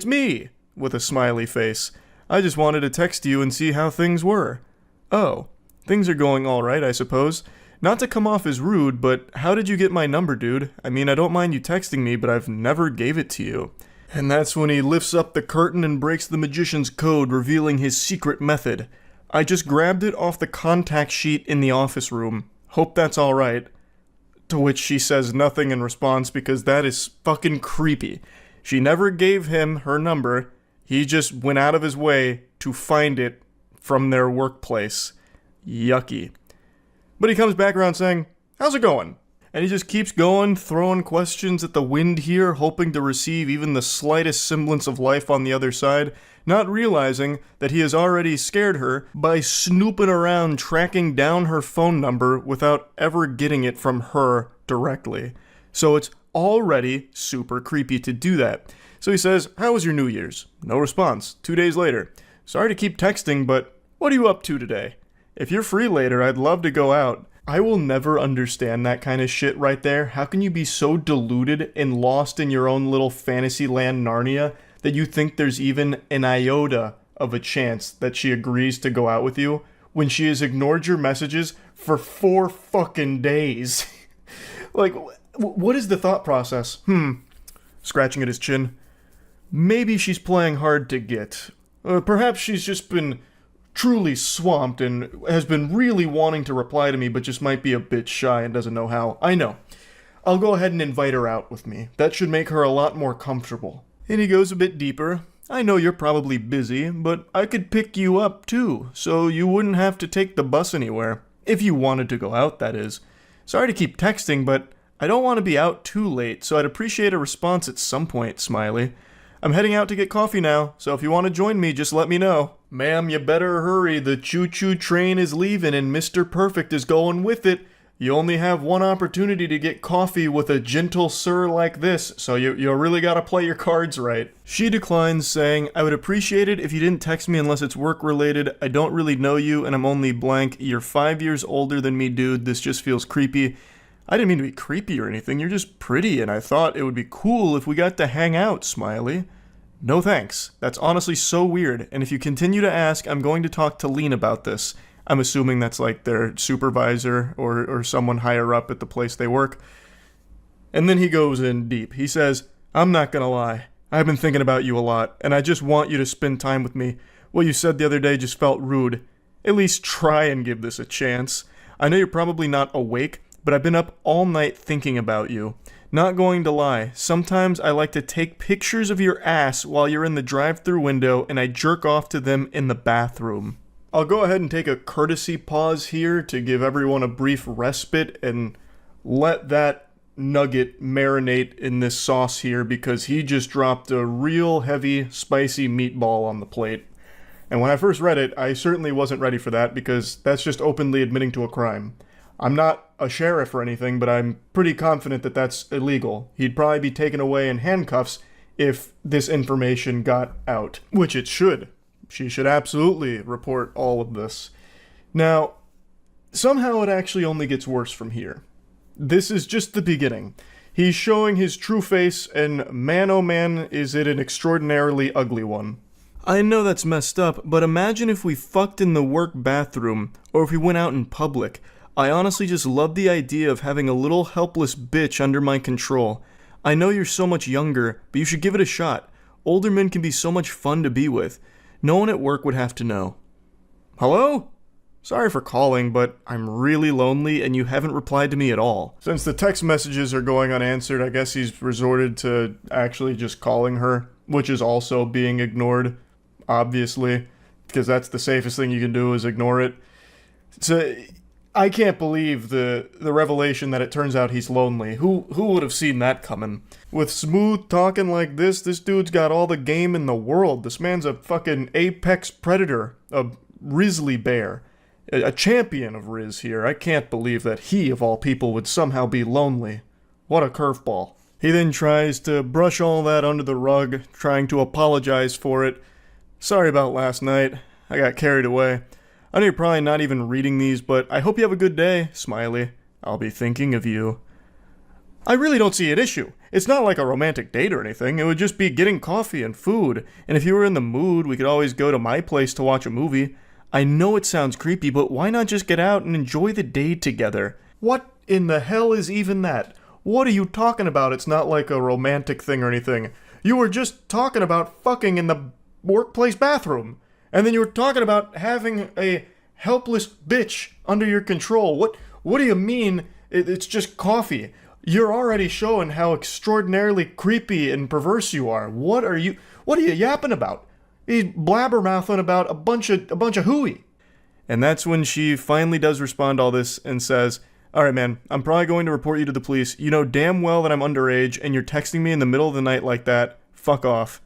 me," with a smiley face. "I just wanted to text you and see how things were." "Oh, things are going alright, I suppose. Not to come off as rude, but how did you get my number, dude? I mean, I don't mind you texting me, but I've never gave it to you." And that's when he lifts up the curtain and breaks the magician's code, revealing his secret method. "I just grabbed it off the contact sheet in the office room. Hope that's alright." To which she says nothing in response because that is fucking creepy. She never gave him her number. He just went out of his way to find it from their workplace. Yucky. But he comes back around saying, "How's it going?" And he just keeps going, throwing questions at the wind here, hoping to receive even the slightest semblance of life on the other side, not realizing that he has already scared her by snooping around tracking down her phone number without ever getting it from her directly. So it's already super creepy to do that. So he says, "How was your New Year's?" No response. 2 days later. "Sorry to keep texting, but what are you up to today? If you're free later, I'd love to go out." I will never understand that kind of shit right there. How can you be so deluded and lost in your own little fantasy land Narnia that you think there's even an iota of a chance that she agrees to go out with you when she has ignored your messages for 4 fucking days? Like, what is the thought process? Scratching at his chin. Maybe she's playing hard to get. Perhaps she's just been truly swamped and has been really wanting to reply to me but just might be a bit shy and doesn't know how. I know. I'll go ahead and invite her out with me. That should make her a lot more comfortable. And he goes a bit deeper. "I know you're probably busy, but I could pick you up too, so you wouldn't have to take the bus anywhere. If you wanted to go out, that is. Sorry to keep texting, but I don't want to be out too late, so I'd appreciate a response at some point, smiley. I'm heading out to get coffee now, so if you want to join me, just let me know." "Ma'am, you better hurry. The choo-choo train is leaving and Mr. Perfect is going with it. You only have one opportunity to get coffee with a gentle sir like this, so you really gotta play your cards right." She declines, saying, "I would appreciate it if you didn't text me unless it's work-related. I don't really know you, and I'm only blank. You're 5 years older than me, dude. This just feels creepy." "I didn't mean to be creepy or anything. You're just pretty, and I thought it would be cool if we got to hang out, smiley." "No thanks. That's honestly so weird, and if you continue to ask, I'm going to talk to Lean about this." I'm assuming that's like their supervisor or someone higher up at the place they work. And then he goes in deep. He says, "I'm not gonna lie. I've been thinking about you a lot, and I just want you to spend time with me. What you said the other day just felt rude. At least try and give this a chance. I know you're probably not awake, but I've been up all night thinking about you. Not going to lie, sometimes I like to take pictures of your ass while you're in the drive-thru window and I jerk off to them in the bathroom." I'll go ahead and take a courtesy pause here to give everyone a brief respite and let that nugget marinate in this sauce here because he just dropped a real heavy, spicy meatball on the plate. And when I first read it, I certainly wasn't ready for that because that's just openly admitting to a crime. I'm not a sheriff or anything, but I'm pretty confident that that's illegal. He'd probably be taken away in handcuffs if this information got out, which it should. She should absolutely report all of this. Now, somehow it actually only gets worse from here. This is just the beginning. He's showing his true face, and man oh man, is it an extraordinarily ugly one. I know that's messed up, but imagine if we fucked in the work bathroom, or if we went out in public. I honestly just love the idea of having a little helpless bitch under my control. I know you're so much younger, but you should give it a shot. Older men can be so much fun to be with. No one at work would have to know. Hello? Sorry for calling, but I'm really lonely and you haven't replied to me at all. Since the text messages are going unanswered, I guess he's resorted to actually just calling her, which is also being ignored, obviously, because that's the safest thing you can do is ignore it. So I can't believe the revelation that it turns out he's lonely. Who would have seen that coming? With smooth talking like this dude's got all the game in the world. This man's a fucking apex predator, a grizzly bear, a champion of Riz here. I can't believe that he, of all people, would somehow be lonely. What a curveball. He then tries to brush all that under the rug, trying to apologize for it. Sorry about last night. I got carried away. I know you're probably not even reading these, but I hope you have a good day, smiley. I'll be thinking of you. I really don't see an issue. It's not like a romantic date or anything. It would just be getting coffee and food. And if you were in the mood, we could always go to my place to watch a movie. I know it sounds creepy, but why not just get out and enjoy the day together? What in the hell is even that? What are you talking about? It's not like a romantic thing or anything. You were just talking about fucking in the workplace bathroom. And then you were talking about having a helpless bitch under your control. What do you mean it's just coffee? You're already showing how extraordinarily creepy and perverse you are. What are you yapping about? He's blabbermouthing about a bunch of hooey. And that's when she finally does respond to all this and says, Alright, man, I'm probably going to report you to the police. You know damn well that I'm underage, and you're texting me in the middle of the night like that. Fuck off.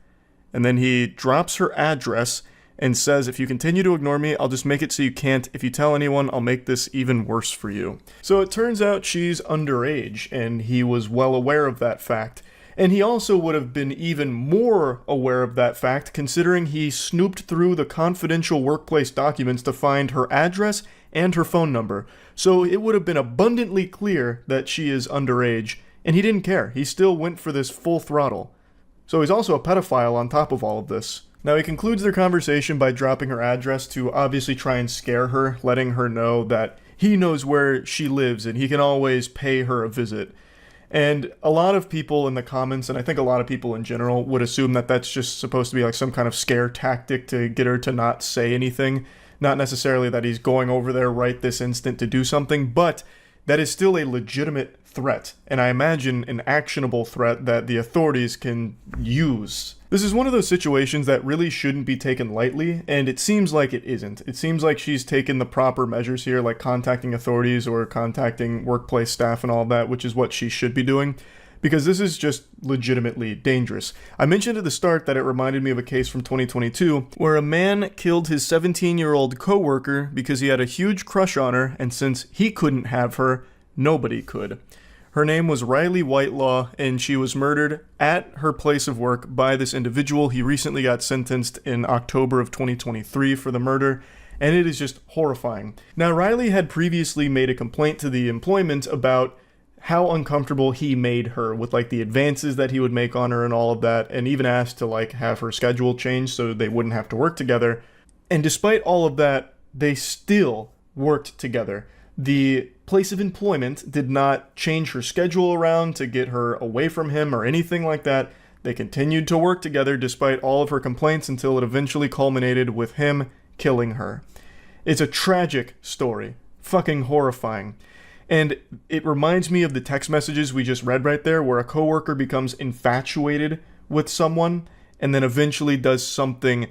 And then he drops her address and says, if you continue to ignore me, I'll just make it so you can't. If you tell anyone, I'll make this even worse for you. So it turns out she's underage, and he was well aware of that fact. And he also would have been even more aware of that fact, considering he snooped through the confidential workplace documents to find her address and her phone number. So it would have been abundantly clear that she is underage, and he didn't care. He still went for this full throttle. So he's also a pedophile on top of all of this. Now he concludes their conversation by dropping her address to obviously try and scare her, letting her know that he knows where she lives and he can always pay her a visit. And a lot of people in the comments, and I think a lot of people in general, would assume that that's just supposed to be like some kind of scare tactic to get her to not say anything. Not necessarily that he's going over there right this instant to do something, but that is still a legitimate threat, and I imagine an actionable threat that the authorities can use. This is one of those situations that really shouldn't be taken lightly, and it seems like it isn't. It seems like she's taken the proper measures here, like contacting authorities or contacting workplace staff and all that, which is what she should be doing, because this is just legitimately dangerous. I mentioned at the start that it reminded me of a case from 2022 where a man killed his 17-year-old coworker because he had a huge crush on her, and since he couldn't have her, nobody could. Her name was Riley Whitelaw, and she was murdered at her place of work by this individual. He recently got sentenced in October of 2023 for the murder, and it is just horrifying. Now, Riley had previously made a complaint to the employment about how uncomfortable he made her with like the advances that he would make on her and all of that, and even asked to like have her schedule changed so they wouldn't have to work together. And despite all of that, they still worked together. The place of employment did not change her schedule around to get her away from him or anything like that. They continued to work together despite all of her complaints until it eventually culminated with him killing her. It's a tragic story. Fucking horrifying. And it reminds me of the text messages we just read right there, where a coworker becomes infatuated with someone and then eventually does something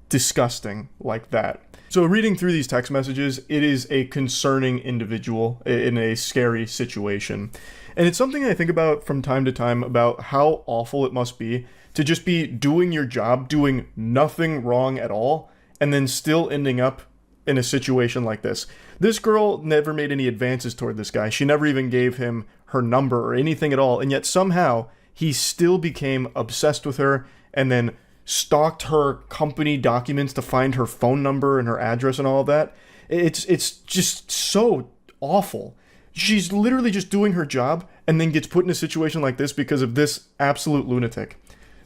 disgusting like that. So reading through these text messages, it is a concerning individual in a scary situation. And it's something I think about from time to time about how awful it must be to just be doing your job, doing nothing wrong at all, and then still ending up in a situation like this. This girl never made any advances toward this guy. She never even gave him her number or anything at all. And yet somehow he still became obsessed with her and then stalked her company documents to find her phone number and her address and all of that. It's just so awful. She's literally just doing her job and then gets put in a situation like this because of this absolute lunatic.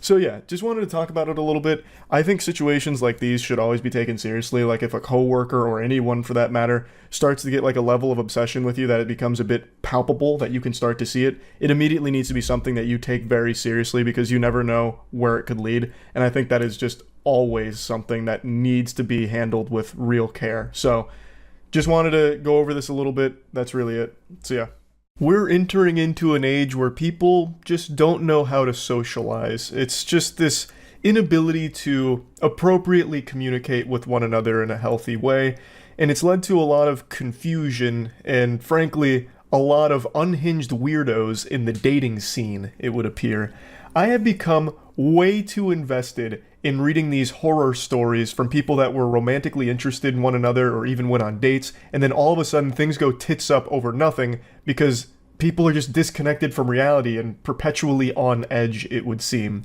So yeah, just wanted to talk about it a little bit. I think situations like these should always be taken seriously. Like if a coworker or anyone for that matter starts to get like a level of obsession with you that it becomes a bit palpable, that you can start to see it, it immediately needs to be something that you take very seriously because you never know where it could lead. And I think that is just always something that needs to be handled with real care. So just wanted to go over this a little bit. That's really it. So yeah. We're entering into an age where people just don't know how to socialize. It's just this inability to appropriately communicate with one another in a healthy way, and it's led to a lot of confusion and, frankly, a lot of unhinged weirdos in the dating scene, it would appear. I have become way too invested in reading these horror stories from people that were romantically interested in one another or even went on dates, and then all of a sudden things go tits up over nothing because people are just disconnected from reality and perpetually on edge, it would seem.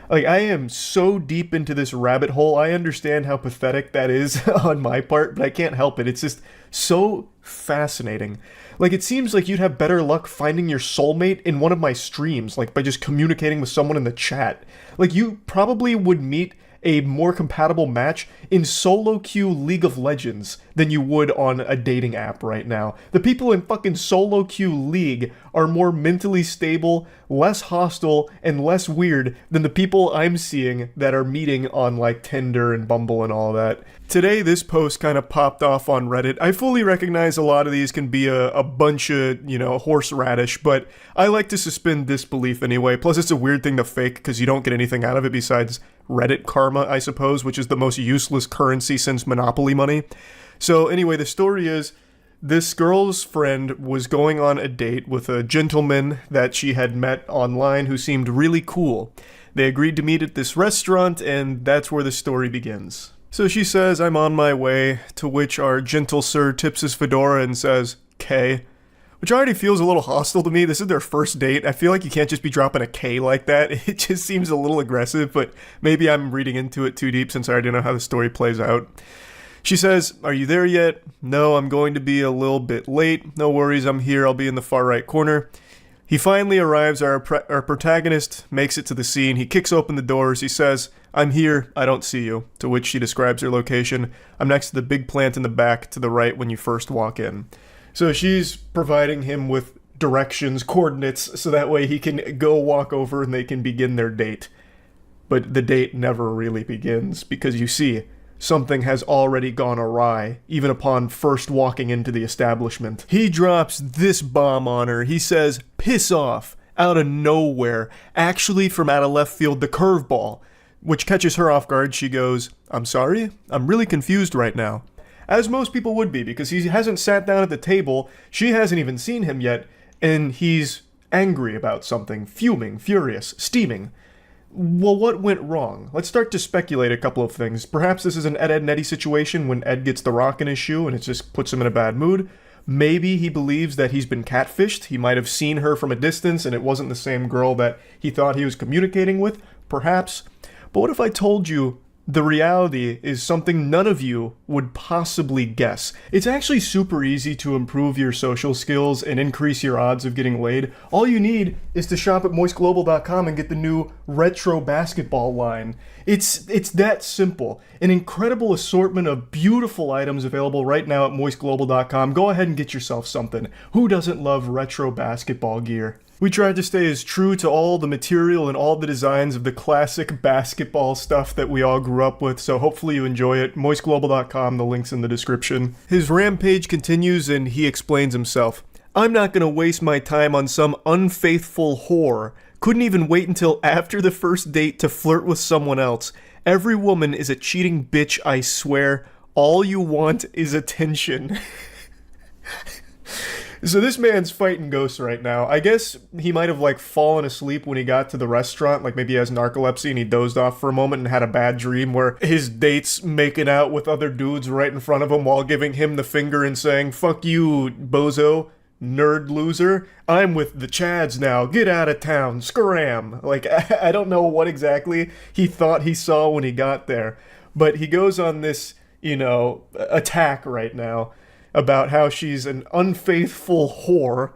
Like, I am so deep into this rabbit hole. I understand how pathetic that is on my part, but I can't help it. It's just so fascinating. Like, it seems like you'd have better luck finding your soulmate in one of my streams, like by just communicating with someone in the chat. Like, you probably would meet a more compatible match in solo queue League of Legends than you would on a dating app right now. The people in fucking solo queue League are more mentally stable, less hostile, and less weird than the people I'm seeing that are meeting on like Tinder and Bumble and all that. Today, this post kind of popped off on Reddit. I fully recognize a lot of these can be a bunch of, horseradish, but I like to suspend disbelief anyway. Plus, it's a weird thing to fake because you don't get anything out of it besides Reddit karma, I suppose, which is the most useless currency since Monopoly money. So anyway, the story is, This girl's friend was going on a date with a gentleman that she had met online who seemed really cool. They agreed to meet at this restaurant, and that's where the story begins. So she says, "I'm on my way," to which our gentle sir tips his fedora and says, "K," which already feels a little hostile to me. This is their first date. I feel like you can't just be dropping a K like that. It just seems a little aggressive, but maybe I'm reading into it too deep since I already know how the story plays out. She says, "Are you there yet?" "No, I'm going to be a little bit late." "No worries, I'm here. I'll be in the far right corner." He finally arrives. Our protagonist makes it to the scene. He kicks open the doors. He says, "I'm here. I don't see you." To which she describes her location. "I'm next to the big plant in the back to the right when you first walk in." So she's providing him with directions, coordinates, so that way he can go walk over and they can begin their date. But the date never really begins because you see, something has already gone awry, even upon first walking into the establishment. He drops this bomb on her. He says, "Piss off," out of nowhere. Actually, from out of left field, the curveball, which catches her off guard. She goes, "I'm sorry? I'm really confused right now." As most people would be, because he hasn't sat down at the table, she hasn't even seen him yet, and he's angry about something, fuming, furious, steaming. Well, what went wrong? Let's start to speculate a couple of things. Perhaps this is an Ed, Edd and Eddy situation when Ed gets the rock in his shoe and it just puts him in a bad mood. Maybe he believes that he's been catfished. He might have seen her from a distance and it wasn't the same girl that he thought he was communicating with. Perhaps. But what if I told you the reality is something none of you would possibly guess? It's actually super easy to improve your social skills and increase your odds of getting laid. All you need is to shop at moistglobal.com and get the new retro basketball line. It's that simple. An incredible assortment of beautiful items available right now at moistglobal.com. Go ahead and get yourself something. Who doesn't love retro basketball gear? We tried to stay as true to all the material and all the designs of the classic basketball stuff that we all grew up with, so hopefully you enjoy it. moistglobal.com, the link's in the description. His rampage continues and he explains himself. "I'm not gonna waste my time on some unfaithful whore. Couldn't even wait until after the first date to flirt with someone else. Every woman is a cheating bitch, I swear. All you want is attention." So this man's fighting ghosts right now. I guess he might have fallen asleep when he got to the restaurant. Maybe he has narcolepsy and he dozed off for a moment and had a bad dream where his date's making out with other dudes right in front of him while giving him the finger and saying, "Fuck you, bozo, nerd loser. I'm with the Chads now. Get out of town. Scram." I don't know what exactly he thought he saw when he got there. But he goes on this, attack right now about how she's an unfaithful whore,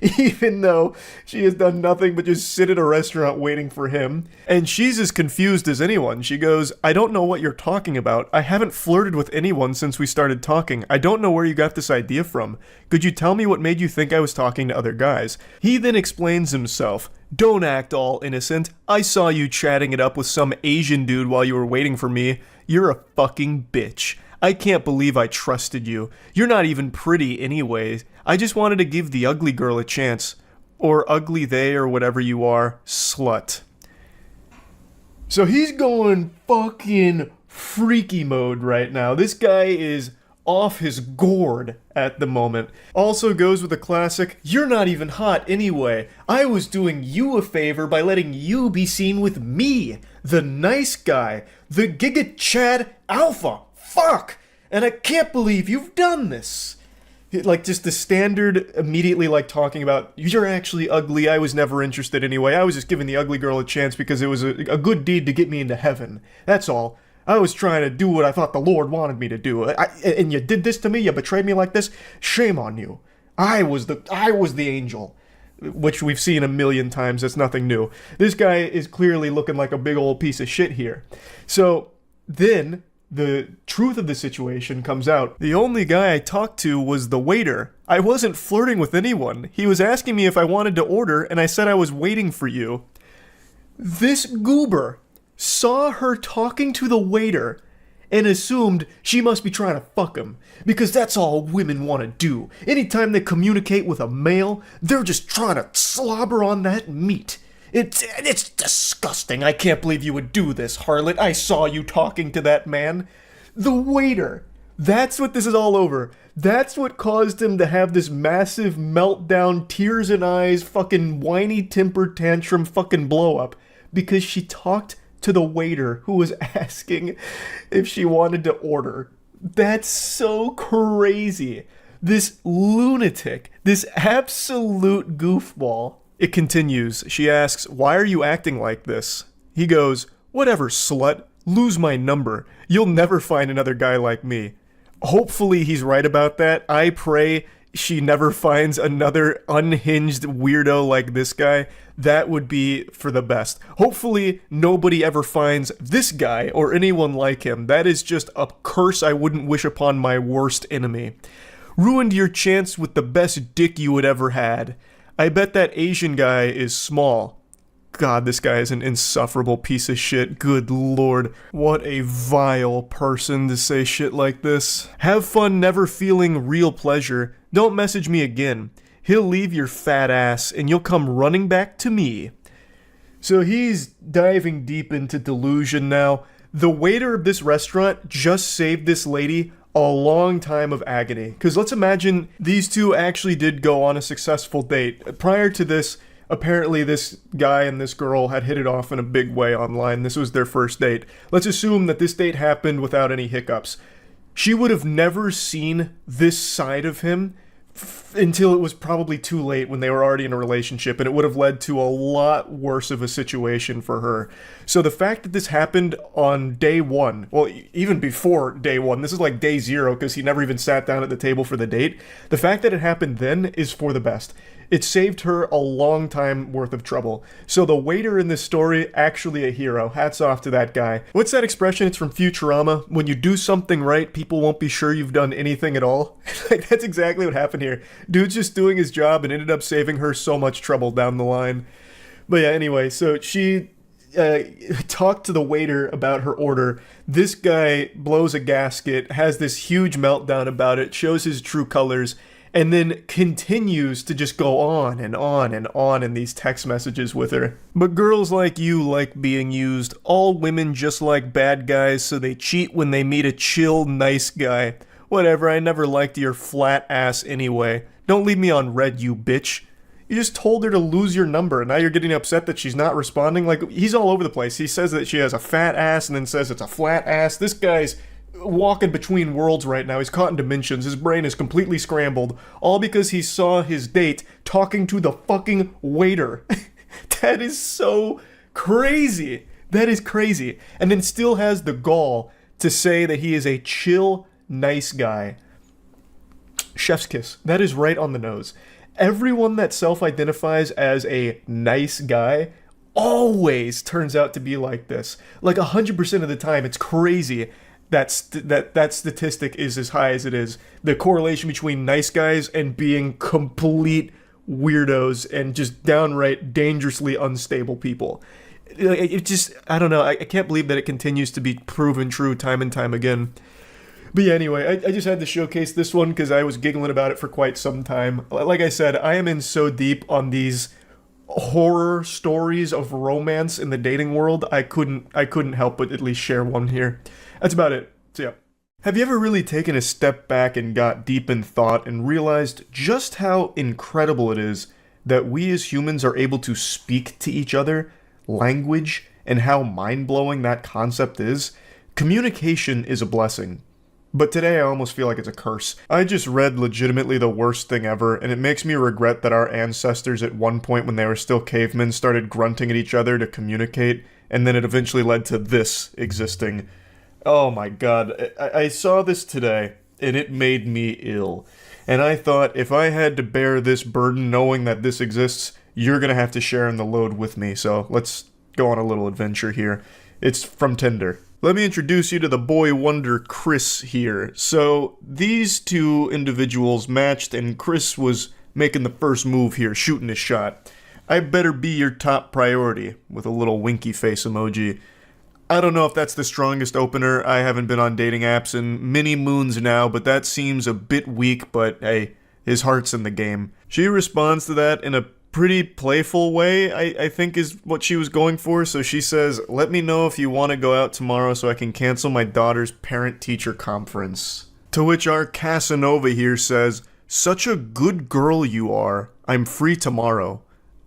even though she has done nothing but just sit at a restaurant waiting for him. And she's as confused as anyone. She goes, "I don't know what you're talking about. I haven't flirted with anyone since we started talking. I don't know where you got this idea from. Could you tell me what made you think I was talking to other guys?" He then explains himself. "Don't act all innocent. I saw you chatting it up with some Asian dude while you were waiting for me. You're a fucking bitch. I can't believe I trusted you. You're not even pretty anyways. I just wanted to give the ugly girl a chance. Or ugly they or whatever you are. Slut." So he's going fucking freaky mode right now. This guy is off his gourd at the moment. Also goes with the classic, "You're not even hot anyway. I was doing you a favor by letting you be seen with me, the nice guy, the Giga Chad Alpha. Fuck! And I can't believe you've done this." Just the standard, immediately talking about, "You're actually ugly, I was never interested anyway, I was just giving the ugly girl a chance because it was a good deed to get me into heaven. That's all. I was trying to do what I thought the Lord wanted me to do. And you did this to me, you betrayed me like this? Shame on you. I was the angel." Which we've seen a million times, that's nothing new. This guy is clearly looking like a big old piece of shit here. So, then the truth of the situation comes out. "The only guy I talked to was the waiter. I wasn't flirting with anyone. He was asking me if I wanted to order, and I said I was waiting for you." This goober saw her talking to the waiter and assumed she must be trying to fuck him, because that's all women want to do. Anytime they communicate with a male, they're just trying to slobber on that meat. It's disgusting. I can't believe you would do this, harlot. I saw you talking to that man. The waiter That's what this is all over. That's what caused him to have this massive meltdown, tears in eyes, fucking whiny temper tantrum fucking blow up. Because she talked to the waiter who was asking if she wanted to order. That's so crazy. This lunatic, this absolute goofball. It continues. She asks, "Why are you acting like this?" He goes, "Whatever, slut. Lose my number. You'll never find another guy like me." Hopefully he's right about that. I pray she never finds another unhinged weirdo like this guy. That would be for the best. Hopefully nobody ever finds this guy or anyone like him. That is just a curse I wouldn't wish upon my worst enemy. Ruined your chance with the best dick you had ever had. I bet that Asian guy is small. God, this guy is an insufferable piece of shit. Good lord. What a vile person to say shit like this. Have fun never feeling real pleasure. Don't message me again. He'll leave your fat ass and you'll come running back to me. So he's diving deep into delusion now. The waiter of this restaurant just saved this lady a long time of agony. Because let's imagine these two actually did go on a successful date. Prior to this, apparently this guy and this girl had hit it off in a big way online. This was their first date. Let's assume that this date happened without any hiccups. She would have never seen this side of him until it was probably too late when they were already in a relationship, and it would have led to a lot worse of a situation for her. So the fact that this happened on day one, well, even before day one, this is like day zero because he never even sat down at the table for the date. The fact that it happened then is for the best. It saved her a long time worth of trouble. So the waiter in this story, actually a hero. Hats off to that guy. What's that expression? It's from Futurama. When you do something right, people won't be sure you've done anything at all. Like, that's exactly what happened here. Dude's just doing his job and ended up saving her so much trouble down the line. But yeah, anyway, so she talked to the waiter about her order. This guy blows a gasket, has this huge meltdown about it, shows his true colors, and then continues to just go on and on and on in these text messages with her. But girls like you like being used. All women just like bad guys, so they cheat when they meet a chill, nice guy. Whatever, I never liked your flat ass anyway. Don't leave me on red, you bitch. You just told her to lose your number, and now you're getting upset that she's not responding? Like, he's all over the place. He says that she has a fat ass and then says it's a flat ass. This guy's walking between worlds right now. He's caught in dimensions. His brain is completely scrambled, all because he saw his date talking to the fucking waiter. That is so crazy. That is crazy. And then still has the gall to say that he is a chill, nice guy. Chef's kiss. That is right on the nose. Everyone that self-identifies as a nice guy always turns out to be like this. Like 100% of the time. It's crazy. That statistic is as high as it is. The correlation between nice guys and being complete weirdos and just downright dangerously unstable people. It just, I don't know, I can't believe that it continues to be proven true time and time again. But yeah, anyway, I just had to showcase this one because I was giggling about it for quite some time. Like I said, I am in so deep on these horror stories of romance in the dating world, I couldn't help but at least share one here. That's about it. So yeah. Have you ever really taken a step back and got deep in thought and realized just how incredible it is that we as humans are able to speak to each other, language, and how mind-blowing that concept is? Communication is a blessing. But today I almost feel like it's a curse. I just read legitimately the worst thing ever, and it makes me regret that our ancestors at one point when they were still cavemen started grunting at each other to communicate, and then it eventually led to this existing. Oh my god, I saw this today, and it made me ill. And I thought, if I had to bear this burden knowing that this exists, you're gonna have to share in the load with me, so let's go on a little adventure here. It's from Tinder. Let me introduce you to the boy wonder Chris here. So, these two individuals matched, and Chris was making the first move here, shooting his shot. I better be your top priority, with a little winky face emoji. I don't know if that's the strongest opener. I haven't been on dating apps in many moons now, but that seems a bit weak, but hey, his heart's in the game. She responds to that in a pretty playful way, I think is what she was going for. So she says, "Let me know if you want to go out tomorrow so I can cancel my daughter's parent-teacher conference." To which our Casanova here says, "Such a good girl you are. I'm free tomorrow."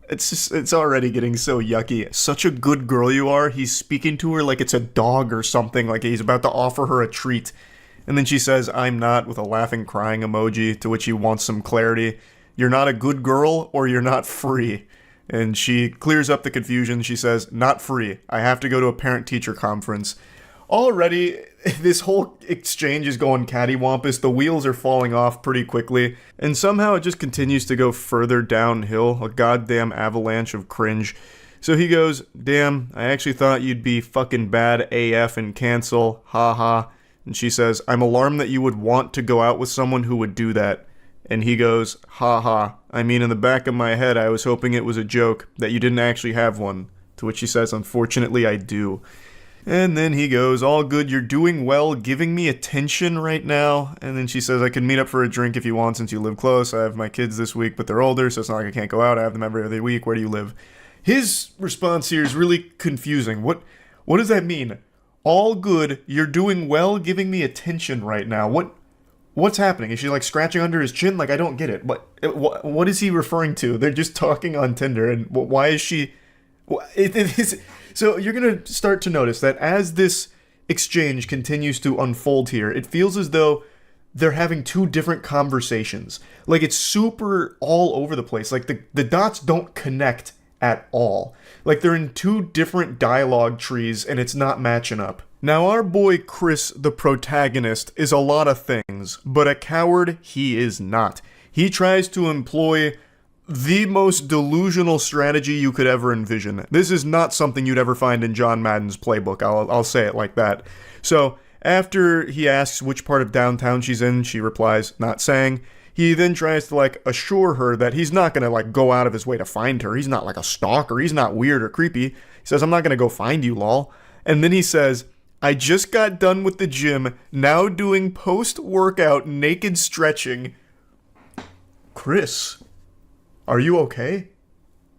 It's already getting so yucky. Such a good girl you are. He's speaking to her like it's a dog or something, like he's about to offer her a treat. And then she says, "I'm not," with a laughing, crying emoji, to which he wants some clarity. You're not a good girl, or you're not free. And she clears up the confusion. She says, "Not free. I have to go to a parent-teacher conference." Already, this whole exchange is going cattywampus. The wheels are falling off pretty quickly. And somehow it just continues to go further downhill. A goddamn avalanche of cringe. So he goes, "Damn, I actually thought you'd be fucking bad AF and cancel. Ha ha." And she says, "I'm alarmed that you would want to go out with someone who would do that." And he goes, "Ha ha. I mean, in the back of my head, I was hoping it was a joke, that you didn't actually have one." To which she says, "Unfortunately, I do." And then he goes, "All good, you're doing well, giving me attention right now." And then she says, "I can meet up for a drink if you want since you live close. I have my kids this week, but they're older, so it's not like I can't go out. I have them every other week. Where do you live?" His response here is really confusing. What does that mean? All good, you're doing well, giving me attention right now. What's happening? Is she like scratching under his chin? Like, I don't get it. What is he referring to? They're just talking on Tinder, and why is she... So you're going to start to notice that as this exchange continues to unfold here, it feels as though they're having two different conversations. Like, it's super all over the place. Like, the dots don't connect at all. Like, they're in two different dialogue trees, and it's not matching up. Now, our boy Chris, the protagonist, is a lot of things, but a coward he is not. He tries to employ the most delusional strategy you could ever envision. This is not something you'd ever find in John Madden's playbook. I'll say it like that. So, after he asks which part of downtown she's in, she replies, not saying. He then tries to, like, assure her that he's not gonna, like, go out of his way to find her. He's not, like, a stalker. He's not weird or creepy. He says, "I'm not gonna go find you, lol." And then he says, "I just got done with the gym, now doing post-workout naked stretching." Chris, are you okay?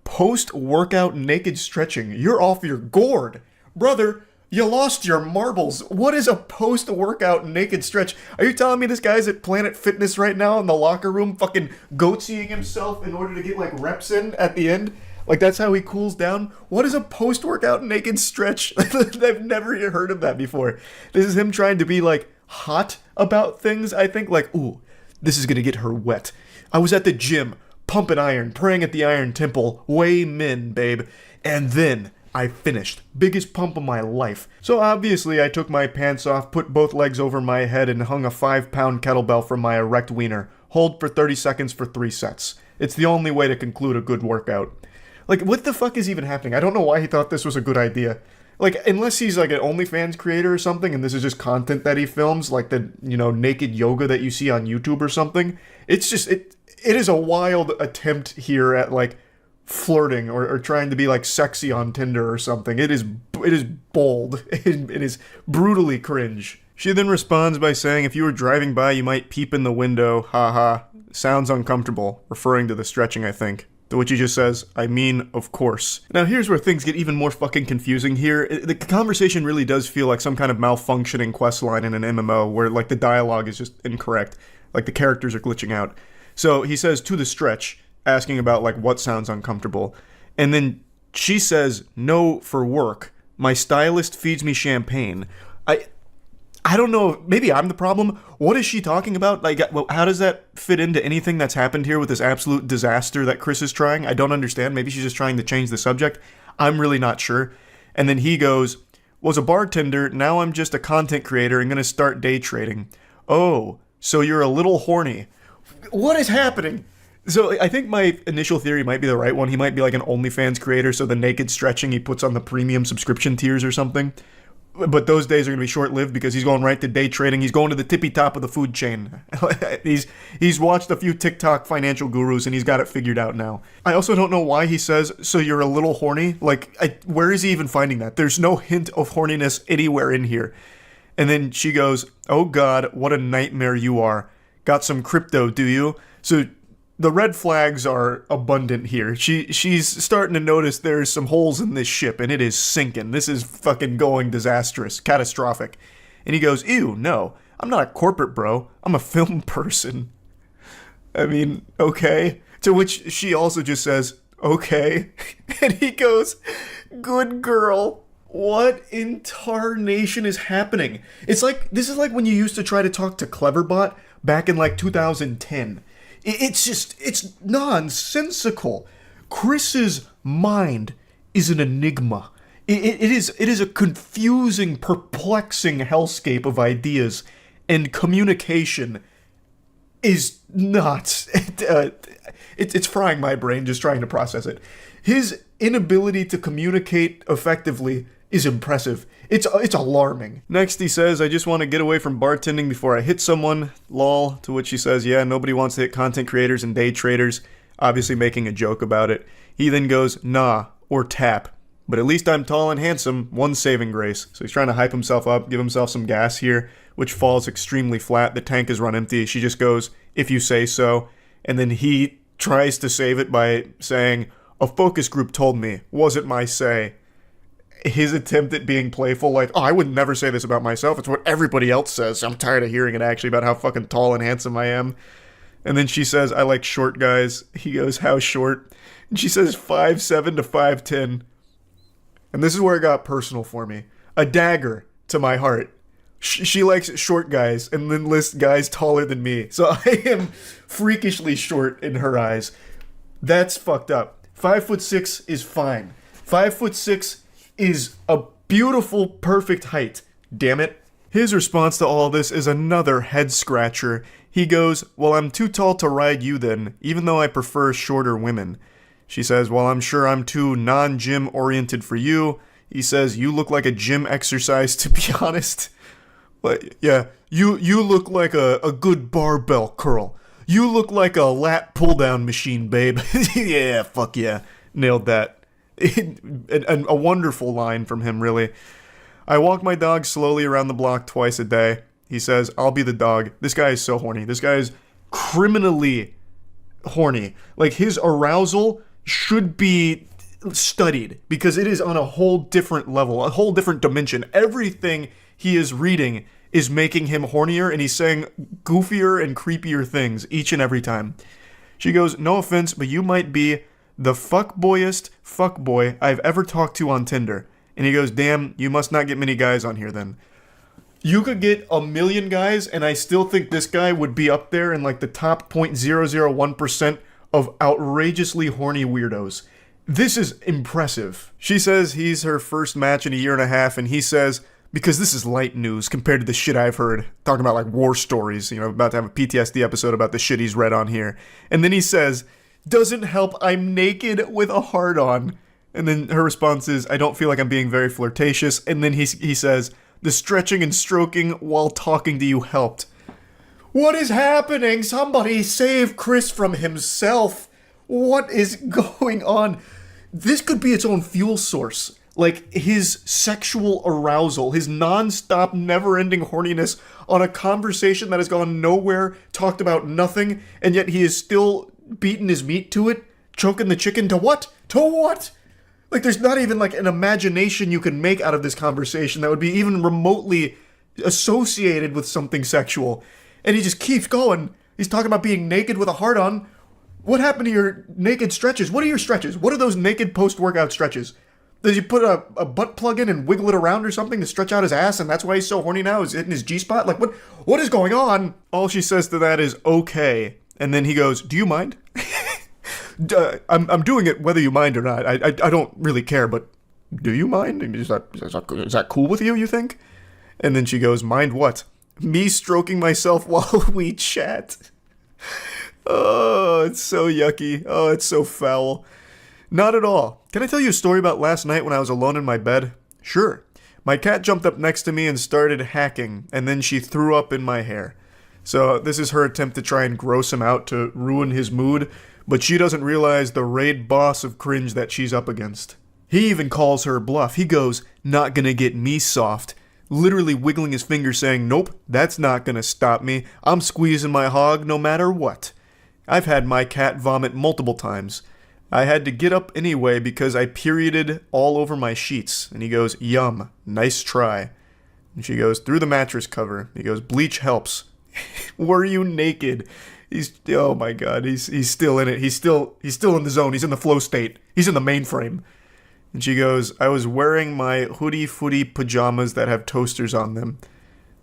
Post-workout naked stretching. You're off your gourd. Brother, you lost your marbles. What is a post-workout naked stretch? Are you telling me this guy's at Planet Fitness right now in the locker room fucking goatseeing himself in order to get like reps in at the end? Like, that's how he cools down? What is a post-workout naked stretch? I've never heard of that before. This is him trying to be like hot about things, I think. Like, ooh, this is gonna get her wet. I was at the gym, pumping iron, praying at the Iron Temple, way min, babe. And then I finished. Biggest pump of my life. So obviously I took my pants off, put both legs over my head, and hung a 5-pound kettlebell from my erect wiener. Hold for 30 seconds for 3 sets. It's the only way to conclude a good workout. Like, what the fuck is even happening? I don't know why he thought this was a good idea. Like, unless he's like an OnlyFans creator or something, and this is just content that he films, like the, naked yoga that you see on YouTube or something. It's just, it is a wild attempt here at, like, flirting or trying to be, like, sexy on Tinder or something. It is bold. It is brutally cringe. She then responds by saying, "If you were driving by, you might peep in the window. Haha. Sounds uncomfortable," referring to the stretching, I think. To which he just says, "I mean, of course." Now, here's where things get even more fucking confusing here. The conversation really does feel like some kind of malfunctioning questline in an MMO where, like, the dialogue is just incorrect. Like, the characters are glitching out. So he says, "To the stretch," asking about, like, what sounds uncomfortable. And then she says, "No, for work. My stylist feeds me champagne." I don't know, maybe I'm the problem. What is she talking about? Like, how does that fit into anything that's happened here with this absolute disaster that Chris is trying? I don't understand. Maybe she's just trying to change the subject. I'm really not sure. And then he goes, "Was a bartender, now I'm just a content creator and gonna start day trading." "Oh, so you're a little horny." What is happening? So I think my initial theory might be the right one. He might be like an OnlyFans creator, so the naked stretching he puts on the premium subscription tiers or something. But those days are going to be short-lived because he's going right to day trading. He's going to the tippy top of the food chain. He's watched a few TikTok financial gurus and he's got it figured out now. I also don't know why he says, "So you're a little horny?" Like, where is he even finding that? There's no hint of horniness anywhere in here. And then she goes, "Oh God, what a nightmare you are. Got some crypto, do you?" So the red flags are abundant here. She's starting to notice there's some holes in this ship, and it is sinking. This is fucking going disastrous, catastrophic. And he goes, "Ew, no. I'm not a corporate bro. I'm a film person. I mean, okay. To which she also just says, okay. And he goes, good girl. What in tarnation is happening? This is like when you used to try to talk to Cleverbot back in like 2010. It's nonsensical. Chris's mind is an enigma. It is a confusing, perplexing hellscape of ideas, and communication is not. It's frying my brain just trying to process it. His inability to communicate effectively is impressive. It's alarming. Next he says, I just want to get away from bartending before I hit someone, lol, to which he says, yeah, nobody wants to hit content creators and day traders, obviously making a joke about it. He then goes, nah, or tap. But at least I'm tall and handsome, one saving grace. So he's trying to hype himself up, give himself some gas here, which falls extremely flat. The tank is run empty. She just goes, if you say so. And then he tries to save it by saying, a focus group told me, wasn't my say. His attempt at being playful, like, oh, I would never say this about myself. It's what everybody else says. I'm tired of hearing it actually about how fucking tall and handsome I am. And then she says, I like short guys. He goes, how short? And she says 5'7" to 5'10". And this is where it got personal for me. A dagger to my heart. She likes short guys and then lists guys taller than me. So I am freakishly short in her eyes. That's fucked up. 5'6" is fine. 5'6" is a beautiful, perfect height. Damn it. His response to all this is another head scratcher. He goes, well, I'm too tall to ride you then, even though I prefer shorter women. She says, well, I'm sure I'm too non-gym oriented for you. He says, you look like a gym exercise, to be honest. But yeah, you look like a good barbell curl. You look like a lat pull-down machine, babe. Yeah, fuck yeah. Nailed that. A wonderful line from him, really. I walk my dog slowly around the block twice a day. He says, I'll be the dog. This guy is so horny. This guy is criminally horny. Like, his arousal should be studied because it is on a whole different level, a whole different dimension. Everything he is reading is making him hornier, and he's saying goofier and creepier things each and every time. She goes, no offense, but you might be the fuckboyest fuckboy I've ever talked to on Tinder. And he goes, damn, you must not get many guys on here then. You could get 1 million guys, and I still think this guy would be up there in like the top 0.001% of outrageously horny weirdos. This is impressive. She says he's her first match in a year and a half, and he says, because this is light news compared to the shit I've heard, talking about like war stories, about to have a PTSD episode about the shit he's read on here. And then he says, doesn't help, I'm naked with a heart on. And then her response is, I don't feel like I'm being very flirtatious. And then he says, the stretching and stroking while talking to you helped. What is happening? Somebody save Chris from himself. What is going on? This could be its own fuel source. Like, his sexual arousal, his non-stop, never-ending horniness on a conversation that has gone nowhere, talked about nothing, and yet he is still beating his meat to it, choking the chicken to what? To what? Like, there's not even, like, an imagination you can make out of this conversation that would be even remotely associated with something sexual. And he just keeps going. He's talking about being naked with a heart on. What happened to your naked stretches? What are your stretches? What are those naked post-workout stretches? Does he put a butt plug in and wiggle it around or something to stretch out his ass, and that's why he's so horny now? Is hitting his G-spot? Like, what is going on? All she says to that is, okay. And then he goes, do you mind? I'm doing it whether you mind or not. I don't really care, but do you mind? Is that cool with you, you think? And then she goes, mind what? Me stroking myself while we chat. Oh, it's so yucky. Oh, it's so foul. Not at all. Can I tell you a story about last night when I was alone in my bed? Sure. My cat jumped up next to me and started hacking, and then she threw up in my hair. So this is her attempt to try and gross him out to ruin his mood, but she doesn't realize the raid boss of Cringe that she's up against. He even calls her bluff. He goes, not gonna get me soft. Literally wiggling his finger saying, nope, that's not gonna stop me. I'm squeezing my hog no matter what. I've had my cat vomit multiple times. I had to get up anyway because I perioded all over my sheets. And he goes, yum, nice try. And she goes, through the mattress cover. He goes, bleach helps. Were you naked? Oh my god, he's still in it. He's still in the zone. He's in the flow state. He's in the mainframe. And she goes, I was wearing my hoodie footy pajamas that have toasters on them.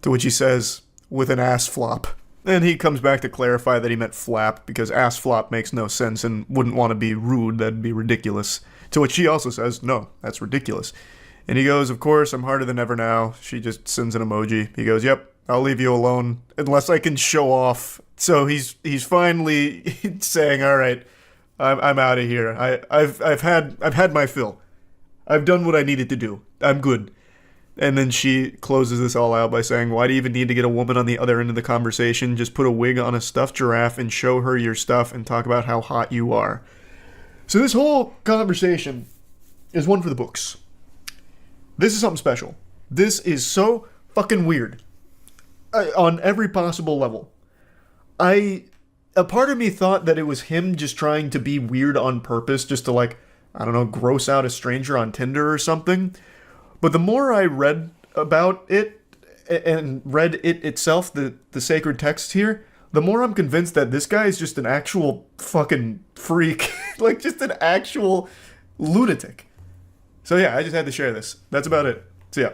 To which he says, with an ass flop. And he comes back to clarify that he meant flap, because ass flop makes no sense and wouldn't want to be rude. That'd be ridiculous. To which she also says, no, that's ridiculous. And he goes, of course, I'm harder than ever now. She just sends an emoji. He goes, yep, I'll leave you alone unless I can show off. So he's finally saying, all right, I'm out of here. I've had my fill. I've done what I needed to do. I'm good. And then she closes this all out by saying, why do you even need to get a woman on the other end of the conversation? Just put a wig on a stuffed giraffe and show her your stuff and talk about how hot you are. So this whole conversation is one for the books. This is something special. This is so fucking weird. On every possible level. A part of me thought that it was him just trying to be weird on purpose, just to like, I don't know, gross out a stranger on Tinder or something. But the more I read about it and read it itself, the sacred text here, the more I'm convinced that this guy is just an actual fucking freak. Like, just an actual lunatic. So yeah, I just had to share this. That's about it. So yeah.